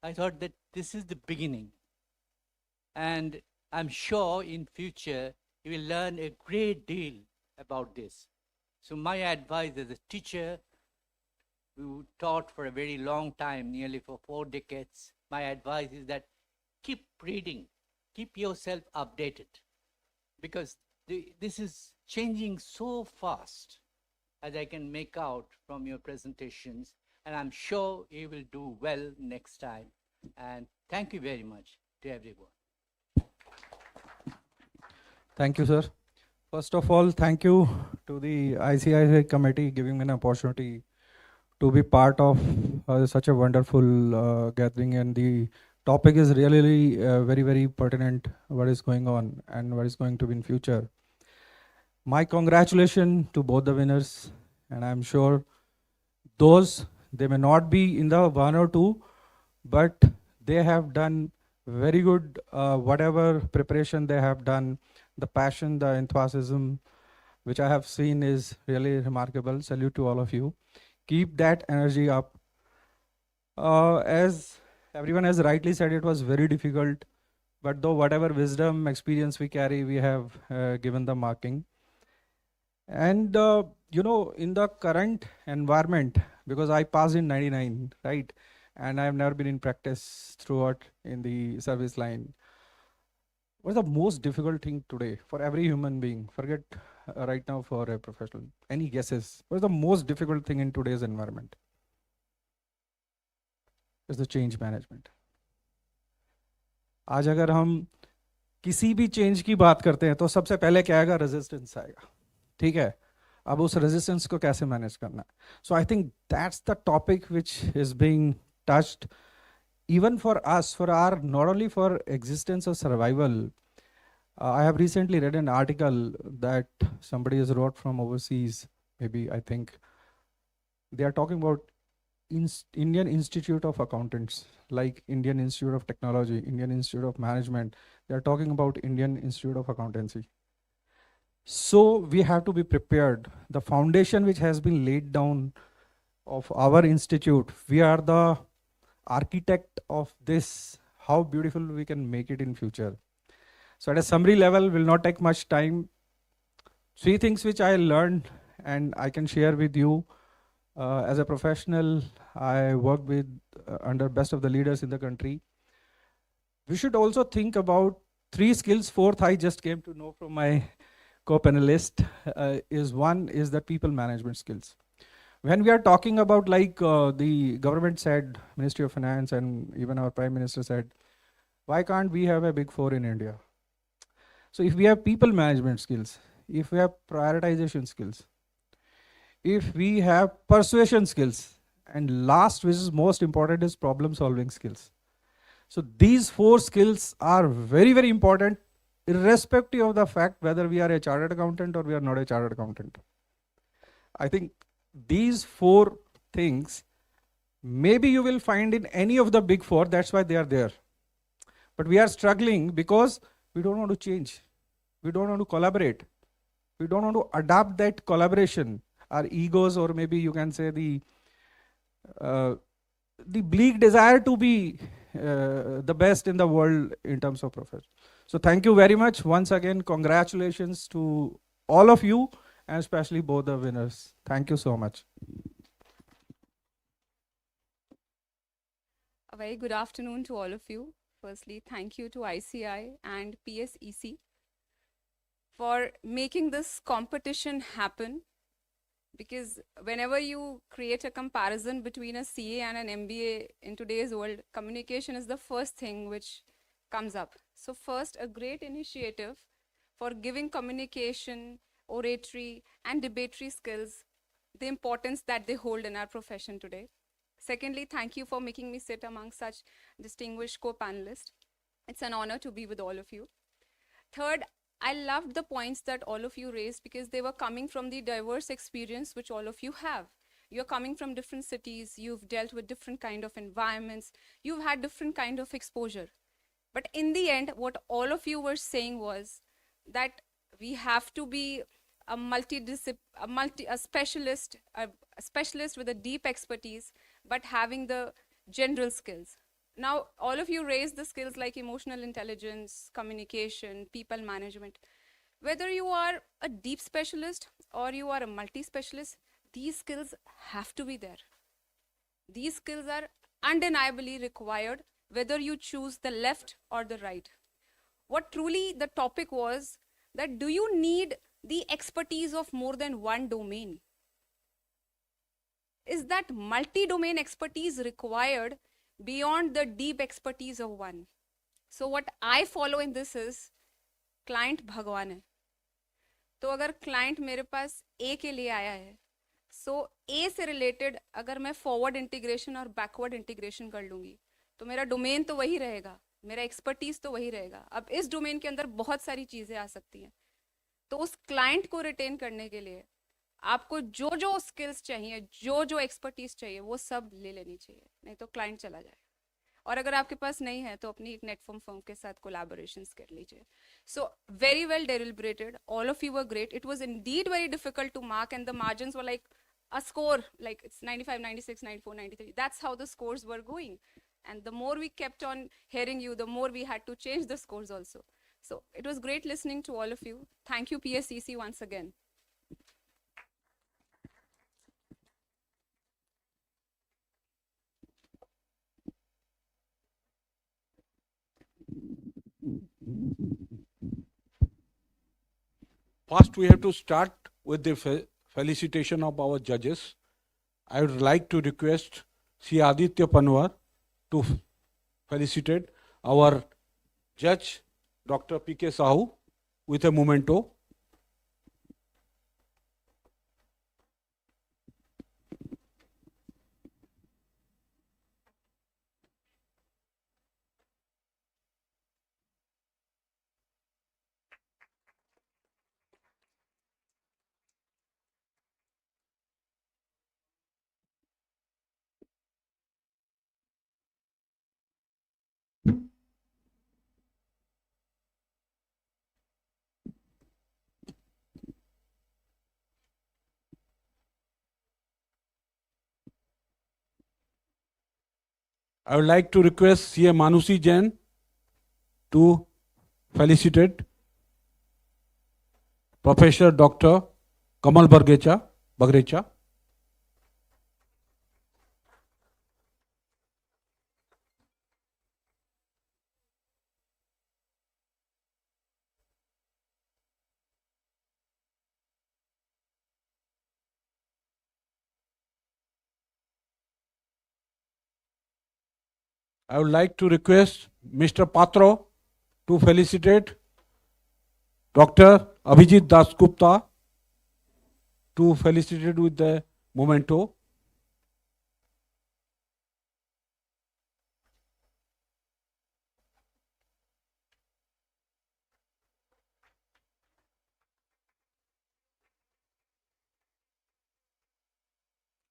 I thought that this is the beginning. And I'm sure in future you will learn a great deal about this. So my advice as a teacher who taught for a very long time, nearly for 4 decades, my advice is that keep reading, keep yourself updated, because this is changing so fast, as I can make out from your presentations, and I'm sure you will do well next time. And thank you very much to everyone. Thank you, sir. First of all, thank you to the ICAI committee giving me an opportunity to be part of such a wonderful gathering, and the topic is really very, very pertinent, what is going on and what is going to be in future. My congratulations to both the winners, and I'm sure those, they may not be in the 1 or 2, but they have done very good, whatever preparation they have done, the passion, the enthusiasm, which I have seen is really remarkable. Salute to all of you. Keep that energy up. As everyone has rightly said, it was very difficult, but though whatever wisdom, experience we carry, we have given the marking. And you know, in the current environment, because I passed in 99, right? And I've never been in practice throughout in the service line. What's the most difficult thing today for every human being? Forget right now for a professional. Any guesses? What's the most difficult thing in today's environment? Is the change management. आज अगर हम किसी भी change की बात करते हैं तो सबसे पहले क्या आएगा? रेजिस्टेंस आएगा. ठीक है, अब उस रेजिस्टेंस को कैसे मैनेज करना है? So I think that's the topic which is being touched even for us, for our, not only for existence or survival. I have recently read an article that somebody has wrote from overseas, maybe, I think. They are talking about Indian Institute of Accountants, like Indian Institute of Technology, Indian Institute of Management. They are talking about Indian Institute of Accountancy. So we have to be prepared. The foundation which has been laid down of our institute, we are the architect of this, how beautiful we can make it in future. So at a summary level, will not take much time. 3 things which I learned and I can share with you. As a professional, I work with under best of the leaders in the country. We should also think about 3 skills. 4th, I just came to know from my co-panelist, is one is the people management skills. When we are talking about, like the government said, Ministry of Finance and even our Prime Minister said, why can't we have a big 4 in India? So if we have people management skills, if we have prioritization skills, if we have persuasion skills, and last, which is most important, is problem solving skills. So these 4 skills are very, very important, irrespective of the fact whether we are a chartered accountant or we are not a chartered accountant. I think these 4 things, maybe you will find in any of the big 4, that's why they are there. But we are struggling because we don't want to change. We don't want to collaborate. We don't want to adapt that collaboration. Our egos, or maybe you can say the bleak desire to be the best in the world in terms of profession. So thank you very much. Once again, congratulations to all of you, and especially both the winners. Thank you so much. A very good afternoon to all of you. Firstly, thank you to ICAI and PSEC for making this competition happen, because whenever you create a comparison between a CA and an MBA in today's world, communication is the first thing which comes up. So first, a great initiative for giving communication, oratory and debatory skills the importance that they hold in our profession today. Secondly, thank you for making me sit among such distinguished co-panelists. It's an honor to be with all of you. Third, I loved the points that all of you raised, because they were coming from the diverse experience which all of you have. You're coming from different cities, you've dealt with different kind of environments, you've had different kind of exposure. But in the end, what all of you were saying was that we have to be a specialist with a deep expertise, but having the general skills. Now, all of you raised the skills like emotional intelligence, communication, people management. Whether you are a deep specialist or you are a multi-specialist, these skills have to be there. These skills are undeniably required, whether you choose the left or the right. What truly the topic was that do you need the expertise of more than one domain? Is that multi-domain expertise required beyond the deep expertise of one? So what I follow in this is client भगवान है. तो अगर client मेरे पास A के लिए आया है, so A से related अगर मैं forward integration और backward integration कर लूँगी, तो मेरा domain तो वही रहेगा, मेरा expertise तो वही रहेगा. अब इस domain के अंदर बहुत सारी चीज़ें आ सकती हैं. तो उस client को retain करने के लिए आपको जो जो स्किल्स चाहिए, जो जो एक्सपर्टीज चाहिए, वो सब ले लेनी चाहिए, नहीं तो क्लाइंट चला जाए. और अगर आपके पास नहीं है तो अपनी एक नेटफॉर्म फर्म के साथ कोलैबोरेशंस कर लीजिए. So very well deliberated, all of you were great. It was indeed very difficult to mark and the margins were like a score, like it's 95, 96, 94, 93. That's how the scores were going. And the more we kept on hearing you, the more we had to change the scores also. So it was great listening to all of you. Thank you PSEC once again. First, we have to start with the felicitation of our judges. I would like to request Sri Aditya Panwar to felicitate our judge, Dr. P.K. Sahu, with a memento. I would like to request C.A. Manusi Jain to felicitate Professor Dr. Kamal Bagrecha. I would like to request Mr. Patro to felicitate Dr. Abhijit Dasgupta to felicitate with the memento.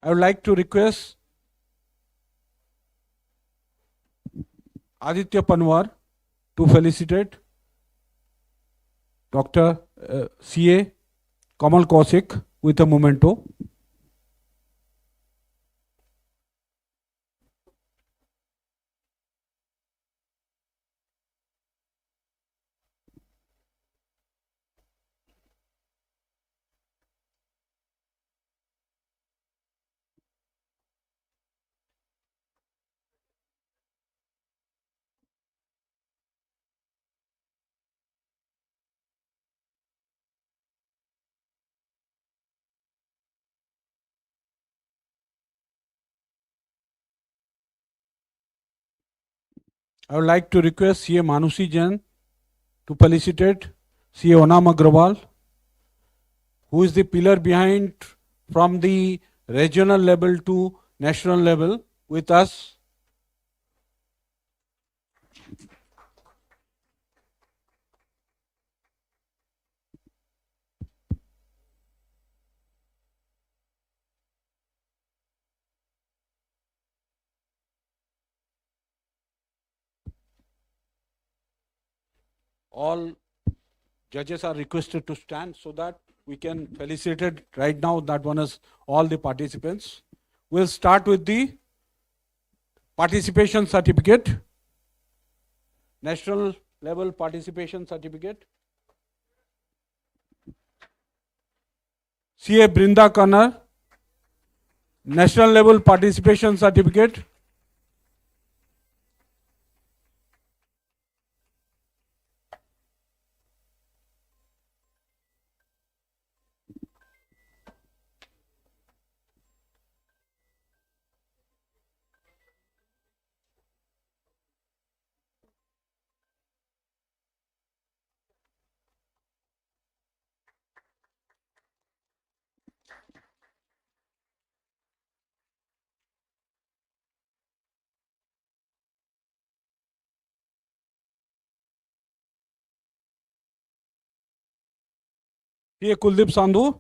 I would like to request Aditya Panwar to felicitate Dr. C.A. Kamal Kaushik with a memento. I would like to request C.A. Manusi Jain to felicitate C.A. Onam Agrawal, who is the pillar behind from the regional level to national level with us. All judges are requested to stand so that we can felicitate right now. That one is all the participants. We'll start with the participation certificate, national level participation certificate. CA Brinda Kannar, national level participation certificate. CA Kuldeep Sandhu.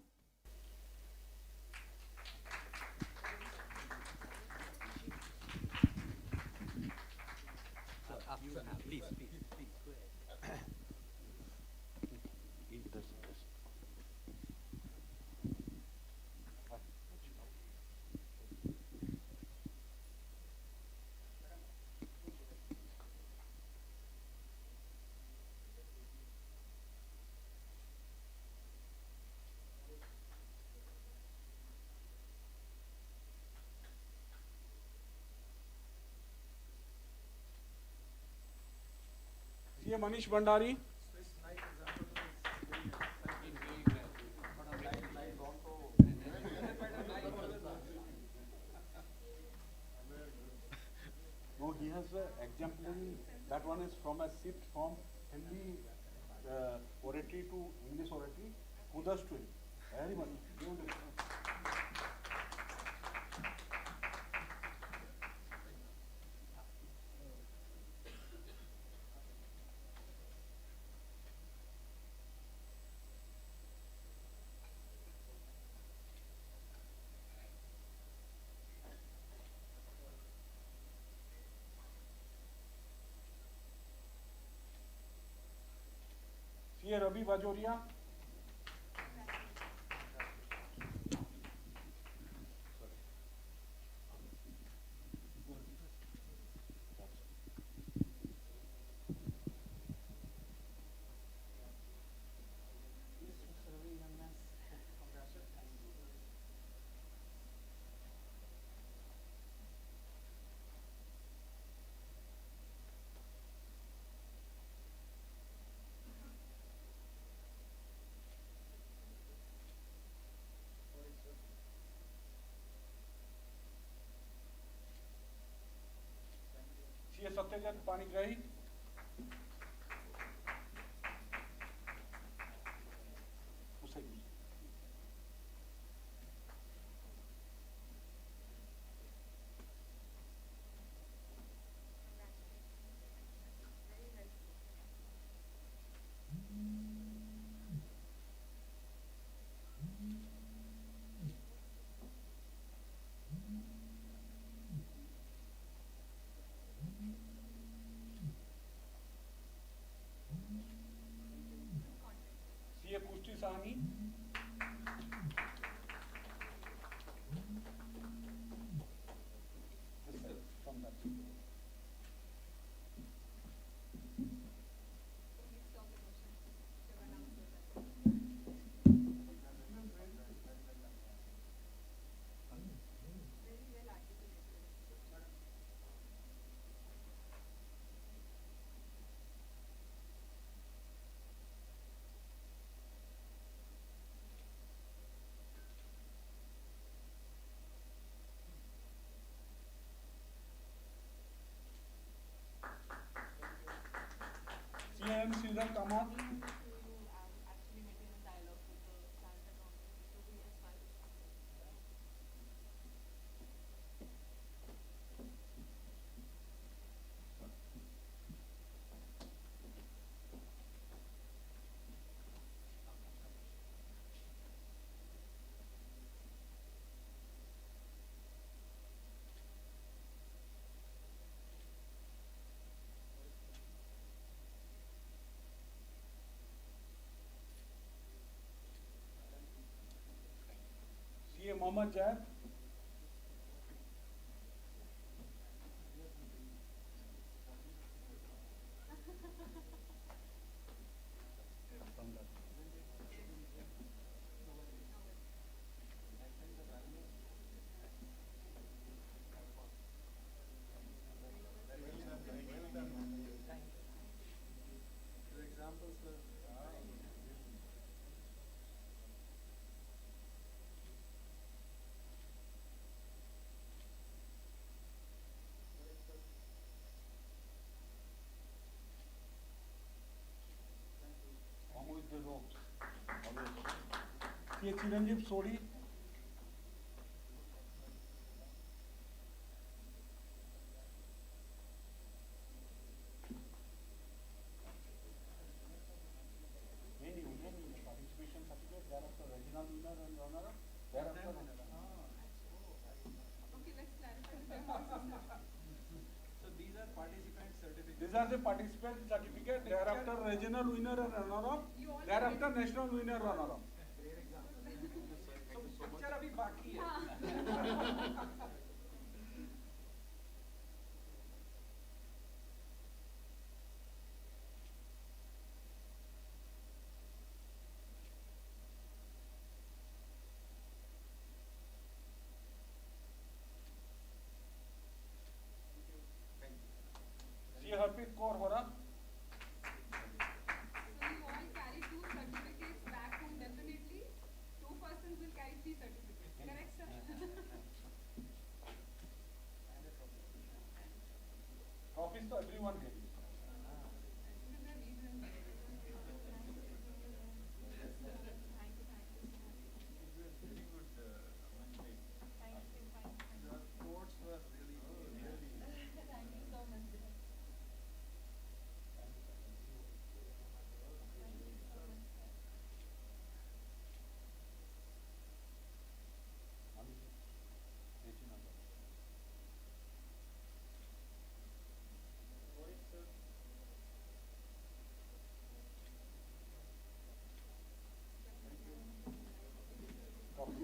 CA Manish Bhandari. No, he has an exemplary, that one is from a shift from Hindi oratory to English oratory. Kudos to him. Very much. CA Ravi Bajoria. CA Satyajit Panigrahi. CA Pushti Sahni. From that. CM Sridhar Kamath. CA Mohammad Jaid. CA Chiranjeev Sodi. Participation certificate, thereafter regional winner and runner-up, thereafter. Okay, let's clarify. So these are participant certificates. These are the participant certificate, thereafter regional winner and runner-up, thereafter national winner runner-up. So picture अभी बाकी है. CA Harpreet Kaur Hora. So you all carry 2 certificates back home definitely. 2 persons will carry 3 certificates. Correct, sir? Trophies to everyone carries.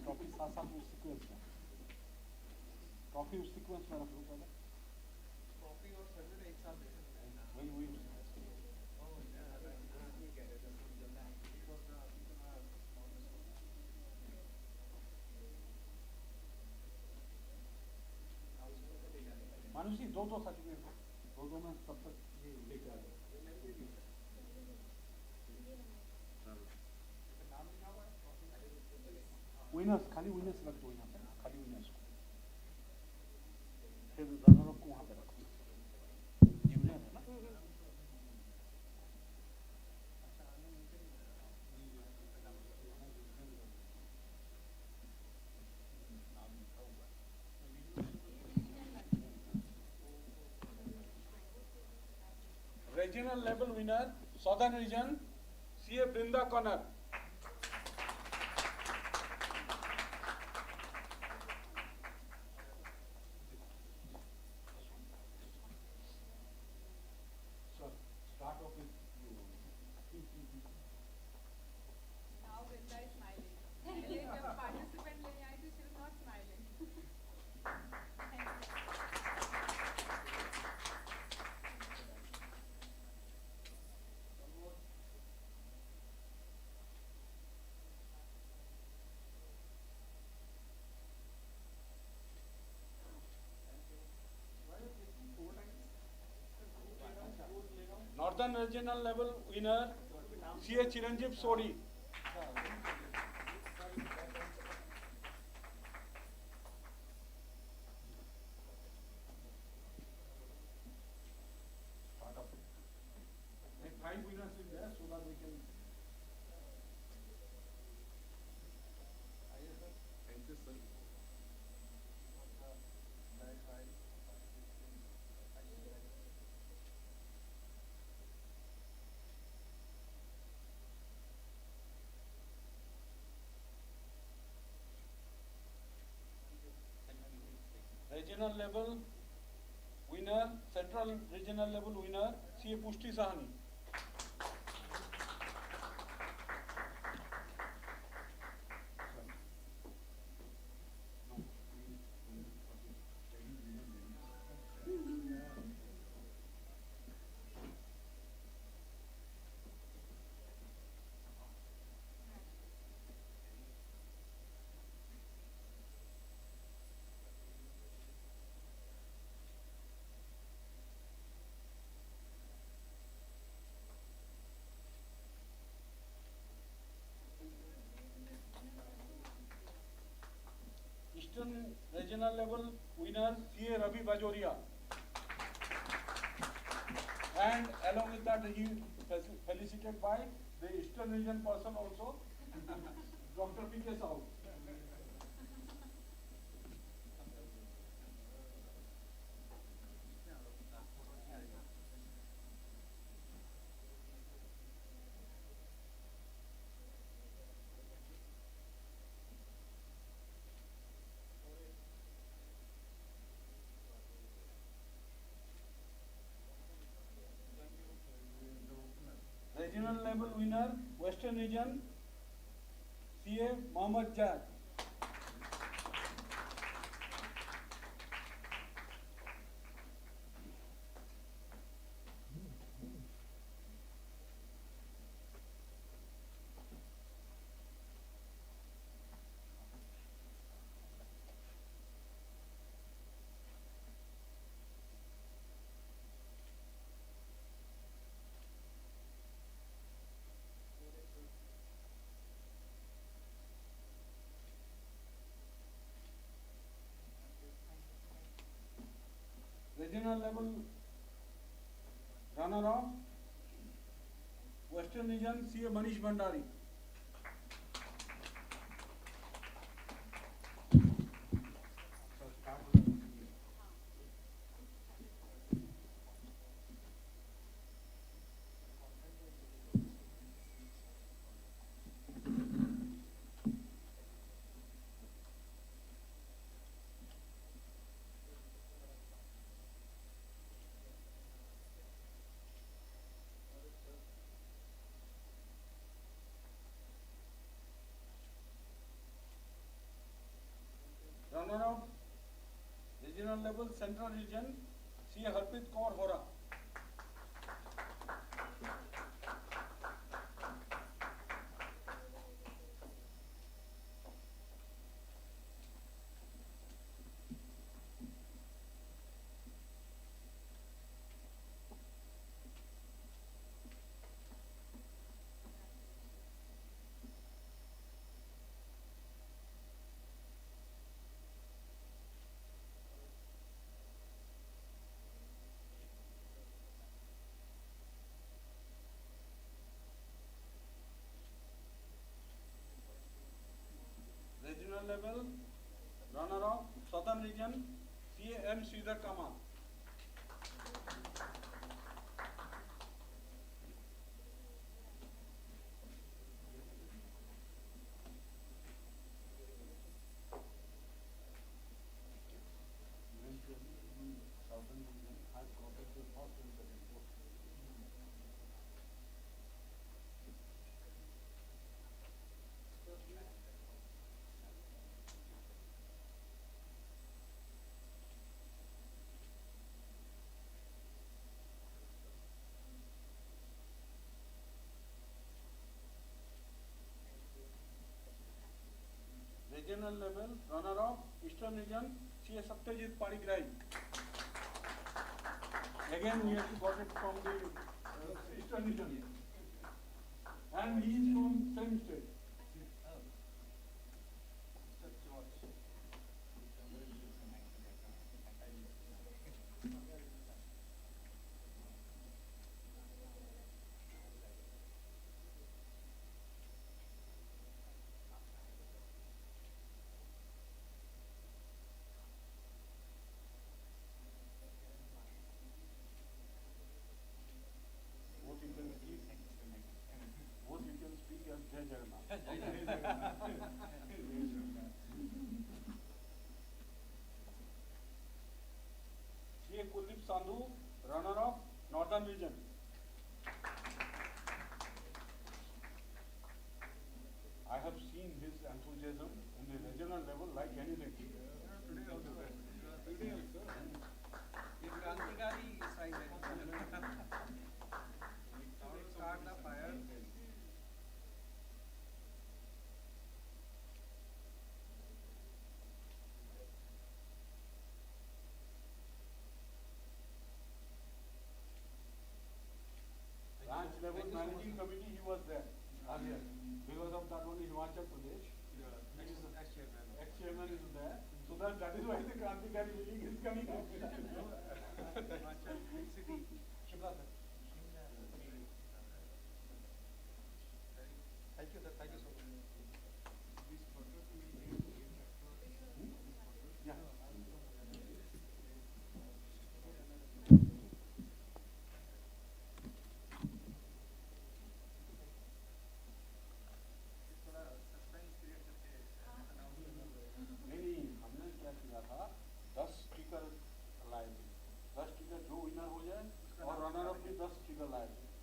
Trophy साथ में sequence में. Trophy उस sequence में रख लो पहले. Trophy और सर्टिफिकेट एक साथ दे सकते हैं. वही. मानुषी दो सर्टिफिकेट, दो में तब तक ये लेकर आए. विनर्स, खाली विनर्स रख दो यहाँ पे, खाली विनर्स को. फिर रनर को वहाँ पे रखो. ये विनर है ना. Regional level winner, Southern Region, CA Brinda Connor. Start off with you. Now Brinda is smiling. पहले जब participant लेने आई थी, she was not smiling. Northern Regional level winner, CA Chiranjeev Sodi. Make 5 winners in there so that we can. Regional level winner, Central Regional level winner, CA Pushti Sahani. Eastern Regional level winner, CA Ravi Bajoria. And along with that, he is felicitated by the Eastern Region person also. Dr. P.K. Sahu. Regional level winner, Western Region, CA Mohammad Jad. Regional level runner-up, Western Region, CA Manish Bhandari. Runner-up, regional level, Central Region, CA Harpreet Kaur Hora. Regional level, runner-up, Southern Region, CA M. Sridhar Kamal. Southern Region has got it to first and second post. Regional level, runner-up, Eastern Region, CA Satyajit Panigrahi. Again, we have got it from the Eastern Region. And he is from same state. What you can speak as Jai Jagannath. CA Kuldeep Sandhu, runner-up, Northern Region. I have seen his enthusiasm in the regional level like anything. Today also. Today also. If Krantikari size start the fire. Branch level managing committee, he was there earlier. Because of that only Himachal Pradesh. Ex-chairman is there. So that is why the Krantikari meeting is coming up. Himachal, big city. Shimla, sir. Thank you, sir. Thank you so much.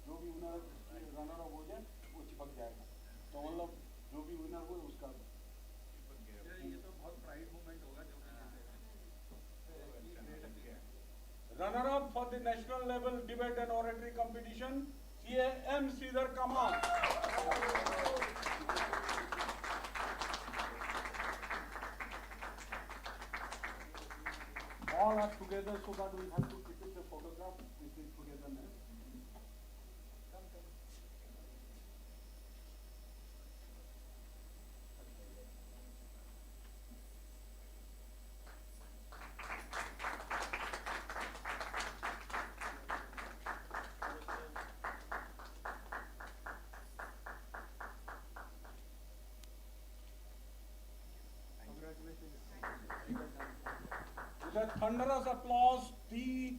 जो भी winner runner up हो जाए वो चिपक जाएगा, तो मतलब जो भी विनर हो उसका ये तो बहुत प्राइड मोमेंट होगा जो runner up for the national level debate and oratory competition, CAM Sridhar, come on. All are together so that we have to keep the photograph with the togetherness. With a thunderous applause, the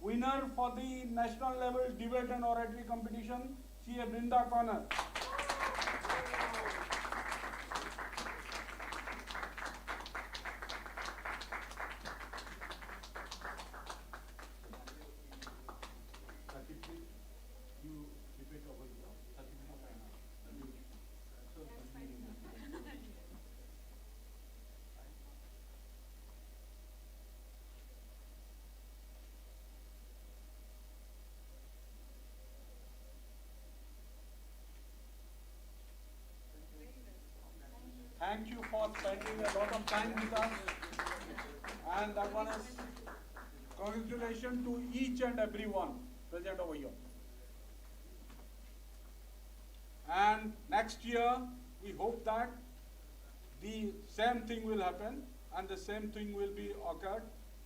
winner for the national level debate and oratory competition, CA Brinda Corner. Thank you for spending a lot of time with us. And that one is congratulations to each and every one present over here. And next year, we hope that the same thing will happen and the same thing will be occurred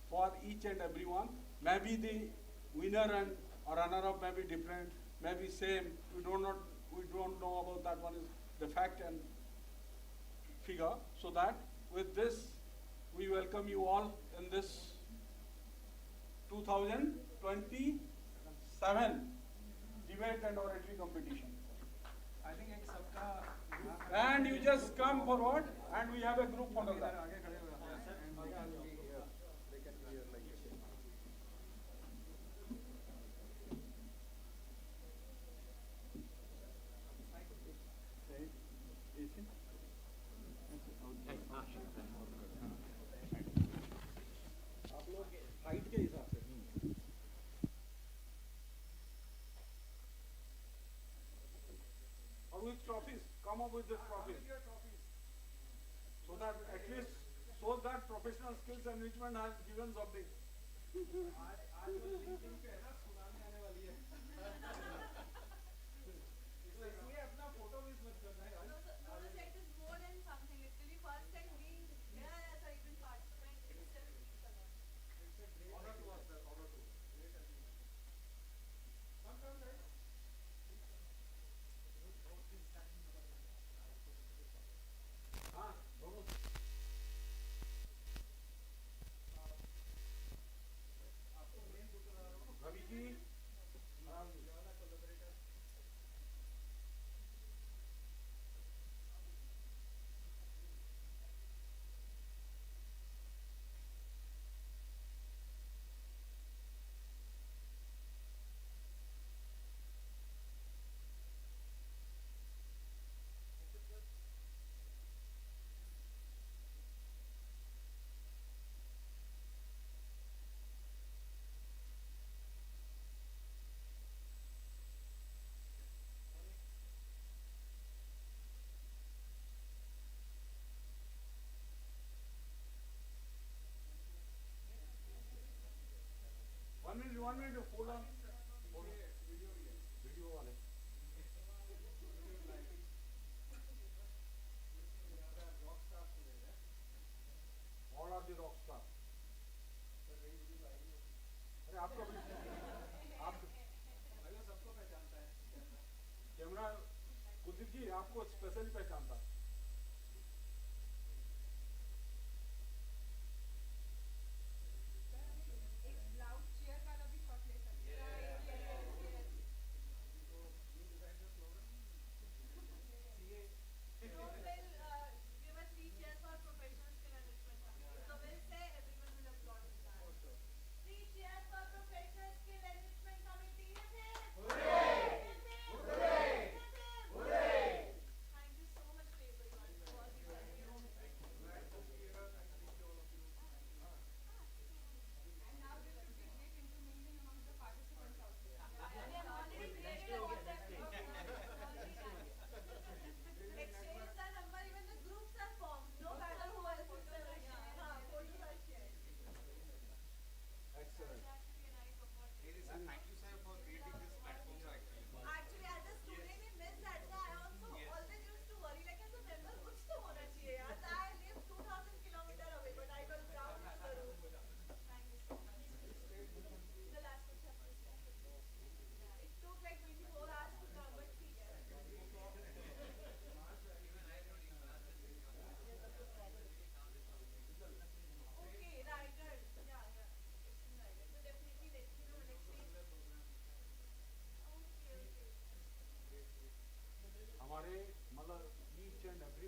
for each and every one. Maybe the winner and runner-up may be different, maybe same. We don't know about that one is the fact and figure. So that with this, we welcome you all in this 2027 debate and oratory competition. I think and you just come forward and we have a group photograph. आप लोग height के हिसाब से or with trophies, come up with the trophies so that at least shows that professional skills enrichment has given something. आज वो linking पे है ना, सुनामी आने वाली है तो इसलिए अपना फोटो मिस मत करना है यार. Honor to us, sir. Honor to us. Come, guys. Ravi ji, one minute, hold on. Video वाले. All are the rock stars. अरे आपको आप सबको पहचानता है. कैमरा कुलदीप जी आपको स्पेशली पहचानता है.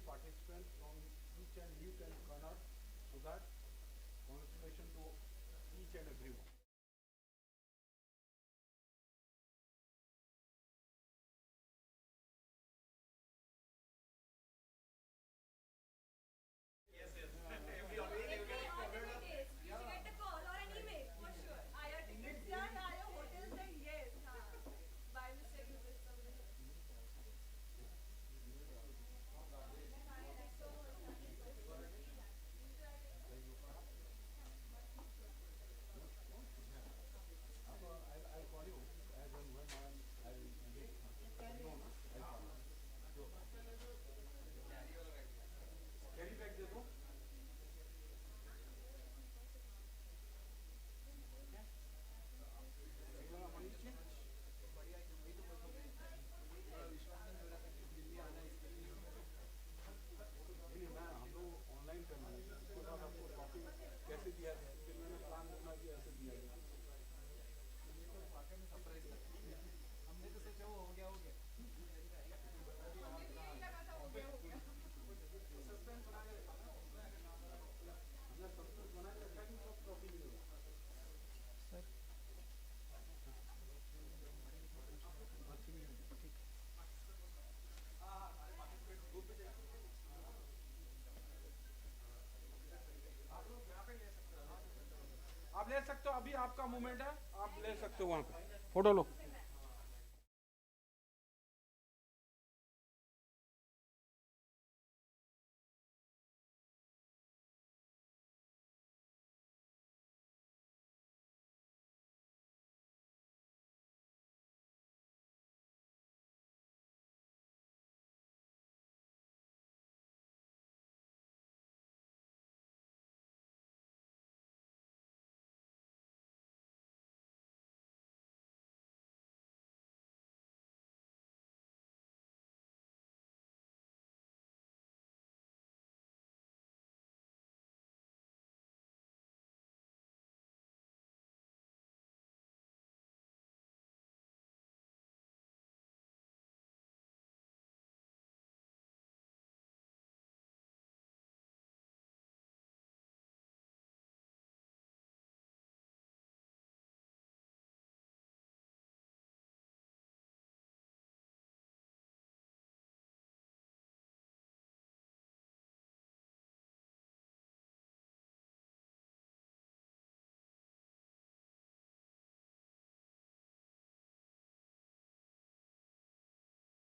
participants from each and nook and corner, so that congratulations to each and everyone. आप ले सकते हो, अभी आपका मूवमेंट है, आप ले सकते हो वहां पे फोटो लो।